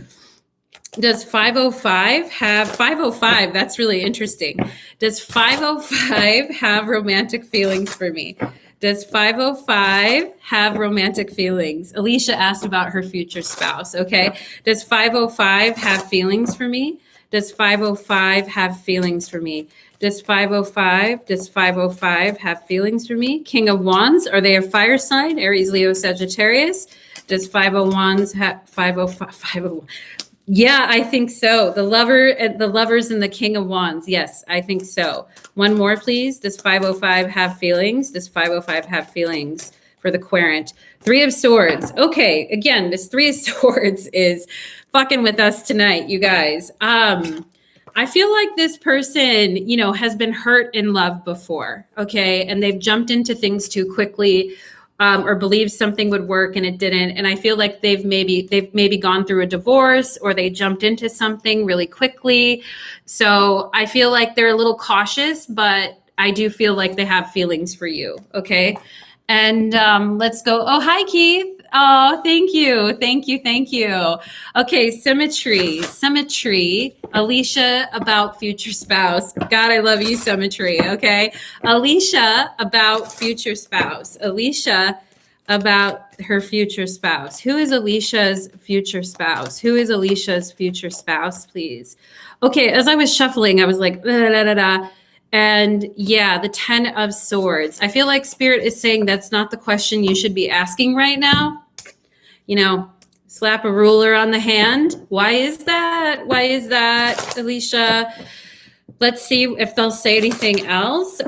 Does 505 have 505? That's really interesting. Does 505 have romantic feelings for me? Does 505 have romantic feelings? Alicia asked about her future spouse. Okay. Does 505 have feelings for me? Does 505 have feelings for me? Does 505 have feelings for me? King of Wands, are they a fire sign? Aries, Leo, Sagittarius. Does 501s have 505? Yeah, I think so. The lovers and the King of Wands. Yes, I think so. One more, please. Does 505 have feelings? Does 505 have feelings for the Querent? Three of Swords. Okay, again, this Three of Swords is fucking with us tonight, you guys. I feel like this person, has been hurt in love before, okay? And they've jumped into things too quickly. Or believed something would work and it didn't. And I feel like they've maybe gone through a divorce or they jumped into something really quickly. So I feel like they're a little cautious, but I do feel like they have feelings for you. Okay. And let's go. Oh, hi, Keith. Oh, thank you. Thank you. Thank you. Okay. Symmetry. Alicia about future spouse. God, I love you, Symmetry. Okay. Alicia about future spouse. Alicia about her future spouse. Who is Alicia's future spouse? Who is Alicia's future spouse, please? Okay. As I was shuffling, I was like, da, da, da, da. And yeah, the 10 of Swords. I feel like Spirit is saying that's not the question you should be asking right now. Slap a ruler on the hand. Why is that? Why is that, Alicia? Let's see if they'll say anything else.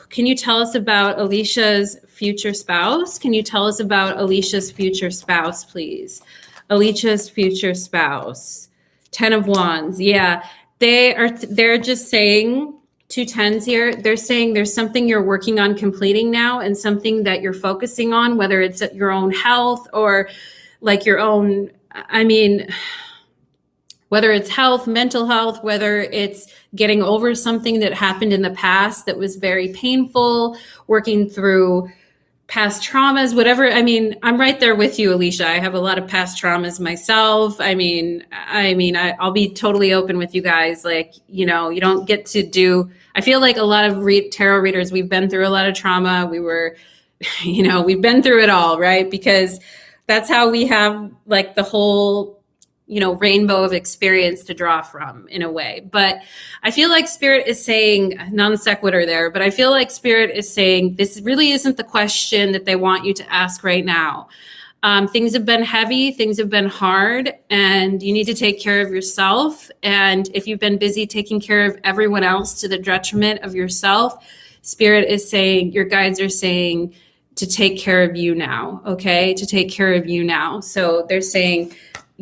Can you tell us about Alicia's future spouse? Can you tell us about Alicia's future spouse, please? Alicia's future spouse. 10 of Wands. Yeah, they're just saying, two tens here. They're saying there's something you're working on completing now and something that you're focusing on, whether it's your own health or like your own, whether it's health, mental health, whether it's getting over something that happened in the past that was very painful, working through past traumas, whatever. I'm right there with you, Alicia. I have a lot of past traumas myself. I'll be totally open with you guys. Like, you don't get to do, I feel like a lot of tarot readers, we've been through a lot of trauma. We've been through it all, right? Because that's how we have like the whole, rainbow of experience to draw from in a way. But I feel like Spirit is saying, non sequitur there, but I feel like Spirit is saying this really isn't the question that they want you to ask right now. Things have been heavy, things have been hard, and you need to take care of yourself. And if you've been busy taking care of everyone else to the detriment of yourself, Spirit is saying, your guides are saying to take care of you now, okay? To take care of you now. So they're saying,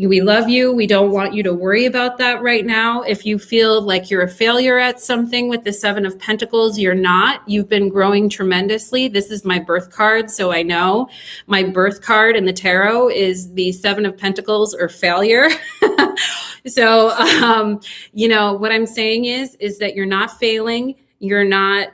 we love you. We don't want you to worry about that right now. If you feel like you're a failure at something with the Seven of Pentacles, you're not. You've been growing tremendously. This is my birth card, so I know. My birth card in the tarot is the Seven of Pentacles, or failure. So, what I'm saying is that you're not failing. You're not,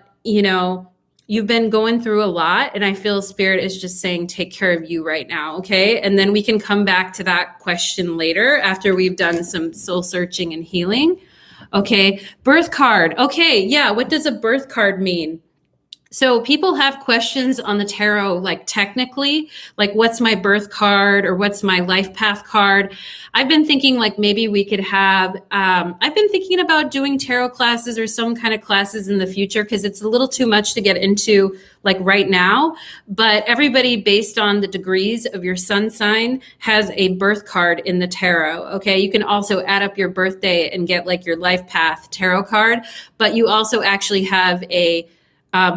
you've been going through a lot, and I feel Spirit is just saying, take care of you right now. Okay. And then we can come back to that question later after we've done some soul searching and healing. Okay. Birth card. Okay. Yeah. What does a birth card mean? So people have questions on the tarot, like technically, like what's my birth card or what's my life path card? I've been thinking like maybe we could have, I've been thinking about doing tarot classes or some kind of classes in the future, because it's a little too much to get into like right now. But everybody, based on the degrees of your sun sign, has a birth card in the tarot. Okay. You can also add up your birthday and get like your life path tarot card, but you also actually have a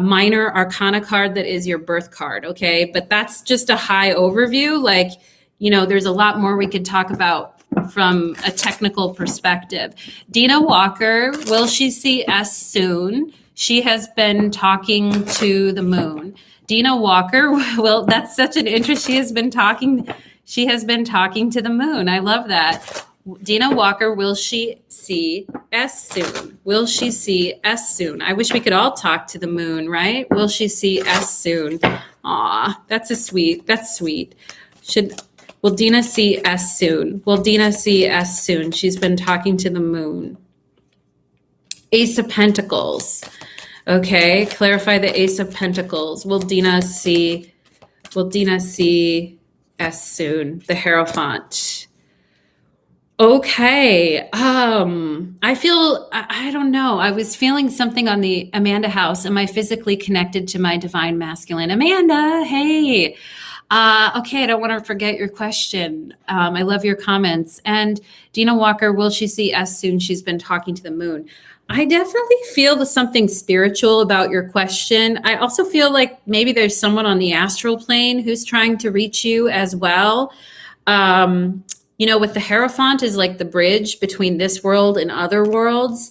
minor arcana card that is your birth card. Okay. But that's just a high overview. Like, there's a lot more we could talk about from a technical perspective. Dina Walker, will she see S soon? She has been talking to the moon. Dina Walker, well, that's such an interest. She has been talking to the moon. I love that. Dina Walker, will she see S soon? Will she see S soon? I wish we could all talk to the moon, right? Will she see S soon? Aw, that's sweet. Will Dina see S soon? Will Dina see S soon? She's been talking to the moon. Ace of Pentacles. Okay, clarify the Ace of Pentacles. Will Dina see S soon? The Hierophant. Okay. I don't know. I was feeling something on the Amanda house. Am I physically connected to my divine masculine? Amanda, hey. Okay. I don't want to forget your question. I love your comments. And Dina Walker, will she see us soon? She's been talking to the moon. I definitely feel something spiritual about your question. I also feel like maybe there's someone on the astral plane who's trying to reach you as well. With the Hierophant is like the bridge between this world and other worlds.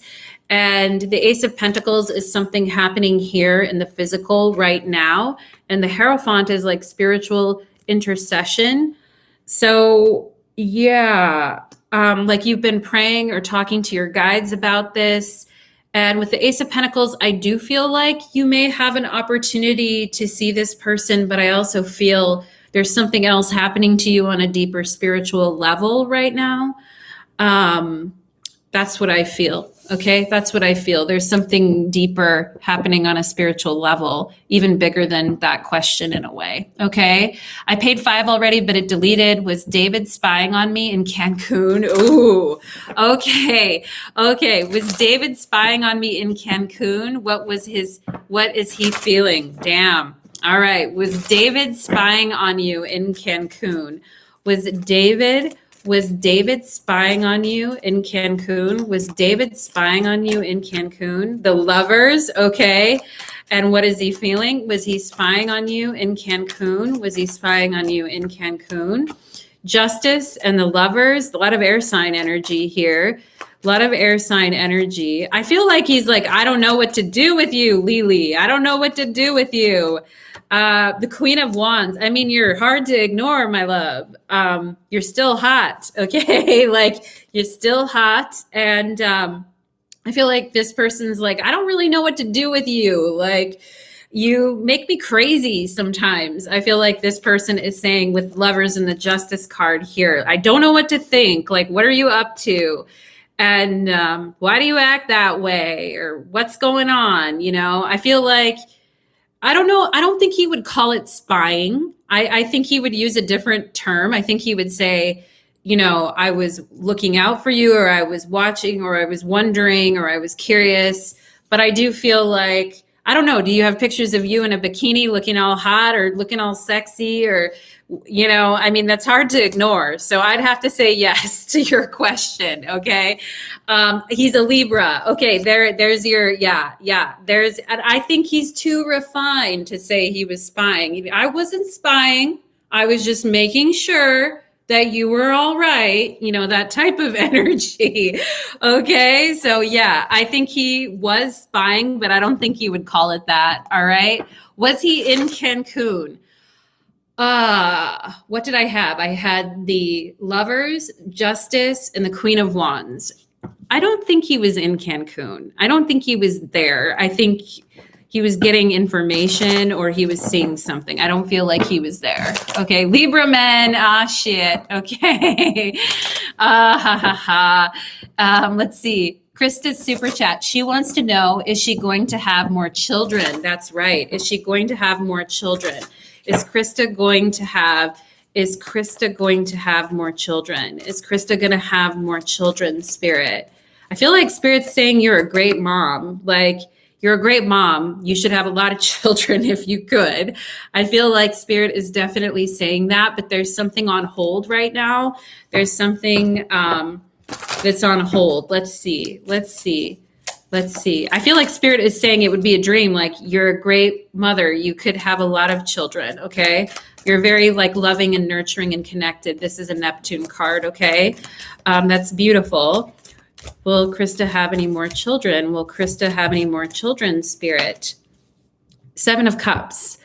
And the Ace of Pentacles is something happening here in the physical right now. And the Hierophant is like spiritual intercession. So yeah, like you've been praying or talking to your guides about this. And with the Ace of Pentacles, I do feel like you may have an opportunity to see this person, but I also feel there's something else happening to you on a deeper spiritual level right now. That's what I feel. Okay. That's what I feel. There's something deeper happening on a spiritual level, even bigger than that question in a way. Okay. I paid $5 already, but it deleted. Was David spying on me in Cancun? Ooh. Okay. Okay. Was David spying on me in Cancun? What is he feeling? Damn. All right. Was David spying on you in Cancun? Was David spying on you in Cancun? Was David spying on you in Cancun? The Lovers. Okay. And what is he feeling? Was he spying on you in Cancun? Was he spying on you in Cancun? Justice and the Lovers. A lot of air sign energy here. A lot of air sign energy. I feel like he's like, I don't know what to do with you, Lily. I don't know what to do with you. The Queen of Wands. I mean, you're hard to ignore, my love. You're still hot. Okay. Like you're still hot. And, I feel like this person's like, I don't really know what to do with you. Like you make me crazy sometimes. I feel like this person is saying with Lovers and the Justice card here, I don't know what to think. Like, what are you up to? And why do you act that way? Or what's going on? I feel like, I don't know. I don't think he would call it spying. I think he would use a different term. I think he would say, I was looking out for you, or I was watching, or I was wondering, or I was curious. But I do feel like, I don't know. Do you have pictures of you in a bikini looking all hot or looking all sexy, or that's hard to ignore. So I'd have to say yes to your question. Okay. He's a Libra. Okay. There's your, yeah. And I think he's too refined to say he was spying. I wasn't spying. I was just making sure that you were all right, that type of energy. Okay. So yeah, I think he was spying, but I don't think he would call it that. All right. Was he in Cancun? What did I have? I had the Lovers, Justice, and the Queen of Wands. I don't think he was in Cancun. I don't think he was there. I think he was getting information or he was seeing something. I don't feel like he was there. Okay, Libra men, shit. Okay. Let's see. Krista's super chat. She wants to know, is she going to have more children? That's right. Is she going to have more children? Is Krista going to have more children? Is Krista going to have more children, Spirit? I feel like Spirit's saying you're a great mom. Like, you're a great mom. You should have a lot of children if you could. I feel like Spirit is definitely saying that, but there's something on hold right now. There's something that's on hold. Let's see. I feel like Spirit is saying it would be a dream. Like, you're a great mother. You could have a lot of children. Okay. You're very loving and nurturing and connected. This is a Neptune card. Okay. That's beautiful. Will Krista have any more children? Will Krista have any more children, Spirit? 7 of Cups.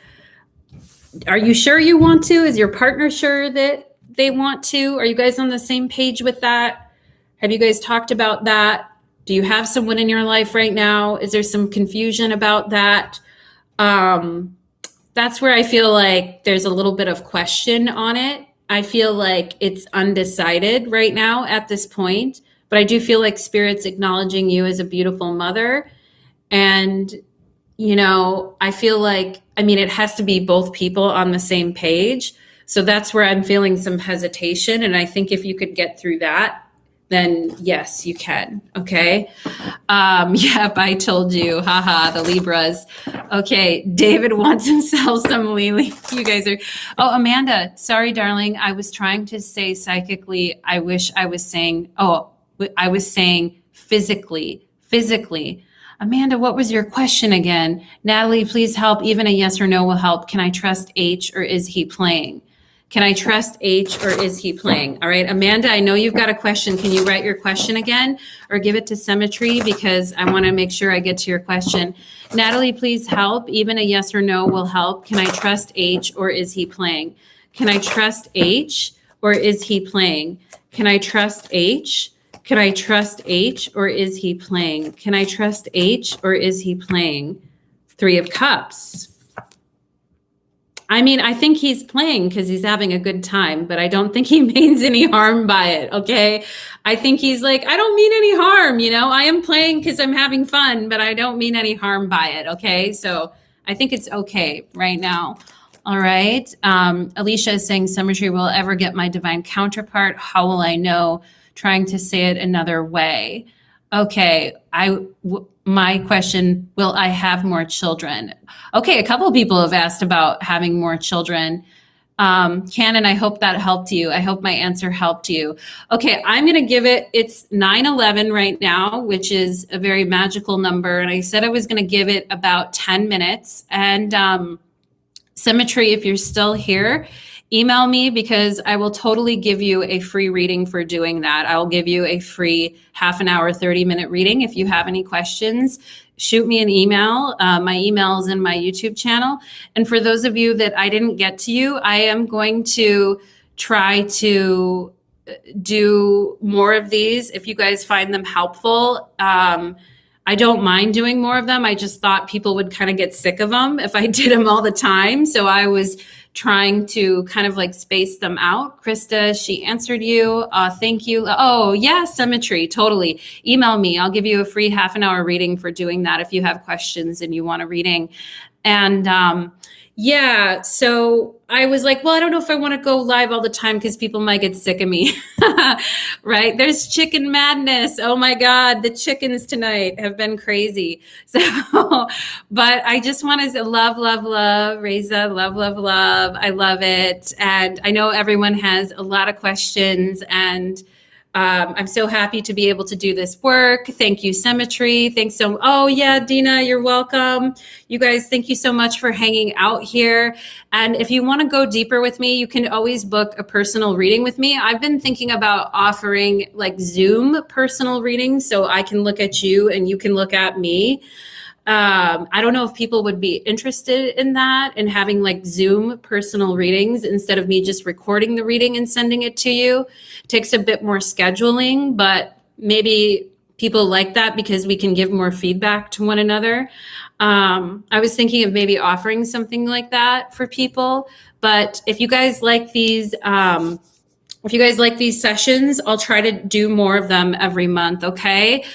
Are you sure you want to? Is your partner sure that they want to? Are you guys on the same page with that? Have you guys talked about that? Do you have someone in your life right now? Is there some confusion about that? That's where I feel like there's a little bit of question on it. I feel like it's undecided right now at this point, but I do feel like Spirit's acknowledging you as a beautiful mother. And, I feel like, it has to be both people on the same page. So that's where I'm feeling some hesitation. And I think if you could get through that, then yes, you can. Okay. Yep, I told you. Haha, the Libras. Okay, David wants himself some Lily. You guys are. Oh, Amanda, sorry, darling. I was trying to say psychically. I wish I was saying. Oh, I was saying physically. Amanda, what was your question again? Natalie, please help. Even a yes or no will help. Can I trust H or is he playing? Can I trust H or is he playing? All right, Amanda, I know you've got a question. Can you write your question again or give it to Symmetry because I want to make sure I get to your question. Natalie, please help. Even a yes or no will help. Can I trust H or is he playing? Can I trust H or is he playing? Can I trust H? Can I trust H or is he playing? Can I trust H or is he playing? 3 of Cups. I think he's playing because he's having a good time, but I don't think he means any harm by it. Okay. I think he's like, I don't mean any harm. I am playing because I'm having fun, but I don't mean any harm by it. Okay. So I think it's okay right now. All right. Alicia is saying, Symmetry will ever get my divine counterpart. How will I know? Trying to say it another way. Okay. My question, will I have more children? Okay, a couple of people have asked about having more children. Cannon, I hope that helped you. I hope my answer helped you. Okay, I'm going to give it, it's 9:11 right now, which is a very magical number. And I said I was going to give it about 10 minutes. And Symmetry, if you're still here, email me because I will totally give you a free reading for doing that. I'll give you a free half an hour, 30-minute reading. If you have any questions, shoot me an email. My email is in my YouTube channel. And for those of you that I didn't get to you, I am going to try to do more of these if you guys find them helpful. I don't mind doing more of them. I just thought people would kind of get sick of them if I did them all the time. So I was trying to kind of space them out. Krista, she answered you. Thank you. Oh, yeah, Symmetry, totally. Email me. I'll give you a free half an hour reading for doing that if you have questions and you want a reading. And yeah, so I was like, well, I don't know if I want to go live all the time because people might get sick of me, right? There's chicken madness. Oh my God, the chickens tonight have been crazy. So, but I just wanted to love, Reza, love. I love it. And I know everyone has a lot of questions and I'm so happy to be able to do this work. Thank you, Symmetry. Thanks so. Oh yeah, Dina, you're welcome. You guys, thank you so much for hanging out here. And if you want to go deeper with me, you can always book a personal reading with me. I've been thinking about offering like Zoom personal readings, so I can look at you and you can look at me. I don't know if people would be interested in that and having like Zoom personal readings instead of me just recording the reading and sending it to you. It takes a bit more scheduling, but maybe people like that because we can give more feedback to one another. I was thinking of maybe offering something like that for people, but if you guys like these, sessions, I'll try to do more of them every month. Okay.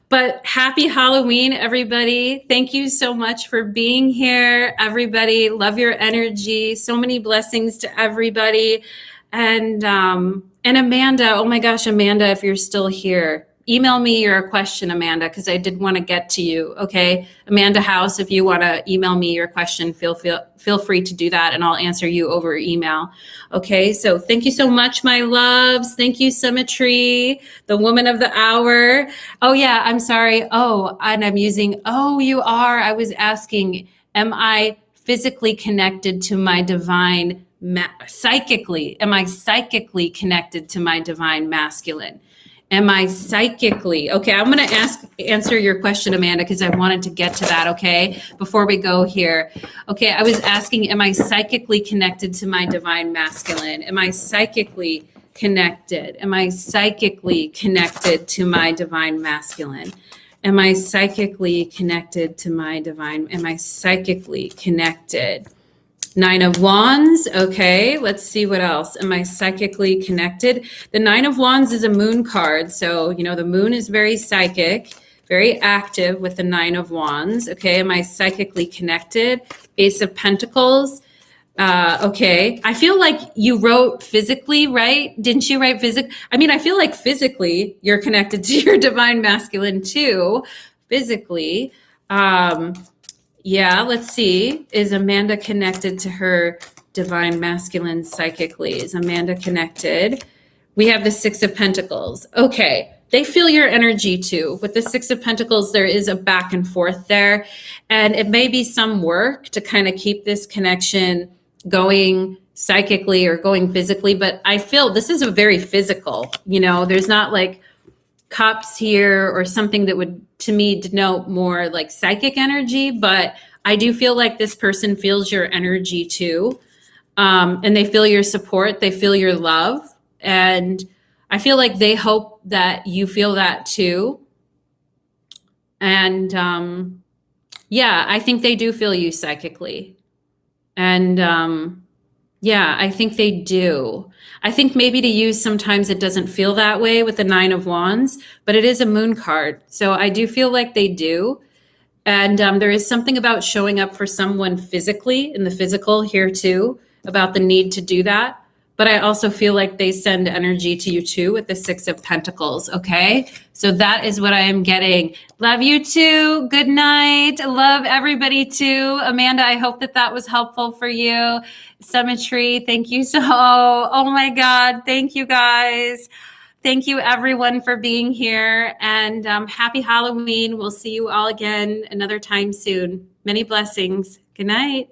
But happy Halloween, everybody. Thank you so much for being here, everybody. Love your energy. So many blessings to everybody. And Amanda, oh my gosh, Amanda, if you're still here, email me your question, Amanda, because I did want to get to you. Okay. Amanda House, if you want to email me your question, feel free to do that and I'll answer you over email. Okay. So thank you so much, my loves. Thank you, Symmetry, the woman of the hour. Oh yeah, I'm sorry. Oh, and I'm using, oh, you are. I was asking, am I physically connected to my divine psychically? Am I psychically connected to my divine masculine? Am I psychically? Okay, I'm going to answer your question, Amanda, because I wanted to get to that, okay, before we go here. Okay, I was asking, am I psychically connected to my divine masculine? Am I psychically connected? Am I psychically connected to my divine masculine? Am I psychically connected to my divine? Am I psychically connected? Nine of Wands. Okay, let's see what else. Am I psychically connected? The Nine of Wands is a moon card. So, you know, the moon is very psychic, very active with the Nine of Wands. Okay, am I psychically connected? Ace of Pentacles. Okay, I feel like you wrote physically, right? Didn't you write physically? I mean, I feel like physically you're connected to your divine masculine too, physically. Yeah, let's see. Is Amanda connected to her divine masculine psychically? Is Amanda connected? We have the Six of Pentacles. Okay, they feel your energy too. With the Six of Pentacles, there is a back and forth there. And it may be some work to kind of keep this connection going psychically or going physically. But I feel this is a very physical, you know, there's not like cups here or something that would to me denote more like psychic energy, but I do feel like this person feels your energy too. And they feel your support, they feel your love. And I feel like they hope that you feel that too. And yeah, I think they do feel you psychically. And yeah, I think they do. I think maybe to you, sometimes it doesn't feel that way with the Nine of Wands, but it is a moon card. So I do feel like they do. And there is something about showing up for someone physically, in the physical here too, about the need to do that. But I also feel like they send energy to you too with the Six of Pentacles, okay? So that is what I am getting. Love you too. Good night. Love everybody too. Amanda, I hope that that was helpful for you. Symmetry, thank you so, oh my God. Thank you guys. Thank you everyone for being here, and happy Halloween. We'll see you all again another time soon. Many blessings. Good night.